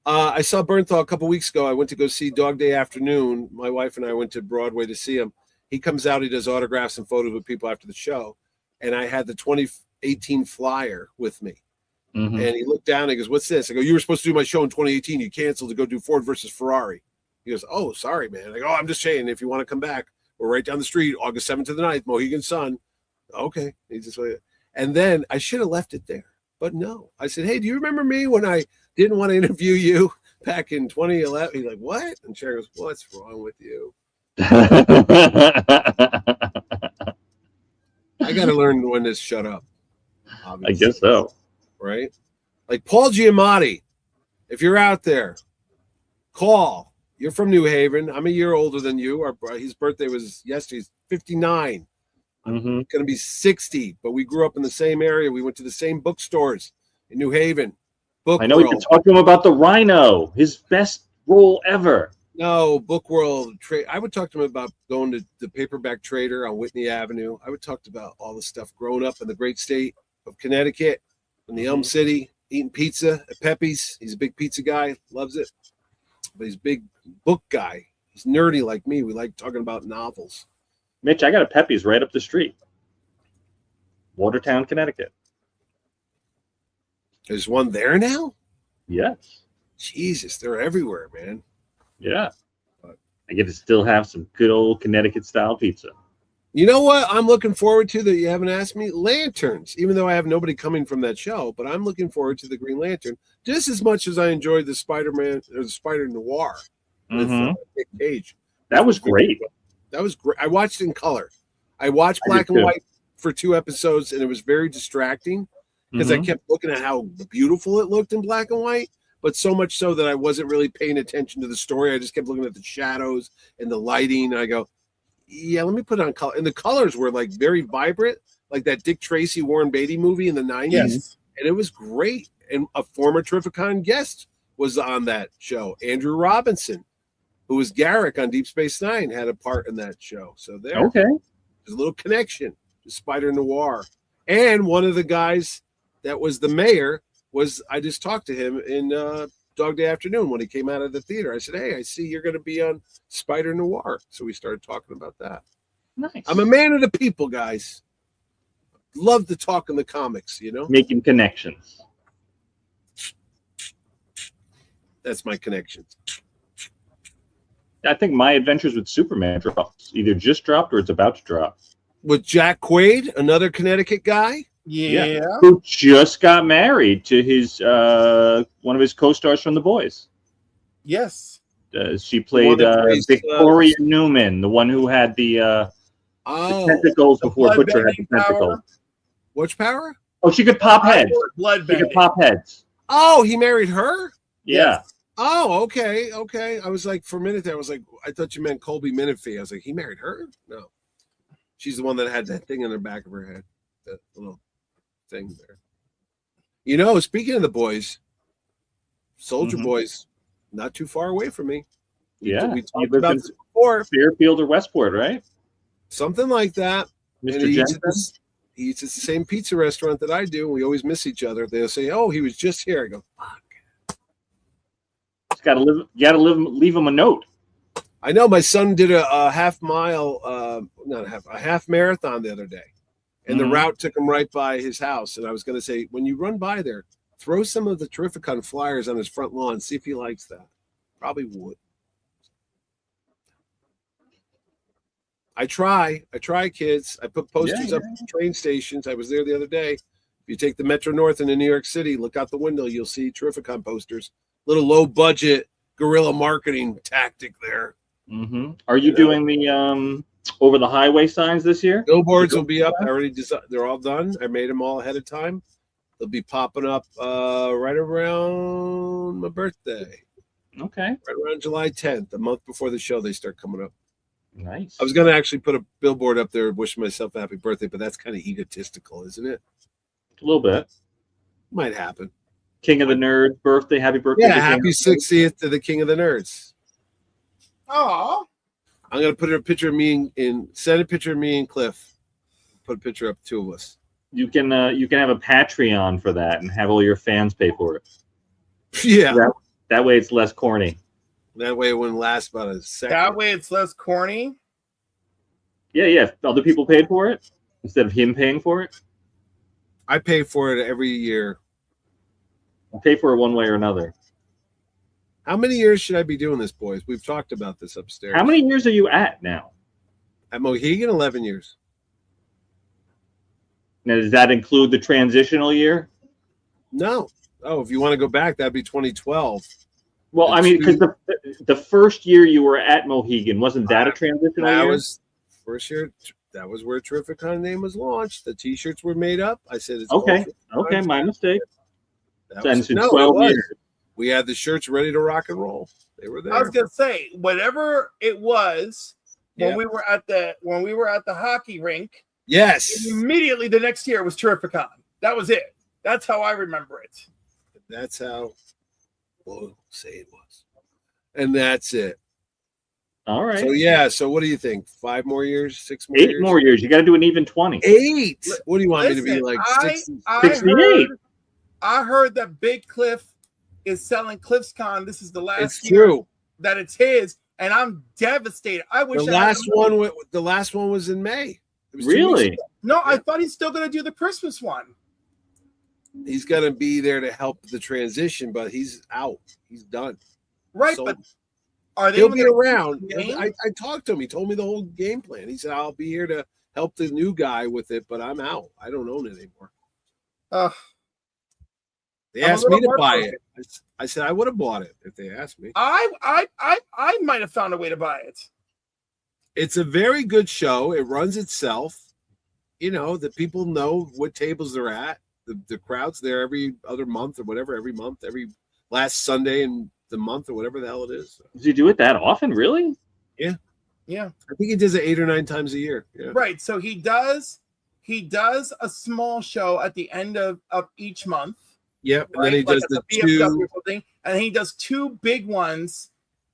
I saw Bernthal a couple weeks ago. I went to go see Dog Day Afternoon. My wife and I went to Broadway to see him. He comes out, he does autographs and photos with people after the show. And I had the 2018 flyer with me. Mm-hmm. And he looked down and he goes, what's this? I go, you were supposed to do my show in 2018. You canceled to go do Ford versus Ferrari. He goes, oh, sorry, man. I go, oh, I'm just saying, if you want to come back, we're right down the street, August 7th to the 9th, Mohegan Sun. Okay. He just, and then I should have left it there. But no, I said, hey, do you remember me when I didn't want to interview you back in 2011? He's like, what? And Sharon goes, what's wrong with you? I got to learn when to shut up. Obviously. I guess so. Right? Like Paul Giamatti, if you're out there, call. You're from New Haven. I'm a year older than you. His birthday was yesterday. He's 59. I'm going to be 60, but we grew up in the same area. We went to the same bookstores in New Haven. I know you can talk to him about the Rhino, his best role ever. No, Book World. I would talk to him about going to the Paperback Trader on Whitney Avenue. I would talk about all the stuff growing up in the great state of Connecticut, in the Elm City, eating pizza at Pepe's. He's a big pizza guy, loves it. But he's a big book guy. He's nerdy like me. We like talking about novels. Mitch, I got a Pepe's right up the street. Watertown, Connecticut. There's one there now? Yes. Jesus, they're everywhere, man. Yeah. I get to still have some good old Connecticut style pizza. You know what I'm looking forward to that you haven't asked me? Lanterns. Even though I have nobody coming from that show, but I'm looking forward to the Green Lantern just as much as I enjoyed the Spider-Man or the Spider Noir with Nick Cage. That was great. That was great. I watched it in color. I watched black and white for 2 episodes, and it was very distracting because I kept looking at how beautiful it looked in black and white, but so much so that I wasn't really paying attention to the story. I just kept looking at the shadows and the lighting, and I go, yeah, let me put it on color. And the colors were like very vibrant, like that Dick Tracy, Warren Beatty movie in the 90s. Yes. And it was great. And a former Terrificon guest was on that show. Andrew Robinson, who was Garrick on Deep Space Nine, had a part in that show. So there's a little connection to Spider Noir. And one of the guys that was the mayor I just talked to him in Dog Day Afternoon when he came out of the theater. I said, hey, I see you're going to be on Spider Noir. So we started talking about that. Nice. I'm a man of the people, guys. Love to talk in the comics, you know? Making connections. That's my connections. I think My Adventures with Superman drops. Either just dropped or it's about to drop. With Jack Quaid, another Connecticut guy? Yeah. Who just got married to his one of his co-stars from The Boys. Yes. She played Victoria Newman, the one who had the tentacles before Butcher had the tentacles. Which power? Oh, she could pop heads. She could pop heads. Oh, he married her? Yeah. Oh, okay. I was like, for a minute there, I thought you meant Colby Minifee. I was like, he married her? No. She's the one that had that thing on the back of her head. That little thing there. You know, speaking of the boys, Soldier Boys, not too far away from me. We talked about this before. Fairfield or Westport, right? Something like that. Mr. And Jensen? he eats at the same pizza restaurant that I do. We always miss each other. They'll say, "Oh, he was just here." I go, "Fuck." Just gotta live. You gotta leave him a note. I know my son did a half marathon the other day, and the route took him right by his house. And I was going to say, when you run by there, throw some of the Terrificon flyers on his front lawn. See if he likes that. Probably would. I try, kids. I put posters up at train stations. I was there the other day. If you take the Metro North into New York City, look out the window, you'll see Terrificon posters. Little low budget guerrilla marketing tactic there. Are you doing the over the highway signs this year? Billboards will be up. I already they're all done. I made them all ahead of time. They'll be popping up right around my birthday. Okay. Right around July 10th, a month before the show, they start coming up. Nice. I was going to actually put a billboard up there wishing myself a happy birthday, but that's kind of egotistical, isn't it? A little bit. Might happen. King of the Nerds birthday. Happy birthday. Yeah, happy 60th to the King of the Nerds. Oh. I'm going to put a picture of me send a picture of me and Cliff. Put a picture up, two of us. You can have a Patreon for that and have all your fans pay for it. Yeah. That way it's less corny. That way it wouldn't last about a second. That way it's less corny? Yeah. Other people paid for it instead of him paying for it? I pay for it every year. I pay for it one way or another. How many years should I be doing this, boys? We've talked about this upstairs. How many years are you at now? At Mohegan, 11 years. Now, does that include the transitional year? No. Oh, if you want to go back, that'd be 2012. Well, I mean, because the first year you were at Mohegan, wasn't that a transitional year? That was first year. That was where Terrificon name was launched. The T-shirts were made up. I said, "It's okay, my mistake." That 12 years. We had the shirts ready to rock and roll. They were there. I was gonna say, whatever it was when we were at the hockey rink. Yes. Immediately the next year was Terrificon. That was it. That's how I remember it. That's how we'll say it was. And that's it. All right. So yeah. So what do you think? 5 more years? 6 more years? 8 more years. You got to do an even 20. 8. What do you want me to be like? 68. I heard that Big Cliff is selling CliffsCon. This is the last year that it's his, and I'm devastated. I wish the last one was in May. Really? No, I thought he's still going to do the Christmas one. He's going to be there to help the transition, but he's out. He's done. Right, but are they? He'll be around. I talked to him. He told me the whole game plan. He said, "I'll be here to help the new guy with it, but I'm out. I don't own it anymore." They asked me to buy it. I said I would have bought it if they asked me. I might have found a way to buy it. It's a very good show. It runs itself. You know, the people know what tables they're at. The crowd's there every other month or whatever, every month, every last Sunday in the month or whatever the hell it is. Does he do it that often, really? Yeah. Yeah. I think he does it 8 or 9 times a year. Yeah. Right. So he does a small show at the end of each month. Yep. And then he does the BFW thing, and he does 2 big ones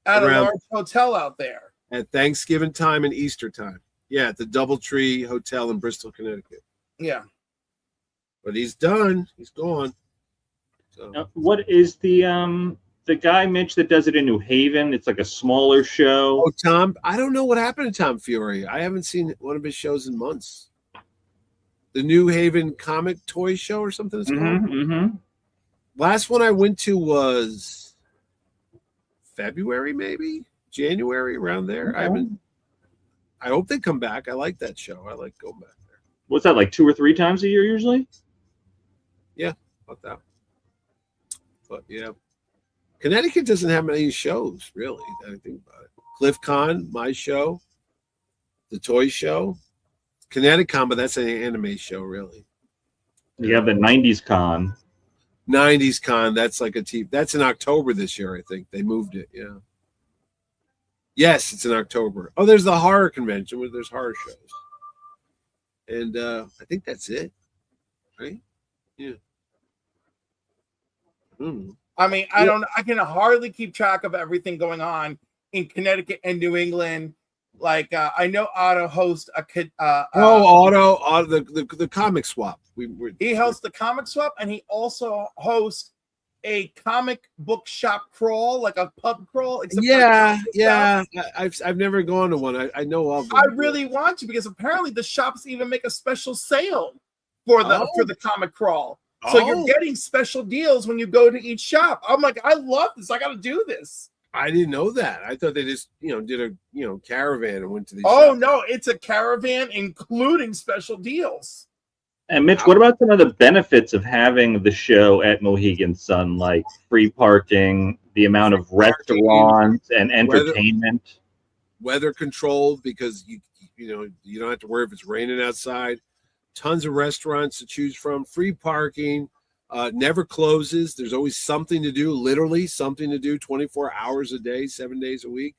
at a large hotel out there. At Thanksgiving time and Easter time. Yeah, at the Doubletree Hotel in Bristol, Connecticut. Yeah. But he's done. He's gone. So. What is the guy, Mitch, that does it in New Haven? It's like a smaller show. Oh, Tom. I don't know what happened to Tom Fury. I haven't seen one of his shows in months. The New Haven Comic Toy Show or something it's called. Last one I went to was February, maybe January, around there. I hope they come back. I like that show. I like going back there. What's that, like 2 or 3 times a year usually? Yeah, about that. But yeah, Connecticut doesn't have many shows, really. I think about it. CliffCon, my show, the toy show, Connecticut, but that's an anime show, really. You have the 90s Con. 90s Con, that's like a TV. That's in October this year, I think. They moved it, yeah. Yes, it's in October. Oh, there's the horror convention where there's horror shows. And I think that's it. Right? Yeah. I mean, I can hardly keep track of everything going on in Connecticut and New England. Like I know Otto hosts Otto, the comic swap. He hosts the comic swap, and he also hosts a comic book shop crawl, like a pub crawl. I've never gone to one. I know of them. I really want to, because apparently the shops even make a special sale for the comic crawl. So you're getting special deals when you go to each shop. I'm like, I love this. I got to do this. I didn't know that. I thought they just, did a caravan and went to these. Oh, shops. No, it's a caravan including special deals. And Mitch, what about some of the benefits of having the show at Mohegan Sun, like free parking, the amount of restaurants and entertainment? Weather controlled, because you don't have to worry if it's raining outside. Tons of restaurants to choose from, free parking, never closes. There's always something to do, literally something to do 24 hours a day, 7 days a week.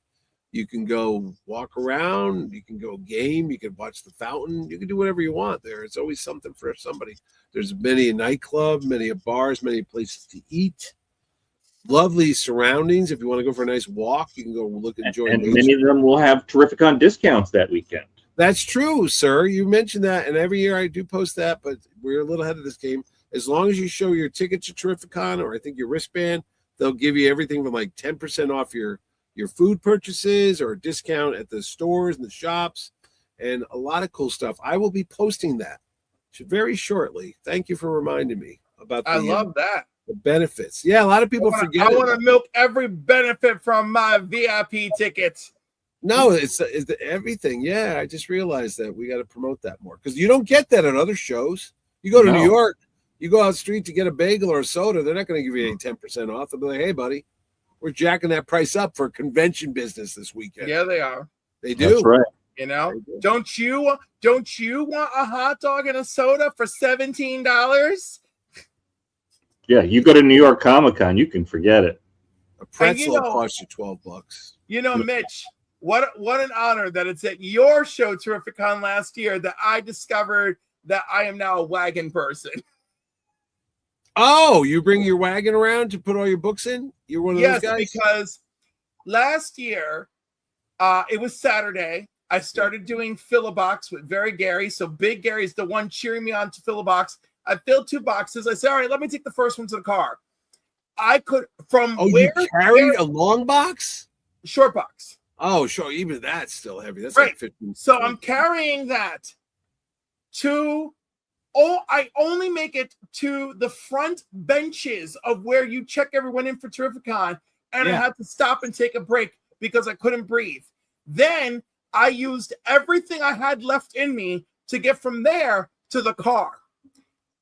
You can go walk around, you can go game, you can watch the fountain, you can do whatever you want there. It's always something for somebody. There's many a nightclub, many a bars, many places to eat. Lovely surroundings. If you want to go for a nice walk, you can go enjoy. And many of them will have Terrificon discounts that weekend. That's true, sir. You mentioned that, and every year I do post that, but we're a little ahead of this game. As long as you show your ticket to Terrificon, or I think your wristband, they'll give you everything from like 10% off your food purchases, or a discount at the stores and the shops, and a lot of cool stuff. I will be posting that very shortly. Thank you for reminding me about I love that. The benefits. Yeah, a lot of people forget. I want to milk every benefit from my VIP tickets. No, it's everything. Yeah, I just realized that we got to promote that more, because you don't get that at other shows. You go to New York, you go out the street to get a bagel or a soda, they're not going to give you any 10% off. They'll be like, hey, buddy, we're jacking that price up for convention business this weekend. Yeah, they are. They do. That's right. Don't you want a hot dog and a soda for $17? Yeah, you go to New York Comic Con, you can forget it. A pretzel costs you $12. Mitch, what an honor that it's at your show, Terrificon, last year, that I discovered that I am now a wagon person. Oh, you bring your wagon around to put all your books in? You're one of those guys? Yes, because last year, it was Saturday. I started doing fill-a-box with Very Gary. So Big Gary is the one cheering me on to fill-a-box. I filled 2 boxes. I said, all right, let me take the first one to the car. I could, from you carried a long box? Short box. Oh, sure. Even that's still heavy. That's right. Like 15. So I'm carrying that to... I only make it to the front benches of where you check everyone in for Terrificon, and I had to stop and take a break because I couldn't breathe. Then I used everything I had left in me to get from there to the car.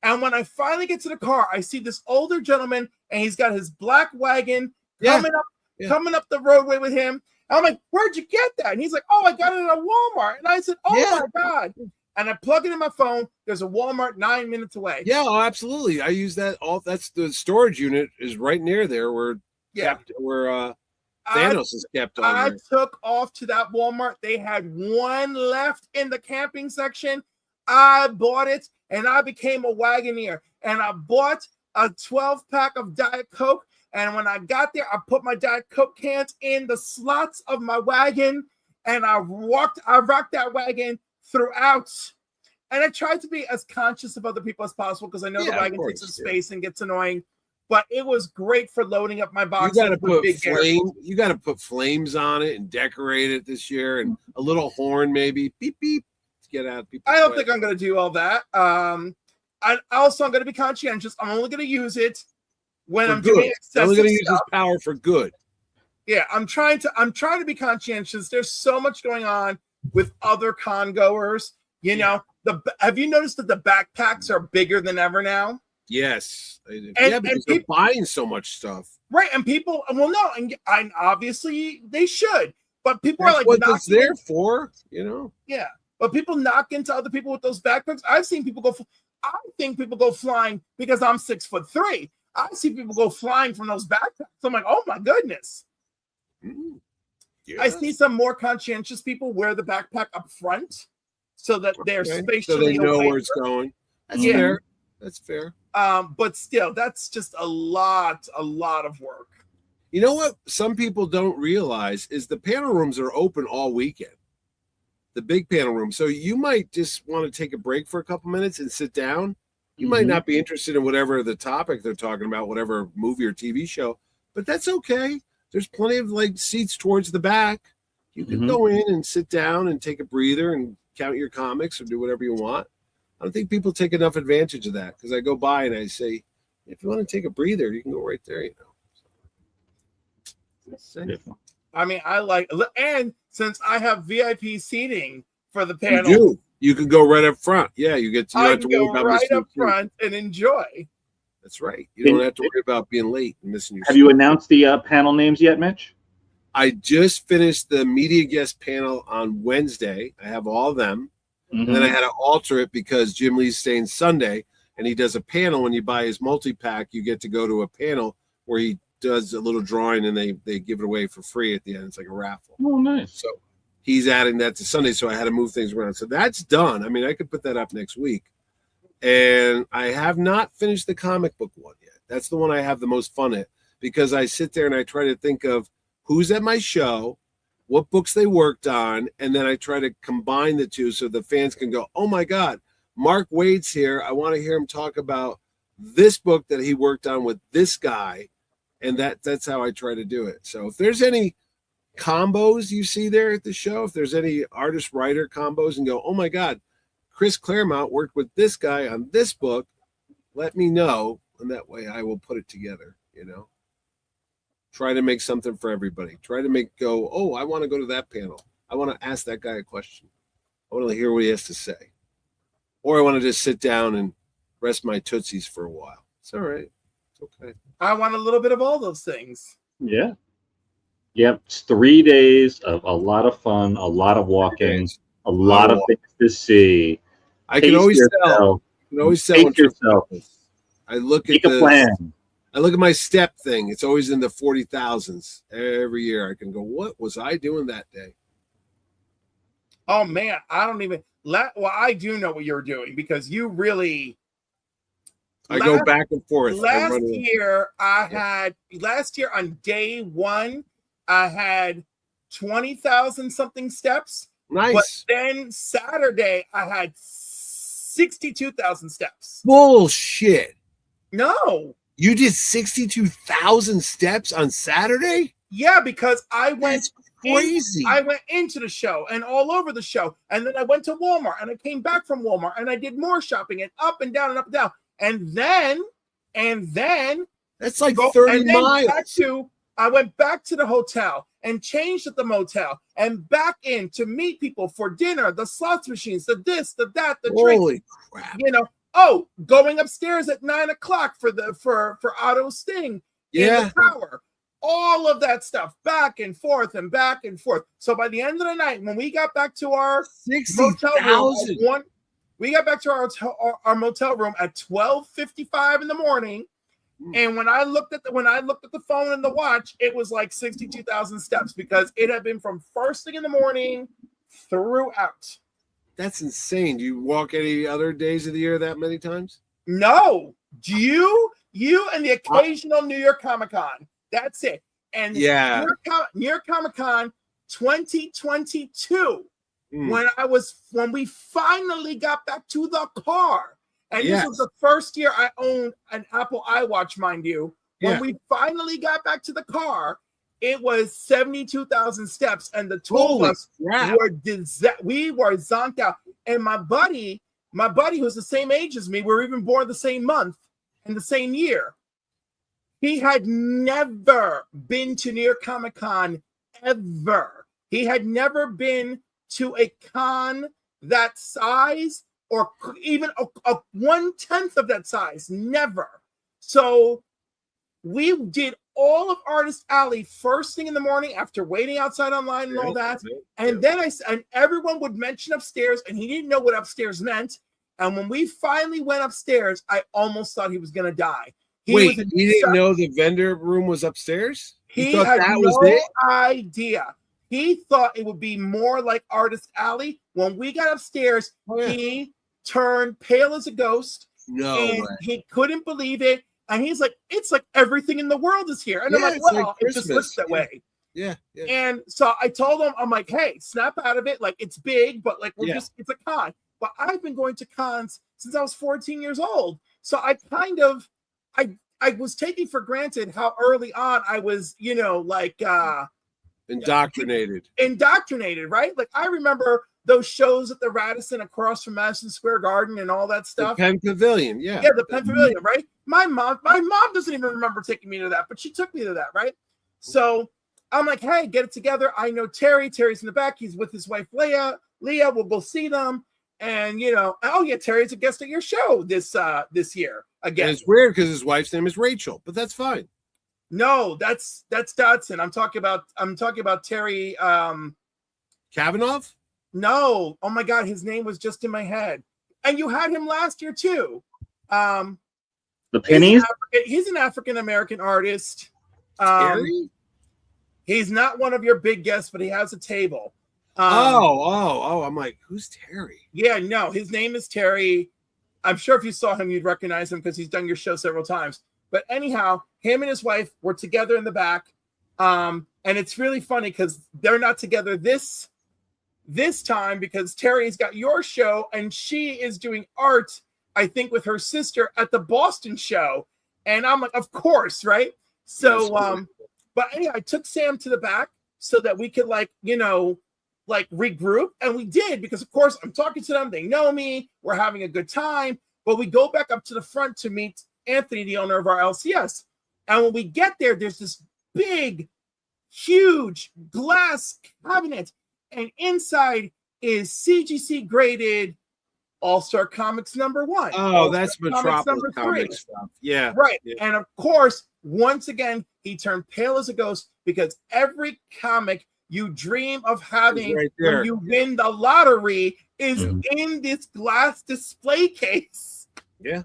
And when I finally get to the car, I see this older gentleman, and he's got his black wagon coming up the roadway with him. And I'm like, where'd you get that? And he's like, oh, I got it at a Walmart. And I said, oh my God. And I plug it in my phone. There's a Walmart 9 minutes away. Yeah, absolutely. I use that. That's the storage unit is right near there where Thanos is kept on. I took off to that Walmart. They had one left in the camping section. I bought it, and I became a wagoneer. And I bought a 12-pack of Diet Coke. And when I got there, I put my Diet Coke cans in the slots of my wagon, and I rocked that wagon throughout. And I tried to be as conscious of other people as possible, because I know the wagon takes up space and gets annoying. But it was great for loading up my box. You got to put flames on it and decorate it this year, and a little horn maybe. Beep beep. To get out. I don't think I'm going to do all that. I'm going to be conscientious. I'm only going to use it when I'm doing excessive. I'm only going to use this power for good. Yeah, I'm trying to be conscientious. There's so much going on with other con goers. Have you noticed that the backpacks are bigger than ever now? Yes. Because they're buying so much stuff. Right. And people, and obviously they should, but people are like, what it's there for, Yeah. But people knock into other people with those backpacks. I think people go flying because I'm 6'3". I see people go flying from those backpacks. I'm like, oh my goodness. Yeah. I see some more conscientious people wear the backpack up front so that they're spatially so they know where it's going. That's fair. That's fair. But still, that's just a lot of work. You know what some people don't realize is the panel rooms are open all weekend. The big panel room. So you might just want to take a break for a couple minutes and sit down. You might not be interested in whatever the topic they're talking about, whatever movie or TV show, but that's okay. There's plenty of like seats towards the back. You can go in and sit down and take a breather and count your comics or do whatever you want. I don't think people take enough advantage of that because I go by and I say, if you want to take a breather, you can go right there, I mean, I like, and since I have VIP seating for the panel, you can go right up front. Yeah, you get to. You I have to can worry go about right up front and enjoy. That's right. You don't have to worry about being late and missing your. Have you announced the panel names yet, Mitch? I just finished the media guest panel on Wednesday. I have all of them, and then I had to alter it because Jim Lee's staying Sunday, and he does a panel. When you buy his multi-pack, you get to go to a panel where he does a little drawing and they give it away for free at the end. It's like a raffle. Oh, nice. So he's adding that to Sunday, so I had to move things around. So that's done. I mean, I could put that up next week. And I have not finished the comic book one yet. That's the one I have the most fun at because I sit there and I try to think of who's at my show, what books they worked on, and then I try to combine the two so the fans can go, oh my God, Mark Wade's here. I want to hear him talk about this book that he worked on with this guy. And that's how I try to do it. So if there's any combos you see there at the show, if there's any artist-writer combos and go, oh my God, Chris Claremont worked with this guy on this book, let me know. And that way I will put it together, Try to make something for everybody. Try to go, oh, I want to go to that panel. I want to ask that guy a question. I want to hear what he has to say. Or I want to just sit down and rest my tootsies for a while. It's all right. Okay. I want a little bit of all those things. Yeah. Yep. It's 3 days of a lot of fun, a lot of walking, a lot of things to see. I can always tell. Take yourself. I look Make a plan. I look at my step thing. It's always in the 40,000s every year. I can go, what was I doing that day? Oh man, I don't even. Well, I do know what you're doing because you really. I go back and forth. Last year on day one, I had 20,000 something steps. Nice. But then Saturday, I had 62,000 steps. Bullshit. No. You did 62,000 steps on Saturday? Yeah, because I went crazy. I went into the show and all over the show. And then I went to Walmart and I came back from Walmart and I did more shopping and up and down and up and down. And then that's like 30 miles. I went back to the hotel and changed at the motel and back in to meet people for dinner, the slots machines, the this, the that, the Holy drinks. Crap. Going upstairs at 9:00 for Otto Sting in the tower. All of that stuff back and forth and back and forth. So by the end of the night, when we got back to our motel room, we got back to our motel room at 12:55 in the morning, and when I looked at the phone and the watch, it was like 62,000 steps because it had been from first thing in the morning throughout. That's insane. Do you walk any other days of the year that many times? No. You and the occasional New York Comic Con. That's it. And New York Comic Con 2022. When we finally got back to the car, and this was the first year I owned an Apple iWatch, mind you. When we finally got back to the car, it was 72,000 steps, and the two of us we were zonked out. And my buddy who's the same age as me, we were even born the same month and the same year. He had never been to New York Comic Con ever. He had never been to a con that size or even a 1/10 of that size. Never. So we did all of Artist Alley first thing in the morning after waiting outside online and all that. And then and everyone would mention upstairs, and he didn't know what upstairs meant. And when we finally went upstairs, I almost thought he was going to die. He didn't know the vendor room was upstairs? He had no idea. He thought it would be more like Artist Alley. When we got upstairs, he turned pale as a ghost. No and way. he couldn't believe it. And he's like, it's like everything in the world is here. And I'm like, well, it just looks that way. Yeah. And so I told him, I'm like, hey, snap out of it. Like, it's big, but like, it's a con. But I've been going to cons since I was 14 years old. So I kind of, I was taking for granted how early on I was, indoctrinated, right? Like, I remember those shows at the Radisson across from Madison Square Garden and all that stuff. The Penn Pavilion, yeah. Yeah, the Penn Pavilion, right? My mom doesn't even remember taking me to that, but she took me to that, right? So I'm like, hey, get it together. I know Terry. Terry's in the back. He's with his wife, Leah. We'll go see them. And, oh, yeah, Terry's a guest at your show this year again. And it's weird because his wife's name is Rachel, but that's fine. No, that's Dodson. I'm talking about Terry. Kavanaugh? No. Oh, my God. His name was just in my head. And you had him last year, too. The Pennies? He's an African-American artist. Terry? He's not one of your big guests, but he has a table. I'm like, who's Terry? Yeah, no, his name is Terry. I'm sure if you saw him, you'd recognize him because he's done your show several times. But anyhow, him and his wife were together in the back. And it's really funny because they're not together this time because Terry's got your show and she is doing art, I think, with her sister at the Boston show. And I'm like, of course, right? So, but anyway, I took Sam to the back so that we could regroup, and we did because of course I'm talking to them, they know me, we're having a good time, but we go back up to the front to meet Anthony, the owner of our LCS. And when we get there, there's this big, huge glass cabinet, and inside is CGC graded All-Star Comics #1. Oh, that's Metropolis Comics stuff. Yeah. Right. Yeah. And of course, once again, he turned pale as a ghost because every comic you dream of having when you win the lottery is in this glass display case. Yeah.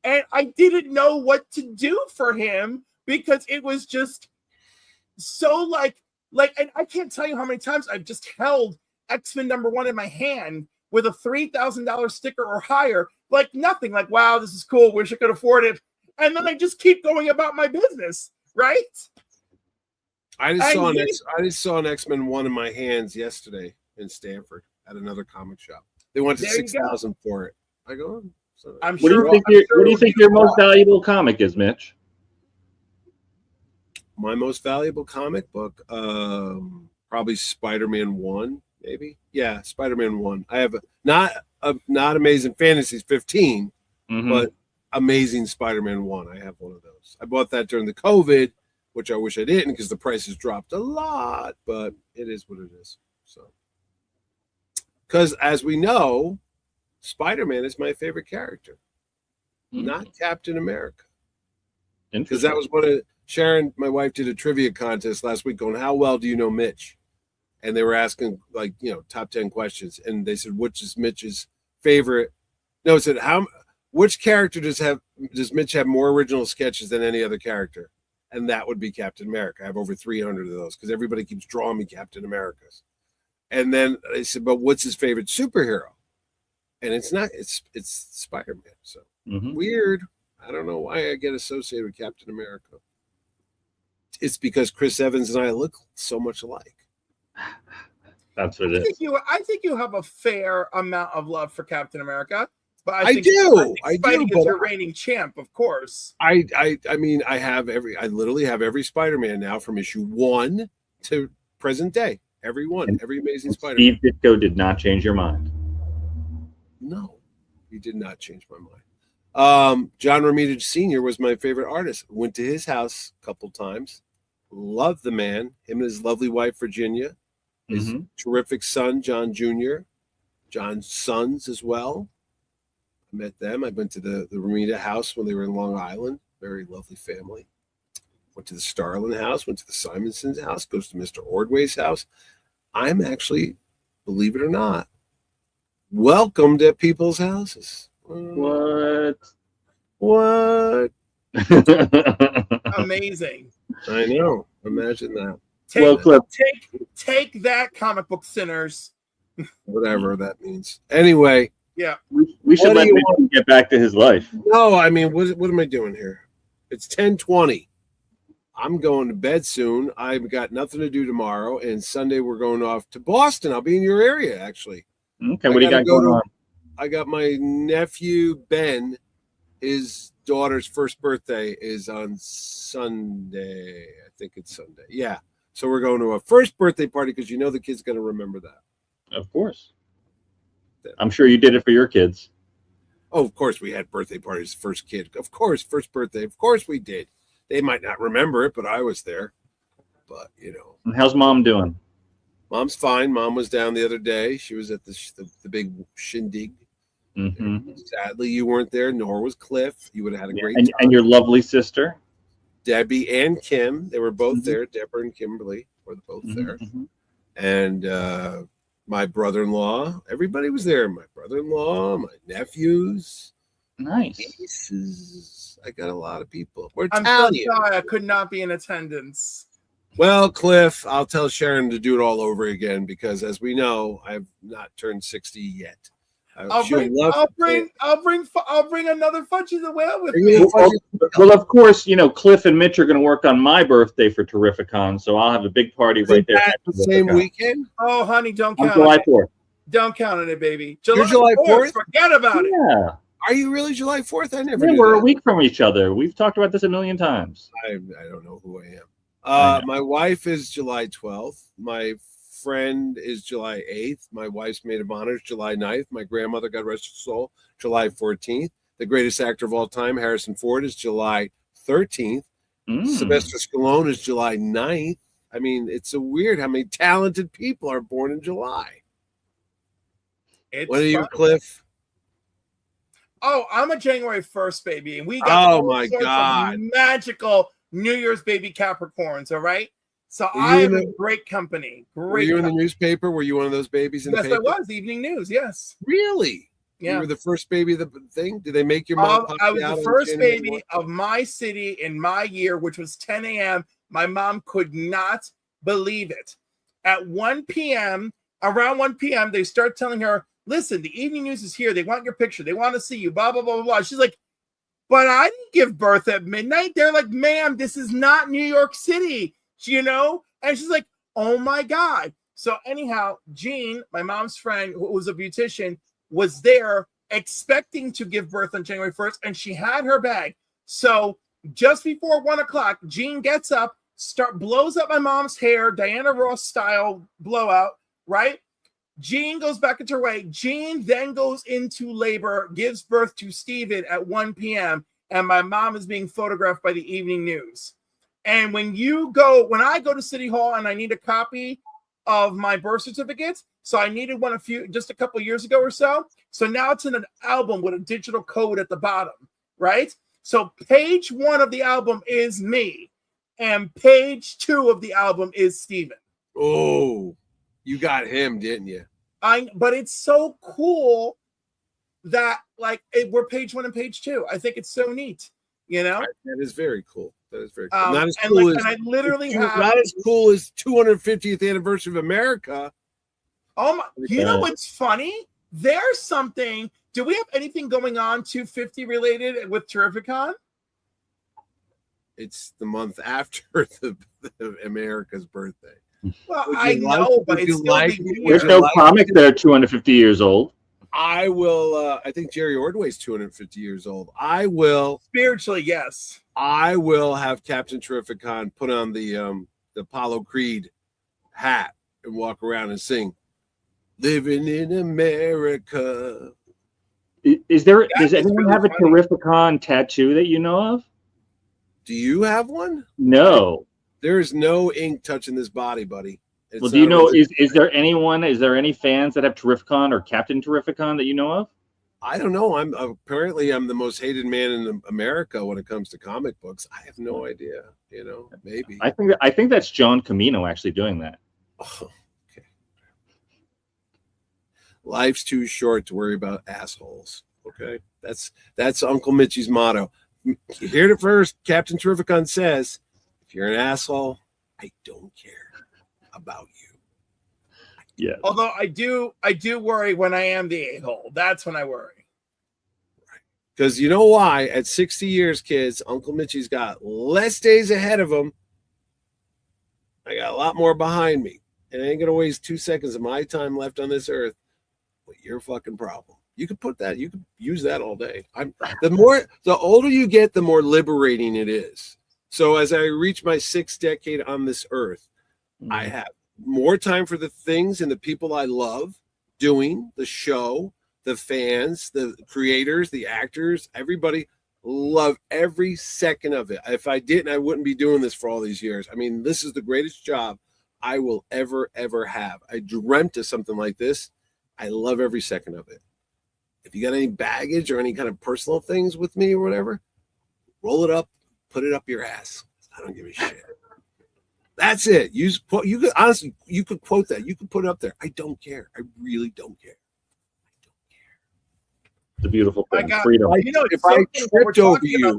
And I didn't know what to do for him because it was just so and I can't tell you how many times I've just held X-Men #1 in my hand with a $3,000 sticker or higher, like nothing, like, wow, this is cool, wish I could afford it. And then I just keep going about my business, right? I just saw an X-Men 1 in my hands yesterday in Stanford at another comic shop. They went to $6,000 for it. I go, what do you think your most valuable comic is, Mitch? My most valuable comic book, probably Spider-Man 1, maybe. Yeah, Spider-Man 1. I have not Amazing Fantasies 15, but Amazing Spider-Man 1. I have one of those. I bought that during the COVID, which I wish I didn't because the prices dropped a lot, but it is what it is. So, because as we know, Spider-Man is my favorite character, not Captain America. Because that was one of Sharon, my wife, did a trivia contest last week on how well do you know Mitch? And they were asking top 10 questions. And they said, which is Mitch's favorite? No, it said, which character does Mitch have more original sketches than any other character? And that would be Captain America. I have over 300 of those because everybody keeps drawing me Captain Americas. And then they said, but what's his favorite superhero? And it's Spider-Man. So weird. I don't know why I get associated with Captain America. It's because Chris Evans and I look so much alike. That's what it is. I think you have a fair amount of love for Captain America. But I do. Spidey is your reigning champ, of course. I mean, I literally have every Spider-Man now from issue 1 to present day. Every one, every Amazing Spider-Man. Steve Ditko did not change your mind. No, he did not change my mind. John Romita Sr. was my favorite artist. Went to his house a couple times. Loved the man. Him and his lovely wife, Virginia. His terrific son, John Jr. John's sons as well. I met them. I went to the Romita house when they were in Long Island. Very lovely family. Went to the Starlin house. Went to the Simonson's house. Goes to Mr. Ordway's house. I'm actually, believe it or not, welcomed at people's houses. What? Amazing. I know. Imagine that. Take that, comic book sinners. Whatever that means. Anyway, Yeah. We should let Mitch get back to his life. No, I mean, what am I doing here? It's 10:20. I'm going to bed soon. I've got nothing to do tomorrow, and Sunday we're going off to Boston. I'll be in your area, actually. Okay, what do you got going on? I got my nephew, Ben. His daughter's first birthday is on Sunday. I think it's Sunday. Yeah. So we're going to a first birthday party because the kid's going to remember that. Of course. I'm sure you did it for your kids. Oh, of course we had birthday parties. First kid. Of course, first birthday. Of course we did. They might not remember it, but I was there. But, And how's mom doing? Mom's fine. Mom was down the other day. She was at the big shindig. Mm-hmm. Sadly, you weren't there, nor was Cliff. You would have had a great time. And your lovely sister? Debbie and Kim. They were both there. Deborah and Kimberly were both there. And my brother-in-law. Everybody was there. My brother-in-law, my nephews. Nice. Nieces. I got a lot of people. We're I'm Italian. so sorry I could not be in attendance. Well, Cliff, I'll tell Sharon to do it all over again because, as we know, I've not turned 60 yet. I'll bring another Fudgy the Whale with me. Well, of course, Cliff and Mitch are going to work on my birthday for Terrificon, so I'll have a big party right there. The same weekend? Oh, honey, don't count July 4th. Don't count on it, baby. You're July 4th? Forget about it. Yeah. Are you really July 4th? I never. Yeah, we're a week from each other. We've talked about this a million times. I don't know who I am. My wife is July 12th. My friend is July 8th. My wife's maid of honor is July 9th. My grandmother, God rest her soul, July 14th. The greatest actor of all time, Harrison Ford, is July 13th. Sylvester Stallone is July 9th. I mean, it's so weird how many talented people are born in July. What are you, Cliff? Oh, I'm a January 1st baby, and we got my God, magical New Year's baby Capricorns. All right, so I am in great company. Were you in the newspaper? Were you one of those babies in the paper? Yes, I was. Evening News. Yes. Really? Yeah. You were the first baby of the thing. Did they make your mom? I was the first baby of my city in my year, which was 10 a.m. My mom could not believe it. At 1 p.m., around 1 p.m., they start telling her, listen, the Evening News is here. They want your picture. They want to see you, blah, blah, blah, blah. She's like, but I didn't give birth at midnight. They're like, ma'am, this is not New York City, And she's like, oh, my God. So anyhow, Jean, my mom's friend, who was a beautician, was there expecting to give birth on January 1st, and she had her bag. So just before 1 o'clock, Jean gets up, blows up my mom's hair, Diana Ross style blowout, right? Jean goes back into her way. Jean then goes into labor, gives birth to Steven at 1 p.m., and my mom is being photographed by the Evening News. And when I go to City Hall and I need a copy of my birth certificate, so I needed one just a couple years ago or so. So now it's in an album with a digital code at the bottom, right? So page 1 of the album is me, and page 2 of the album is Steven. Oh, you got him, didn't you? But it's so cool that we're page 1 and page 2. I think it's so neat, That is very cool. That is very cool. Not as cool as I literally have not as cool as 250th anniversary of America. Oh my! You know what's funny? There's something. Do we have anything going on 250 related with Terrificon? It's the month after the America's birthday. Well, I know, but it's still there's no comic there 250 years old. I will. I think Jerry Ordway's 250 years old. I will spiritually, yes. I will have Captain Terrificon put on the Apollo Creed hat and walk around and sing "Living in America." Does anyone have a Terrificon tattoo that you know of? Do you have one? No. There is no ink touching this body, buddy. Well, do you know? Is there any fans that have Terrificon or Captain Terrificon that you know of? I don't know. I'm the most hated man in America when it comes to comic books. I have no idea. Maybe. I think that's John Camino actually doing that. Oh, okay. Life's too short to worry about assholes. Okay, that's Uncle Mitchie's motto. You heard it first. Captain Terrificon says, "If you're an asshole, I don't care about you. I Yeah. Although I do worry when I am the a-hole. That's when I worry. Because you know why? At 60 years, kids, Uncle Mitchie's got less days ahead of him. I got a lot more behind me. And I ain't going to waste 2 seconds of my time left on this earth with your fucking problem. You could use that all day. The older you get, the more liberating it is. So as I reach my 6th decade on this earth, I have more time for the things and the people I love doing, the show, the fans, the creators, the actors, everybody. Love every second of it. If I didn't, I wouldn't be doing this for all these years. I mean, this is the greatest job I will ever have. I dreamt of something like this. I love every second of it. If you got any baggage or any kind of personal things with me or whatever, roll it up, put it up your ass. I don't give a shit. That's it. You could honestly, you could quote that. You could put it up there. I don't care. I really don't care. It's a beautiful thing. Freedom. If I tripped over you,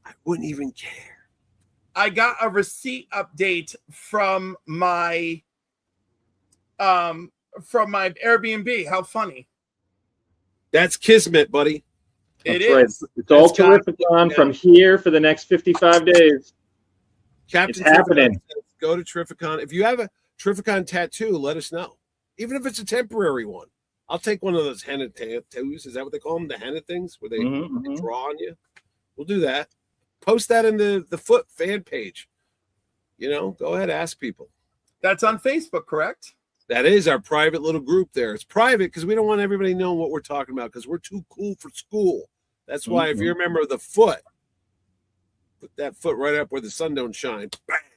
I wouldn't even care. I got a receipt update from my Airbnb. How funny. That's kismet, buddy. It Right. is. It's all Terrificon from here for the next 55 days. Captain It's happening. Says, go to Terrificon. If you have a Terrificon tattoo, let us know. Even if it's a temporary one. I'll take one of those henna tattoos. Is that what they call them? The henna things where they draw on you? We'll do that. Post that in the Foot fan page. Go ahead, ask people. That's on Facebook, correct? That is our private little group there. It's private because we don't want everybody knowing what we're talking about because we're too cool for school. That's why if you're a member of the Foot, put that foot right up where the sun don't shine.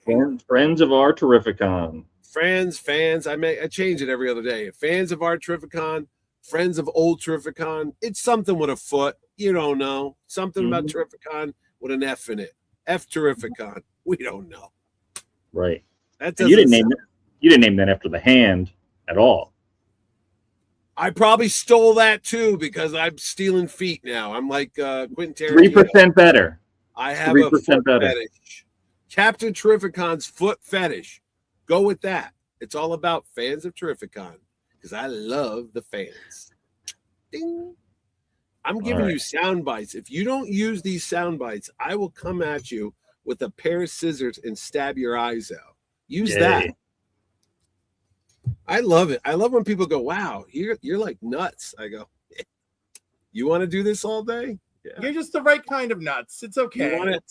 Bang. Friends of our Terrificon. Fans. I change it every other day. Fans of our Terrificon, friends of old Terrificon. It's something with a foot. You don't know. Something about Terrificon with an F in it. F Terrificon. We don't know. Right. You didn't name that after the hand at all. I probably stole that too because I'm stealing feet now. I'm like Quentin Tarantino. 3% better. I have a foot fetish. Captain Terrificon's foot fetish. Go with that. It's all about fans of Terrificon because I love the fans. Ding. I'm giving you sound bites. If you don't use these sound bites, I will come at you with a pair of scissors and stab your eyes out. Use that. I love it. I love when people go, wow, you're like nuts. I go, you want to do this all day? Yeah. You're just the right kind of nuts. It's okay. You want to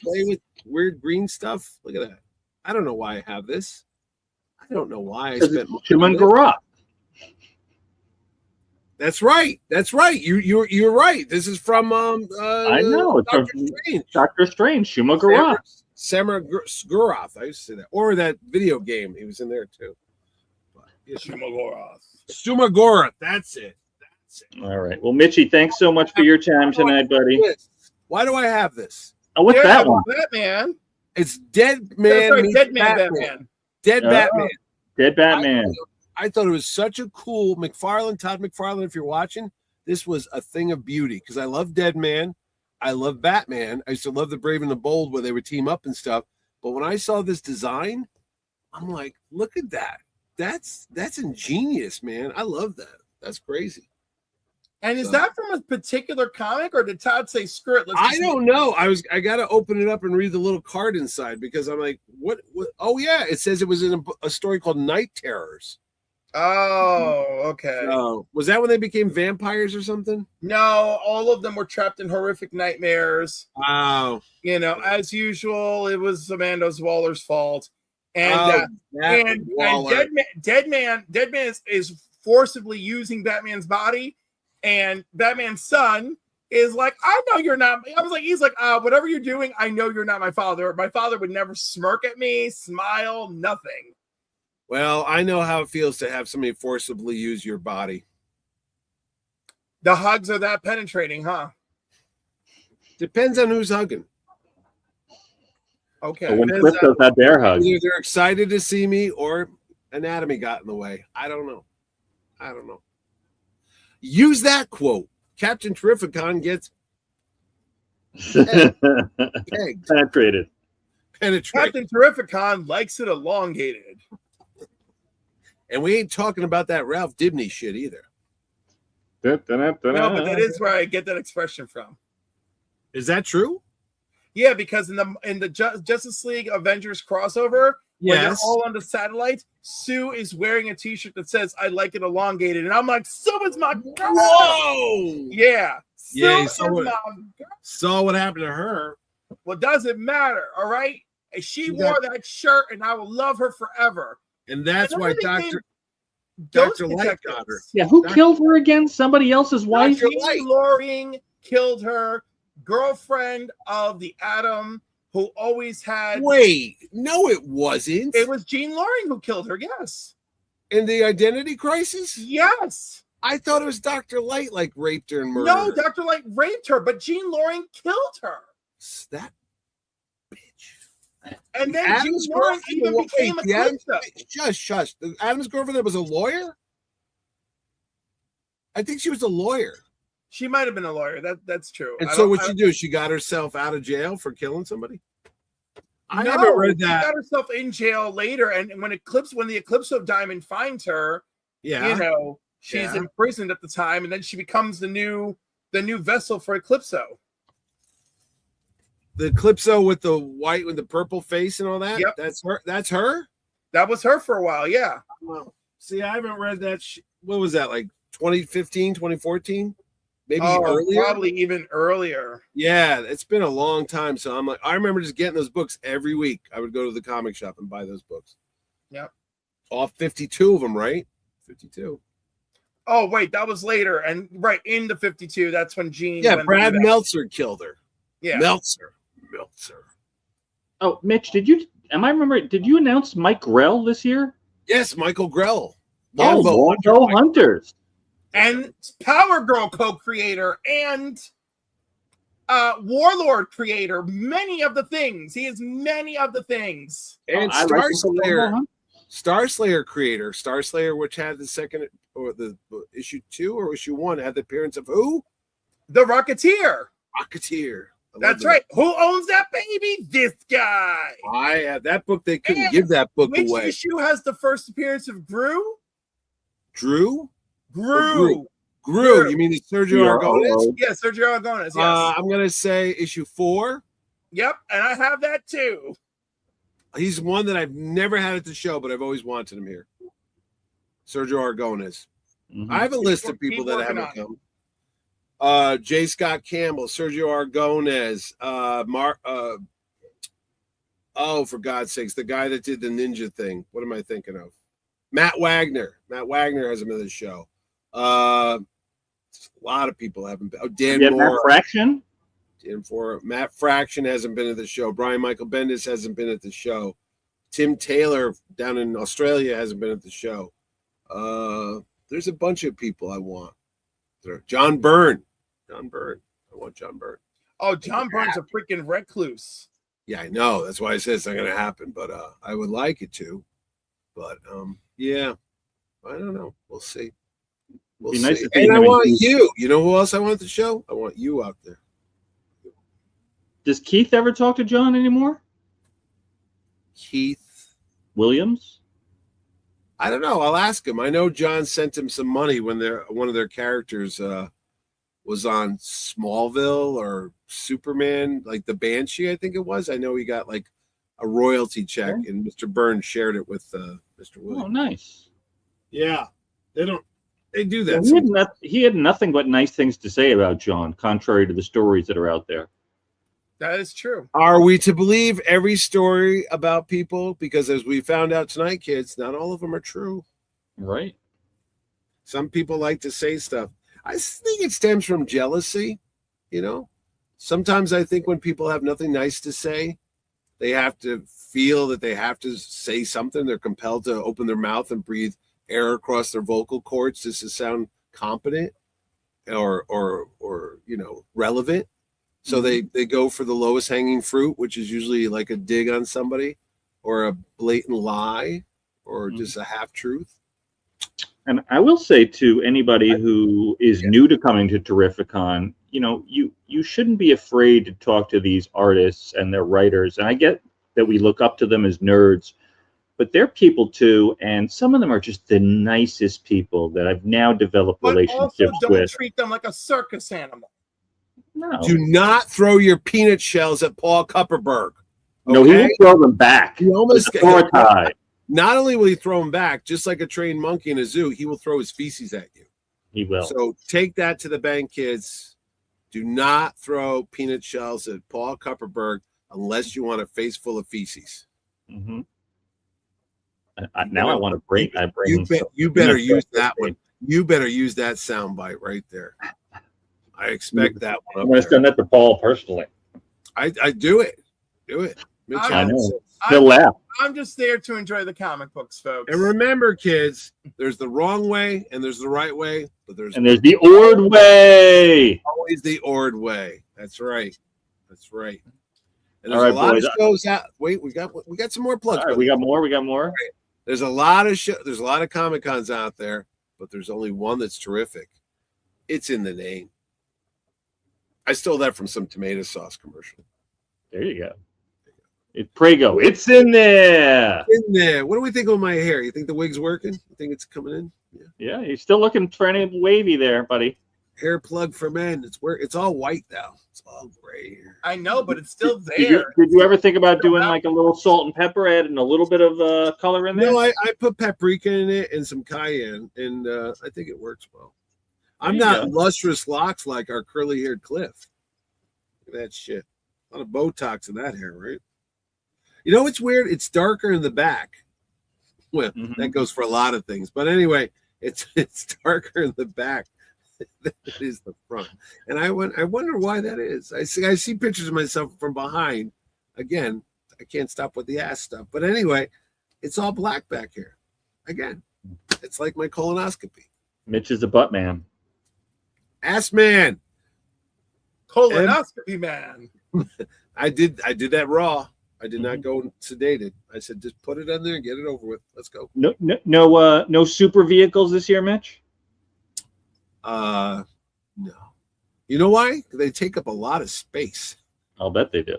play with weird green stuff? Look at that. I don't know why I have this. I don't know why I spent Human Garage. That's right. You're right. This is from I know it's Doctor Strange. Doctor Strange. Shuma Garath. Samara Gurath. I used to say that. Or that video game. He was in there too. Shuma Gurath. That's it. All right. Well, Mitchie, thanks so much for your time tonight, buddy. Why do I have this? Oh, what's that one? Batman. It's Dead Man. Dead Man Batman. Dead Batman. Dead Batman. I thought it was such a cool Todd McFarlane, if you're watching, this was a thing of beauty because I love Dead Man. I love Batman. I used to love the Brave and the Bold where they would team up and stuff. But when I saw this design, I'm like, look at that. That's ingenious, man. I love that. That's crazy. And is that from a particular comic, or did Todd say, "Screw it"? I don't know. I got to open it up and read the little card inside because I'm like, what? Oh yeah, it says it was in a story called Night Terrors. Oh, okay. Was that when they became vampires or something? No, all of them were trapped in horrific nightmares. Wow. As usual, it was Amanda Waller's fault. And Dead Man is forcibly using Batman's body. And Batman's son is like, I know you're not. He's like, whatever you're doing, I know you're not my father. My father would never smirk at me, smile, nothing. Well, I know how it feels to have somebody forcibly use your body. The hugs are that penetrating, huh? Depends on who's hugging. Okay. So when Crypto's had their hug. Either they're excited to see me or anatomy got in the way. I don't know. Use that quote. Captain Terrificon gets penetrated. Captain Terrificon likes it elongated. And we ain't talking about that Ralph Dibny shit either. No, but that is where I get that expression from. Is that true? Yeah, because in the Justice League Avengers crossover, when they're all on the satellite, Sue is wearing a T-shirt that says "I like it elongated," and I'm like, "So is my girl." Whoa! Yeah, yeah. Saw what happened to her. Well, doesn't matter. All right, and she wore that shirt, and I will love her forever. And that's why Dr. Light got her. Yeah, who killed her again? Somebody else's wife? Jean Loring killed her. Girlfriend of the Atom, who always had. Wait, no, it wasn't. It was Jean Loring who killed her. Yes. In the Identity Crisis. Yes. I thought it was Dr. Light raped her and murdered her. No, Dr. Light raped her, but Jean Loring killed her. That bitch. And then Jean Loring even became a Calypso. Shush. The Adam's girlfriend that was a lawyer. I think she was a lawyer. She might have been a lawyer. That's true. And so what she do? She got herself out of jail for killing somebody? I haven't read that. She got herself in jail later, and when the Eclipso Diamond finds her, she's imprisoned at the time, and then she becomes the new vessel for Eclipso. The Eclipso with the purple face and all that? Yep. That's her? That's her? That was her for a while, yeah. Well, see, I haven't read that. What was that, like 2015, 2014? Maybe earlier? Probably even earlier. Yeah, it's been a long time. So I'm like, I remember just getting those books every week. I would go to the comic shop and buy those books. Yep. All 52 of them, right? 52. Oh, wait, that was later. And right in the 52, that's when Jean. Yeah, Brad Meltzer killed her. Yeah. Meltzer. Oh, Mitch, did you announce Mike Grell this year? Yes, Michael Grell. Longbow Hunters. And Power Girl co-creator and Warlord creator. Many of the things. He is many of the things. And Star Slayer creator. Star Slayer, which had the second or the issue 2 or issue 1 had the appearance of who? The Rocketeer. That's right. Who owns that baby? This guy. I have that book. They couldn't give that book away. Which issue has the first appearance of Gru? Gru. You mean the Sergio Aragonés? Yeah, Sergio Aragonés. Yes. I'm gonna say issue 4. Yep, and I have that too. He's one that I've never had at the show, but I've always wanted him here. Sergio Aragonés. Mm-hmm. I have a list of people that haven't come. J. Scott Campbell, Sergio Aragonés, for God's sakes, the guy that did the ninja thing. What am I thinking of? Matt Wagner. Matt Wagner hasn't been in the show. A lot of people haven't been. Dan Moore. Matt Fraction? Matt Fraction hasn't been at the show. Brian Michael Bendis hasn't been at the show. Tim Taylor down in Australia hasn't been at the show. There's a bunch of people I want. John Byrne. I want John Byrne. Oh, John Byrne's a freaking recluse. Yeah, I know. That's why I said it's not going to happen, but I would like it to. But yeah, I don't know. We'll see. We'll see. Nice and I want you. You know who else I want at the show? I want you out there. Does Keith ever talk to John anymore? Keith Williams? I don't know. I'll ask him. I know John sent him some money when one of their characters was on Smallville or Superman, like the Banshee, I think it was. I know he got like a royalty check, and Mr. Burns shared it with Mr. Williams. Oh, nice. Yeah, they do that. He had nothing but nice things to say about John, contrary to the stories that are out there. That is true. Are we to believe every story about people? Because as we found out tonight, kids, not all of them are true. Right. Some people like to say stuff. I think it stems from jealousy, Sometimes I think when people have nothing nice to say, they have to feel that they have to say something. They're compelled to open their mouth and breathe air across their vocal cords just to sound competent or relevant. So they go for the lowest hanging fruit, which is usually like a dig on somebody or a blatant lie or just a half truth. And I will say to anybody who is new to coming to Terrificon, you shouldn't be afraid to talk to these artists and their writers. And I get that we look up to them as nerds, but they're people too, and some of them are just the nicest people that I've now developed relationships also don't with. treat them like a circus animal. No. Do not throw your peanut shells at Paul Kupperberg. Okay? No, he will throw them back. He almost tie. Not only will he throw them back, just like a trained monkey in a zoo, he will throw his feces at you. He will. So take that to the bank, kids. Do not throw peanut shells at Paul Kupperberg unless you want a face full of feces. Mm-hmm. Now I want to bring. You better use that one. You better use that soundbite right there. I expect that one. I'm going to send that to Paul personally. I do it. Do it. Mitch, I know. He'll laugh. I'm just there to enjoy the comic books, folks. And remember, kids, there's the wrong way and there's the right way, but there's the Ord way. Always the Ord way. That's right. That's right. And All there's right, a lot boys. of shows out. Wait, we got some more plugs. All right, we got more. Right. There's a lot of there's a lot of Comic Cons out there, but there's only one that's terrific. It's in the name. I stole that from some tomato sauce commercial. There you go. Prego. It's in there. In there. What do we think of my hair? You think the wig's working? You think it's coming in? Yeah, you're still looking pretty wavy there, buddy. Hair plug for men. It's all white now. It's all gray here. I know, but it's still there. Did you ever think about doing like a little salt and pepper, adding a little bit of color in there? No, I put paprika in it and some cayenne, and I think it works well. I'm not lustrous locks like our curly-haired Cliff. Look at that shit. A lot of Botox in that hair, right? You know what's weird? It's darker in the back. Well, that goes for a lot of things. But anyway, it's darker in the back than it is the front. And I wonder why that is. I see pictures of myself from behind. Again, I can't stop with the ass stuff. But anyway, it's all black back here. Again, it's like my colonoscopy. Mitch is a butt man. Ass man. Colonoscopy man. I did that raw. I did not go sedated. I said, just put it in there and get it over with. Let's go. No super vehicles this year, Mitch? No. You know why? They take up a lot of space. I'll bet they do.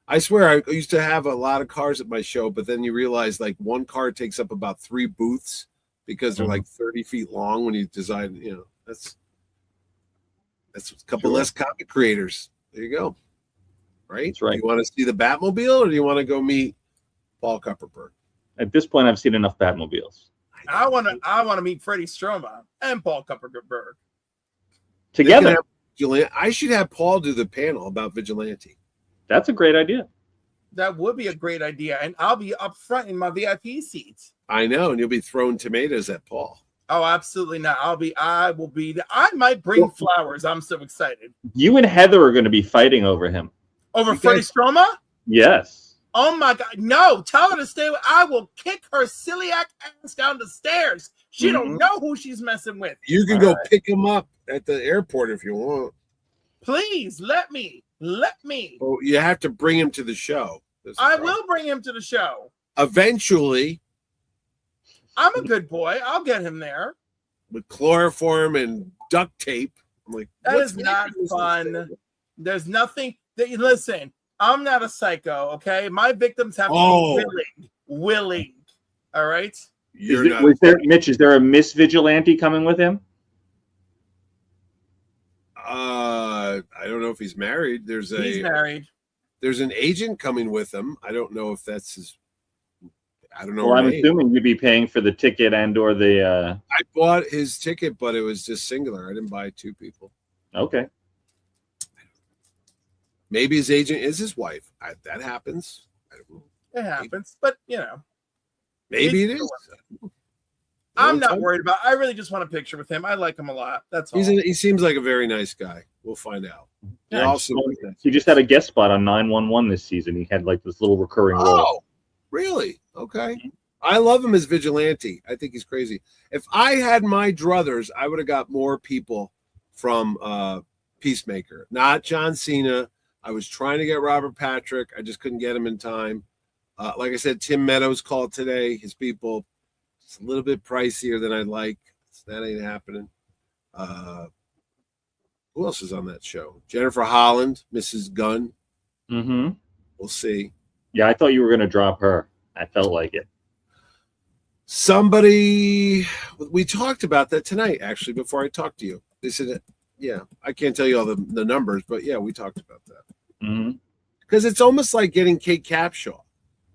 I swear, I used to have a lot of cars at my show, but then you realize like one car takes up about 3 booths because they're like 30 feet long when you design, that's a couple less comic creators. There you go. Right? That's right. You want to see the Batmobile or do you want to go meet Paul Kupperberg? At this point, I've seen enough Batmobiles. I want to meet Freddie Stroma and Paul Kupperberg together. I should have Paul do the panel about Vigilante. That's a great idea. That would be a great idea, and I'll be up front in my VIP seats. I know, and you'll be throwing tomatoes at Paul. Oh, absolutely not. I might bring flowers. I'm so excited. You and Heather are going to be fighting over him. Over Freddie Stroma? Yes. Oh my God. No, tell her to stay with. I will kick her celiac ass down the stairs. She don't know who she's messing with. You can go pick him up at the airport if you want. Please let me. Well, you have to bring him to the show. I will bring him to the show. Eventually. I'm a good boy. I'll get him there. With chloroform and duct tape. I'm like, that is not fun. There's nothing. Listen, I'm not a psycho, okay? My victims have to be willing. All right? Mitch, is there a Miss Vigilante coming with him? I don't know if he's married. He's married. There's an agent coming with him. I don't know if that's his. I don't know. Well, I'm assuming you'd be paying for the ticket and or the. I bought his ticket, but it was just singular. I didn't buy 2 people. Okay. Maybe his agent is his wife. That happens. I don't know. It happens, but maybe it is. I'm not worried about. I really just want a picture with him. I like him a lot. That's all. He seems like a very nice guy. We'll find out. Yeah, he just had a guest spot on 911 this season. He had like this little recurring role. Oh, really? Okay. I love him as Vigilante. I think he's crazy. If I had my druthers, I would have got more people from Peacemaker. Not John Cena. I was trying to get Robert Patrick. I just couldn't get him in time. Like I said, Tim Meadows called today. His people, it's a little bit pricier than I'd like. So that ain't happening. Who else is on that show? Jennifer Holland, Mrs. Gunn. Mm-hmm. We'll see. Yeah, I thought you were going to drop her. I felt like it. We talked about that tonight, actually, before I talked to you. They said, yeah, I can't tell you all the numbers, but yeah, we talked about that. Because it's almost like getting Kate Capshaw,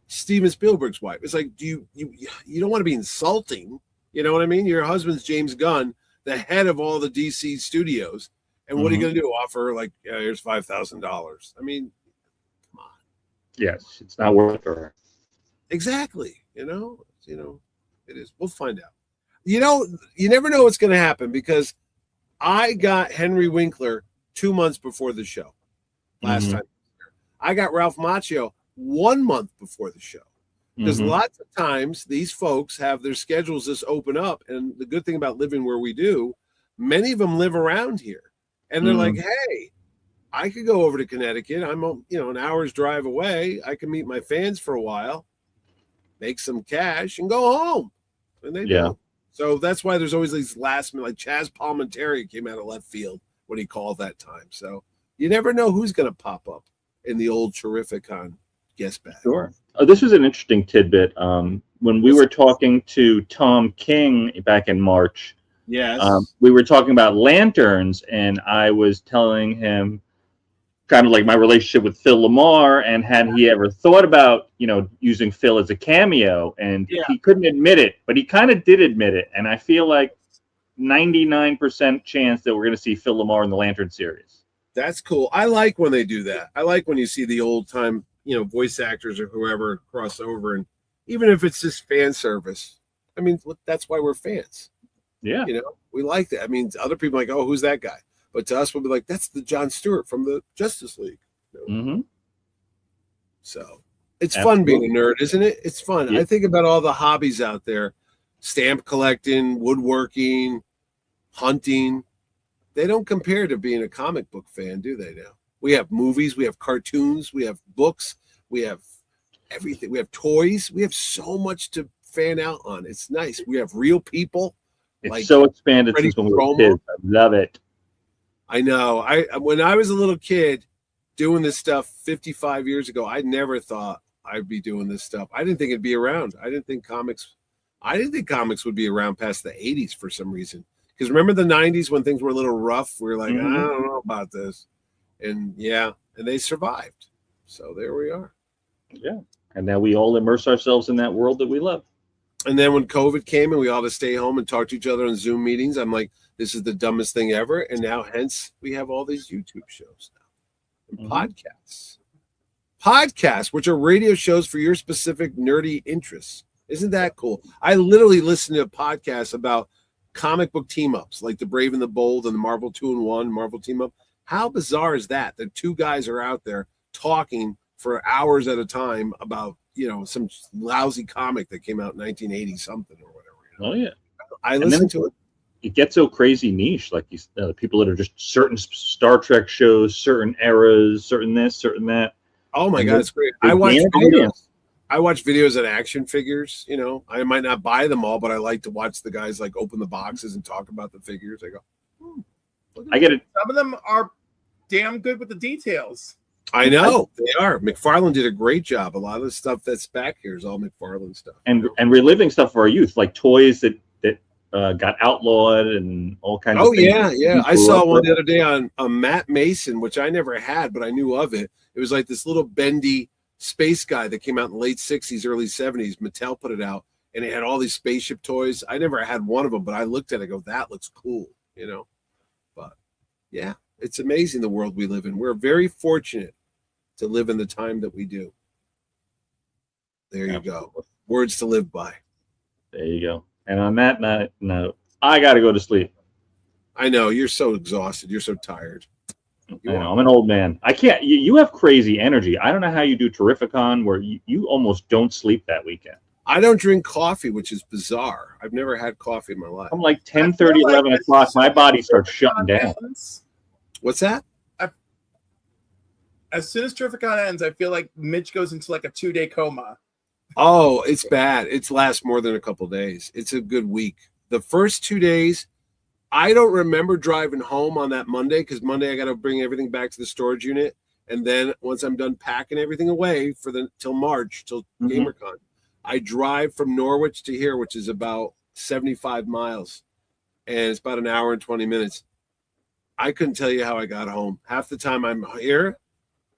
Steven Spielberg's wife. It's like, you don't want to be insulting. You know what I mean? Your husband's James Gunn, the head of all the DC studios. And what are you going to do? Offer like, here's $5,000. I mean, come on. Yes, it's not worth it for her. Exactly. It is. We'll find out. You never know what's going to happen, because I got Henry Winkler 2 months before the show last time. I got Ralph Macchio 1 month before the show. Because lots of times these folks have their schedules just open up. And the good thing about living where we do, many of them live around here. And they're like, hey, I could go over to Connecticut. I'm, an hour's drive away. I can meet my fans for a while, make some cash, and go home. And they do. So that's why there's always these last minute, like Chaz Palminteri came out of left field when he called that time. So you never know who's going to pop up in the old Terrificon guest bag. Sure. Oh, this was an interesting tidbit. When we were talking to Tom King back in March, we were talking about lanterns, and I was telling him kind of like my relationship with Phil Lamar, and had he ever thought about, using Phil as a cameo, and he couldn't admit it, but he kind of did admit it. And I feel like 99% chance that we're going to see Phil Lamar in the Lantern series. That's cool. I like when they do that. I like when you see the old time, voice actors or whoever cross over, and even if it's just fan service, I mean, that's why we're fans. Yeah. We like that. I mean, other people are like, oh, who's that guy? But to us, we'll be like, that's the Jon Stewart from the Justice League. So it's fun being a nerd, isn't it? It's fun. I think about all the hobbies out there: stamp collecting, woodworking, hunting. They don't compare to being a comic book fan, do they now? We have movies, we have cartoons, we have books, we have everything. We have toys. We have so much to fan out on. It's nice. We have real people. It's so expanded since when we were kids. I love it. I know. When I was a little kid doing this stuff 55 years ago, I never thought I'd be doing this stuff. I didn't think it'd be around. I didn't think comics would be around past the 80s for some reason. Because remember the 90s when things were a little rough? We were like, I don't know about this. And and they survived. So there we are. Yeah. And now we all immerse ourselves in that world that we love. And then when COVID came and we all had to stay home and talk to each other on Zoom meetings, I'm like, this is the dumbest thing ever. And now, hence, we have all these YouTube shows now and podcasts, which are radio shows for your specific nerdy interests. Isn't that cool? I literally listen to a podcast about comic book team-ups, like The Brave and the Bold and the Marvel 2-in-1 Marvel team-up. How bizarre is that? The two guys are out there talking for hours at a time about, some lousy comic that came out in 1980 something or whatever. Oh, yeah. I listen to it. It gets so crazy niche, like these people that are just certain Star Trek shows, certain eras, certain this, certain that. Oh my God, it's great. I watch videos of action figures. I might not buy them all, but I like to watch the guys like open the boxes and talk about the figures. I go, I get it. Some of them are damn good with the details. I know they are. McFarlane did a great job. A lot of the stuff that's back here is all McFarlane stuff. And reliving stuff for our youth, like toys that got outlawed and all kinds of things. Oh, yeah. I saw one the other day on Matt Mason, which I never had, but I knew of it. It was like this little bendy space guy that came out in the late 60s, early 70s. Mattel put it out, and it had all these spaceship toys. I never had one of them, but I looked at it and go, that looks cool, But, yeah, it's amazing the world we live in. We're very fortunate to live in the time that we do. There you go. Words to live by. There you go. And on that note, I got to go to sleep. I know. You're so exhausted. You're so tired. I'm an old man. I can't. You have crazy energy. I don't know how you do Terrificon where you almost don't sleep that weekend. I don't drink coffee, which is bizarre. I've never had coffee in my life. I'm like 10:30, 11 o'clock. My body starts shutting down. What's that? As soon as Terrificon ends, I feel like Mitch goes into like a 2-day coma. Oh, it's bad. It lasts more than a couple of days. It's a good week. The first 2 days, I don't remember driving home on that Monday because Monday I got to bring everything back to the storage unit. And then once I'm done packing everything away till March, till GamerCon, I drive from Norwich to here, which is about 75 miles, and it's about an hour and 20 minutes. I couldn't tell you how I got home. Half the time I'm here,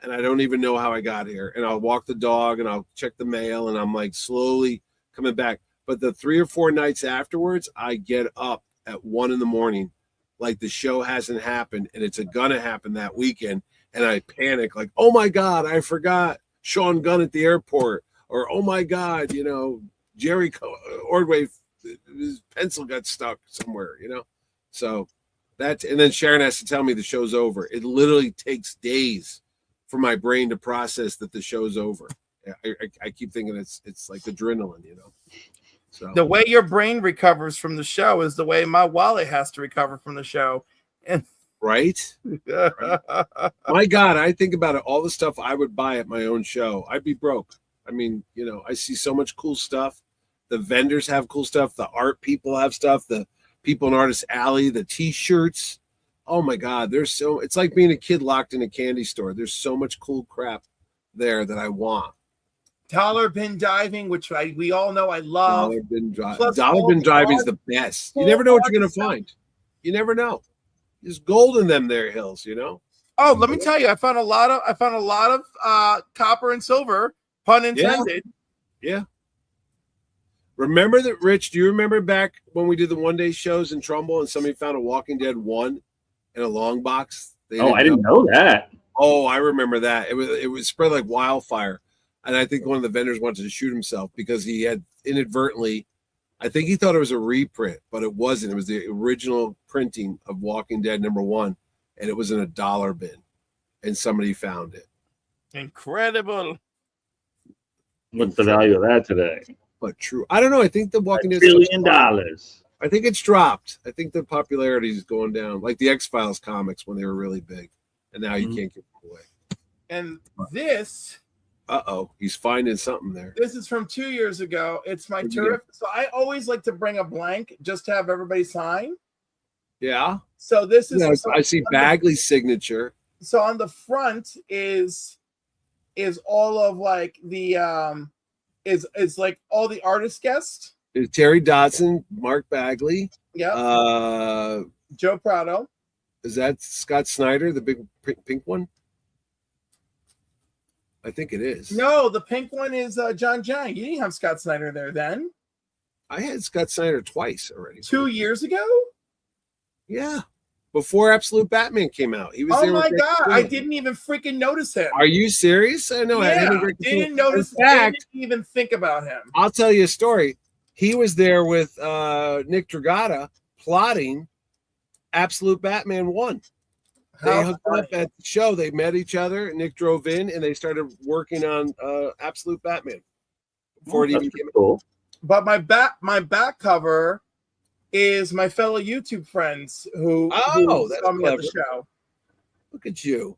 and I don't even know how I got here. And I'll walk the dog, and I'll check the mail, and I'm like slowly coming back. But the 3 or 4 nights afterwards, I get up at 1 a.m, like the show hasn't happened, and it's gonna happen that weekend. And I panic, like, oh my God, I forgot Sean Gunn at the airport, or oh my God, Jerry Ordway, his pencil got stuck somewhere, So and then Sharon has to tell me the show's over. It literally takes days for my brain to process that the show's over. I keep thinking it's like adrenaline, So the way your brain recovers from the show is the way my wallet has to recover from the show. And right? My God, I think about it, all the stuff I would buy at my own show. I'd be broke. I mean, I see so much cool stuff. The vendors have cool stuff. The art people have stuff. The people in Artist Alley, the T-shirts. Oh my God, it's like being a kid locked in a candy store. There's so much cool crap there that I want. Dollar bin diving, which we all know I love. Dollar bin diving is the best. You never know what you're going to find. You never know. There's gold in them there hills, Oh, let me tell you, I found a lot of copper and silver, pun intended. Yeah. Remember that, Rich? Do you remember back when we did the one-day shows in Trumbull and somebody found a Walking Dead 1 in a long box? I didn't know that. Oh, I remember that. It was spread like wildfire. And I think one of the vendors wanted to shoot himself because he had inadvertently, I think he thought it was a reprint, but it wasn't. It was the original printing of Walking Dead #1, and it was in a dollar bin, and somebody found it. Incredible. What's the value of that today? But true. I don't know. I think the Walking Dead $1 billion. I think it's dropped. I think the popularity is going down, like the X-Files comics when they were really big, and now you can't give them away. And this. He's finding something there. This is from 2 years ago. It's my Terrific. So I always like to bring a blank just to have everybody sign. Yeah. So this is. I see Bagley's signature. So on the front is all of like the is like all the artist guests. Terry Dodson, Mark Bagley. Yeah. Joe Prado. Is that Scott Snyder, the big pink one? I think it is. No, the pink one is John Jang. You didn't have Scott Snyder there then. I had Scott Snyder twice already. 2 years ago? Yeah. Before Absolute Batman came out. He was Oh there. My God. I didn't even freaking notice him. Are you serious? I know. Yeah, I didn't notice. I didn't even think about him. I'll tell you a story. He was there with Nick Dragata plotting Absolute Batman 1. They hooked up at the show. They met each other. Nick drove in, and they started working on Absolute Batman before it even came out. But my back cover is my fellow YouTube friends who saw me at the show. Look at you.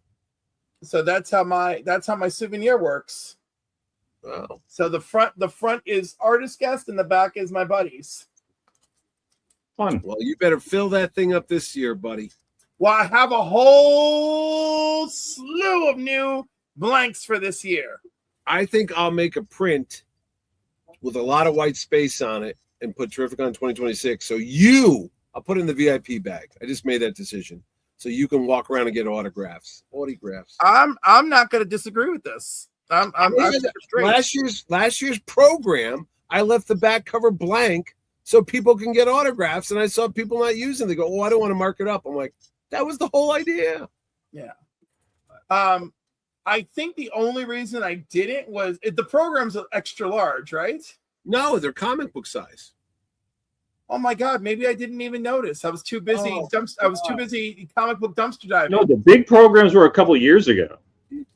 So that's how my souvenir works. Wow. So the front is artist guest, and the back is my buddies. Fun. Well, you better fill that thing up this year, buddy. Well, I have a whole slew of new blanks for this year. I think I'll make a print with a lot of white space on it and put Terrificon 2026. So I'll put it in the VIP bag. I just made that decision. So you can walk around and get autographs. I'm not going to disagree with this. I'm last year's program, I left the back cover blank so people can get autographs, and I saw people not using it. They go, "Oh, I don't want to mark it up." I'm like, that was the whole idea. Yeah. I think the only reason I didn't was the program's extra large, right? No, they're comic book size. Oh my God! Maybe I didn't even notice. I was too busy. I was too busy comic book dumpster diving. No, the big programs were a couple of years ago.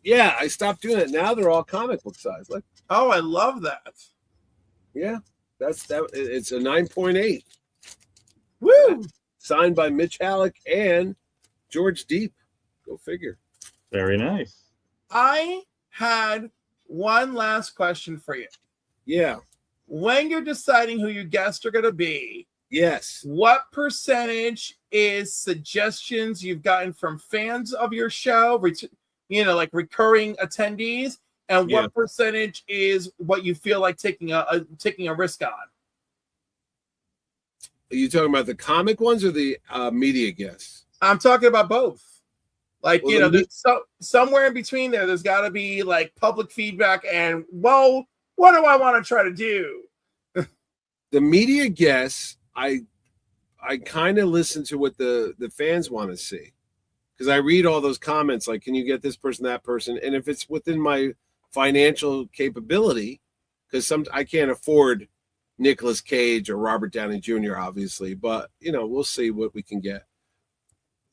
Yeah, I stopped doing it. Now they're all comic book size. Look. Oh, I love that. Yeah, that's that. It's a 9.8. Woo! Signed by Mitch Halleck and George Deep. Go figure. Very nice. I had one last question for you. Yeah. When you're deciding who your guests are going to be, yes, what percentage is suggestions you've gotten from fans of your show, like recurring attendees, and what percentage is what you feel like taking a risk on? Are you talking about the comic ones or the media guests? I'm talking about both. Like, well, somewhere in between there's got to be like public feedback and, well, what do I want to try to do? The media guests, I kind of listen to what the fans want to see, because I read all those comments like, can you get this person, that person? And if it's within my financial capability, because I can't afford Nicolas Cage or Robert Downey Jr., obviously, but we'll see what we can get.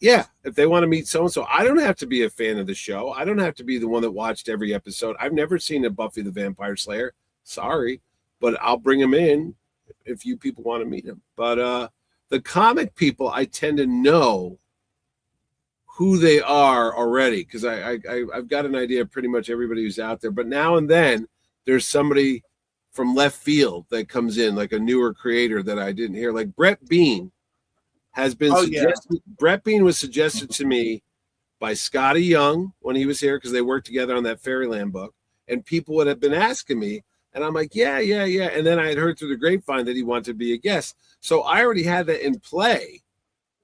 Yeah, if they want to meet so-and-so, I don't have to be a fan of the show. I don't have to be the one that watched every episode. I've never seen a Buffy the Vampire Slayer. Sorry, but I'll bring them in if you people want to meet him. But the comic people, I tend to know who they are already, because I've got an idea of pretty much everybody who's out there. But now and then there's somebody from left field that comes in, like a newer creator that I didn't hear, like Brett Bean. Has been suggested. Yeah. Brett Bean was suggested to me by Scotty Young when he was here, because they worked together on that Fairyland book, and people would have been asking me, and I'm like, yeah. And then I had heard through the grapevine that he wanted to be a guest, so I already had that in play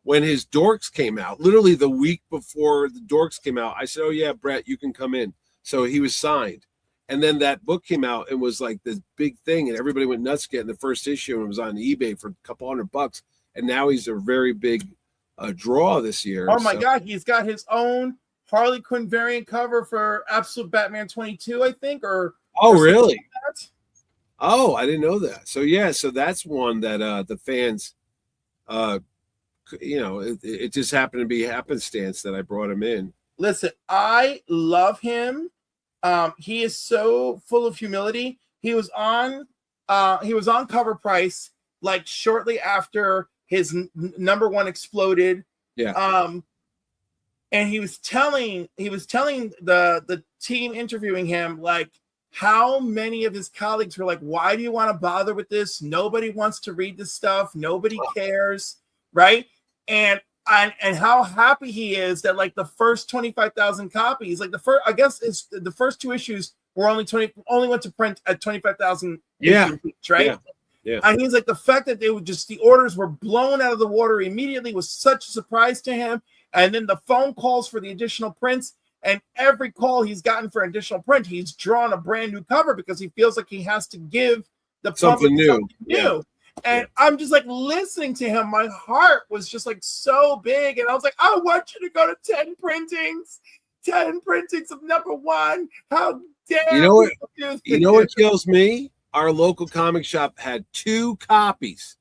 when his Dorks came out. Literally the week before the Dorks came out, I said, "Oh yeah, Brett, you can come in." So he was signed, and then that book came out and was like this big thing, and everybody went nuts getting the first issue, and it was on eBay for a couple $100. And now he's a very big draw this year. Oh my God, he's got his own Harley Quinn variant cover for Absolute Batman 22, I think. Or really? Like oh, I didn't know that. So yeah, so that's one that the fans, it just happened to be happenstance that I brought him in. Listen, I love him. He is so full of humility. He was on Cover Price like shortly after his number one exploded. Yeah. And he was telling the team interviewing him, like, how many of his colleagues were like, why do you want to bother with this? Nobody wants to read this stuff. Nobody cares. Right. And how happy he is that like the first 25,000 copies, like I guess it's the first two issues were only went to print at 25,000 each, right? Yeah. And he's like, the fact that the orders were blown out of the water immediately was such a surprise to him. And then the phone calls for the additional prints, and every call he's gotten for additional print, he's drawn a brand new cover because he feels like he has to give the something new. Yeah. And I'm just like listening to him. My heart was just like so big. And I was like, I want you to go to 10 printings of number one. How dare you know what kills me? Our local comic shop had 2 copies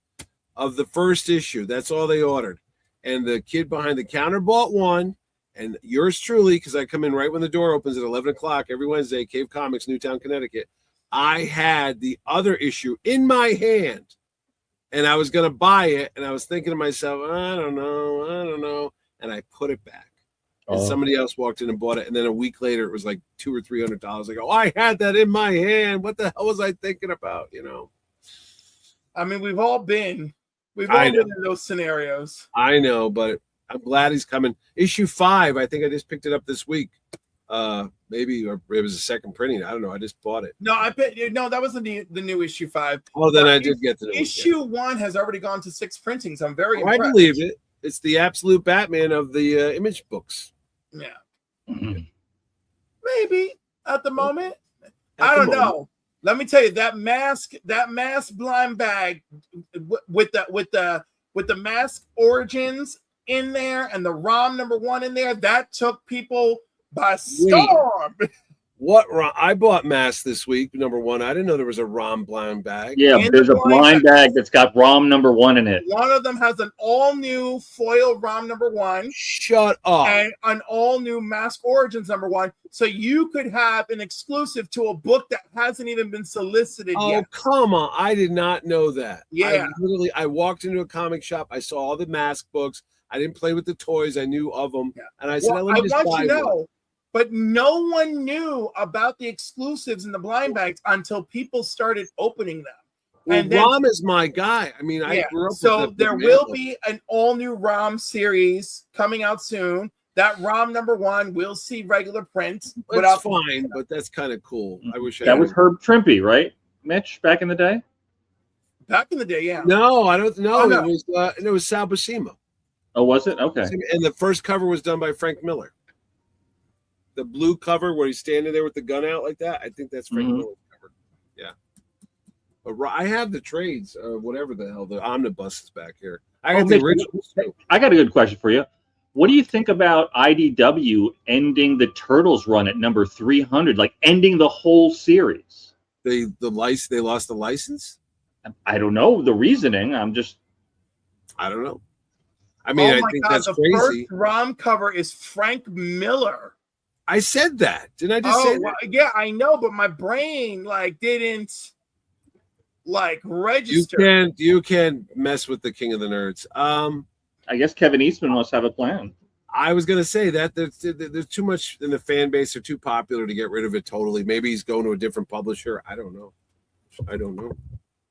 of the first issue. That's all they ordered. And the kid behind the counter bought one. And yours truly, because I come in right when the door opens at 11 o'clock every Wednesday, Cave Comics, Newtown, Connecticut. I had the other issue in my hand. And I was going to buy it. And I was thinking to myself, I don't know. And I put it back. And somebody else walked in and bought it. And then a week later, it was like $200 or $300. I go, I had that in my hand. What the hell was I thinking about? I mean, we've all been in those scenarios. I know, but I'm glad he's coming. Issue 5, I think I just picked it up this week. Maybe, or it was a second printing. I don't know. I just bought it. No, that was the new issue 5. Oh, then I did get the new issue 1 has already gone to 6 printings. I'm very impressed. I believe it. It's the absolute Batman of the Image books. Yeah. Mm-hmm. Maybe at the moment. I don't know. Let me tell you, that mask blind bag with the mask origins in there and the ROM number 1 in there, that took people by storm. What ROM? I bought masks this week, number 1. I didn't know there was a ROM blind bag. Yeah, there's a blind bag that's got ROM number 1 in it. One of them has an all-new foil ROM number 1. Shut up. And an all-new Mask Origins number 1. So you could have an exclusive to a book that hasn't even been solicited yet. Oh, come on. I did not know that. Yeah. I walked into a comic shop. I saw all the mask books. I didn't play with the toys. I knew of them. Yeah. And I said, let me just buy one. But no one knew about the exclusives in the blind bags until people started opening them. Well, and then, ROM is my guy. I mean, I grew up with there will be an all-new ROM series coming out soon that ROM #1 will see regular print. That's fine, but that's kind of cool. I wish that was Herb Trimpe, right, Mitch? Back in the day. Back in the day, yeah. No, I don't know. Oh, no. It was Sal Buscema. Oh, was it? Okay. And the first cover was done by Frank Miller. The blue cover where he's standing there with the gun out like that. I think that's Frank Miller's cover. Yeah. But I have the trades, whatever the hell, the omnibus is back here. I got the originals too. I got a good question for you. What do you think about IDW ending the Turtles run at number 300, like ending the whole series? They lost the license? I don't know the reasoning. I don't know. I mean, I think that's crazy. The first ROM cover is Frank Miller. I said that. Didn't I just say that? Well, yeah, I know, but my brain didn't register. You can mess with the King of the Nerds. I guess Kevin Eastman must have a plan. I was gonna say that there's too much in the fan base. They're too popular to get rid of it totally. Maybe he's going to a different publisher. I don't know.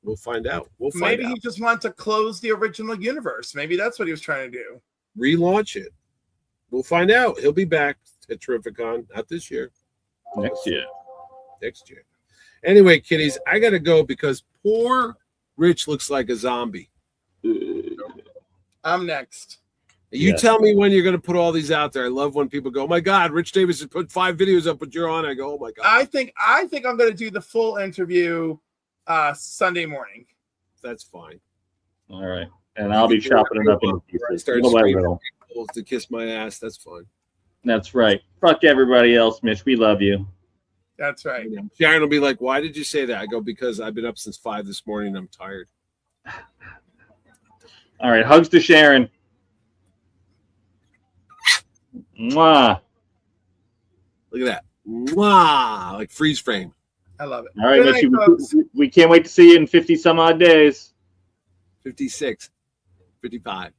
We'll find out. Maybe he just wants to close the original universe. Maybe that's what he was trying to do. Relaunch it. We'll find out. He'll be back at Terrificon, not this year. Next year. Anyway, kiddies, I gotta go because poor Rich looks like a zombie. I'm next. You tell me when you're going to put all these out there. I love when people go, "Oh my God, Rich Davis has put 5 videos up, but you're on." I go, "Oh my God." I think I'm going to do the full interview Sunday morning. That's fine. All right, and I'll be chopping it up in pieces. Start screaming to kiss my ass. That's fine. That's right. Fuck everybody else, Mitch. We love you. That's right. Sharon will be like, "Why did you say that?" I go, "Because I've been up since 5 this morning. And I'm tired." All right, hugs to Sharon. Mwah. Look at that. Mwah. Like freeze frame. I love it. All right, Mitch, we can't wait to see you in 50 some odd days. 56, 55.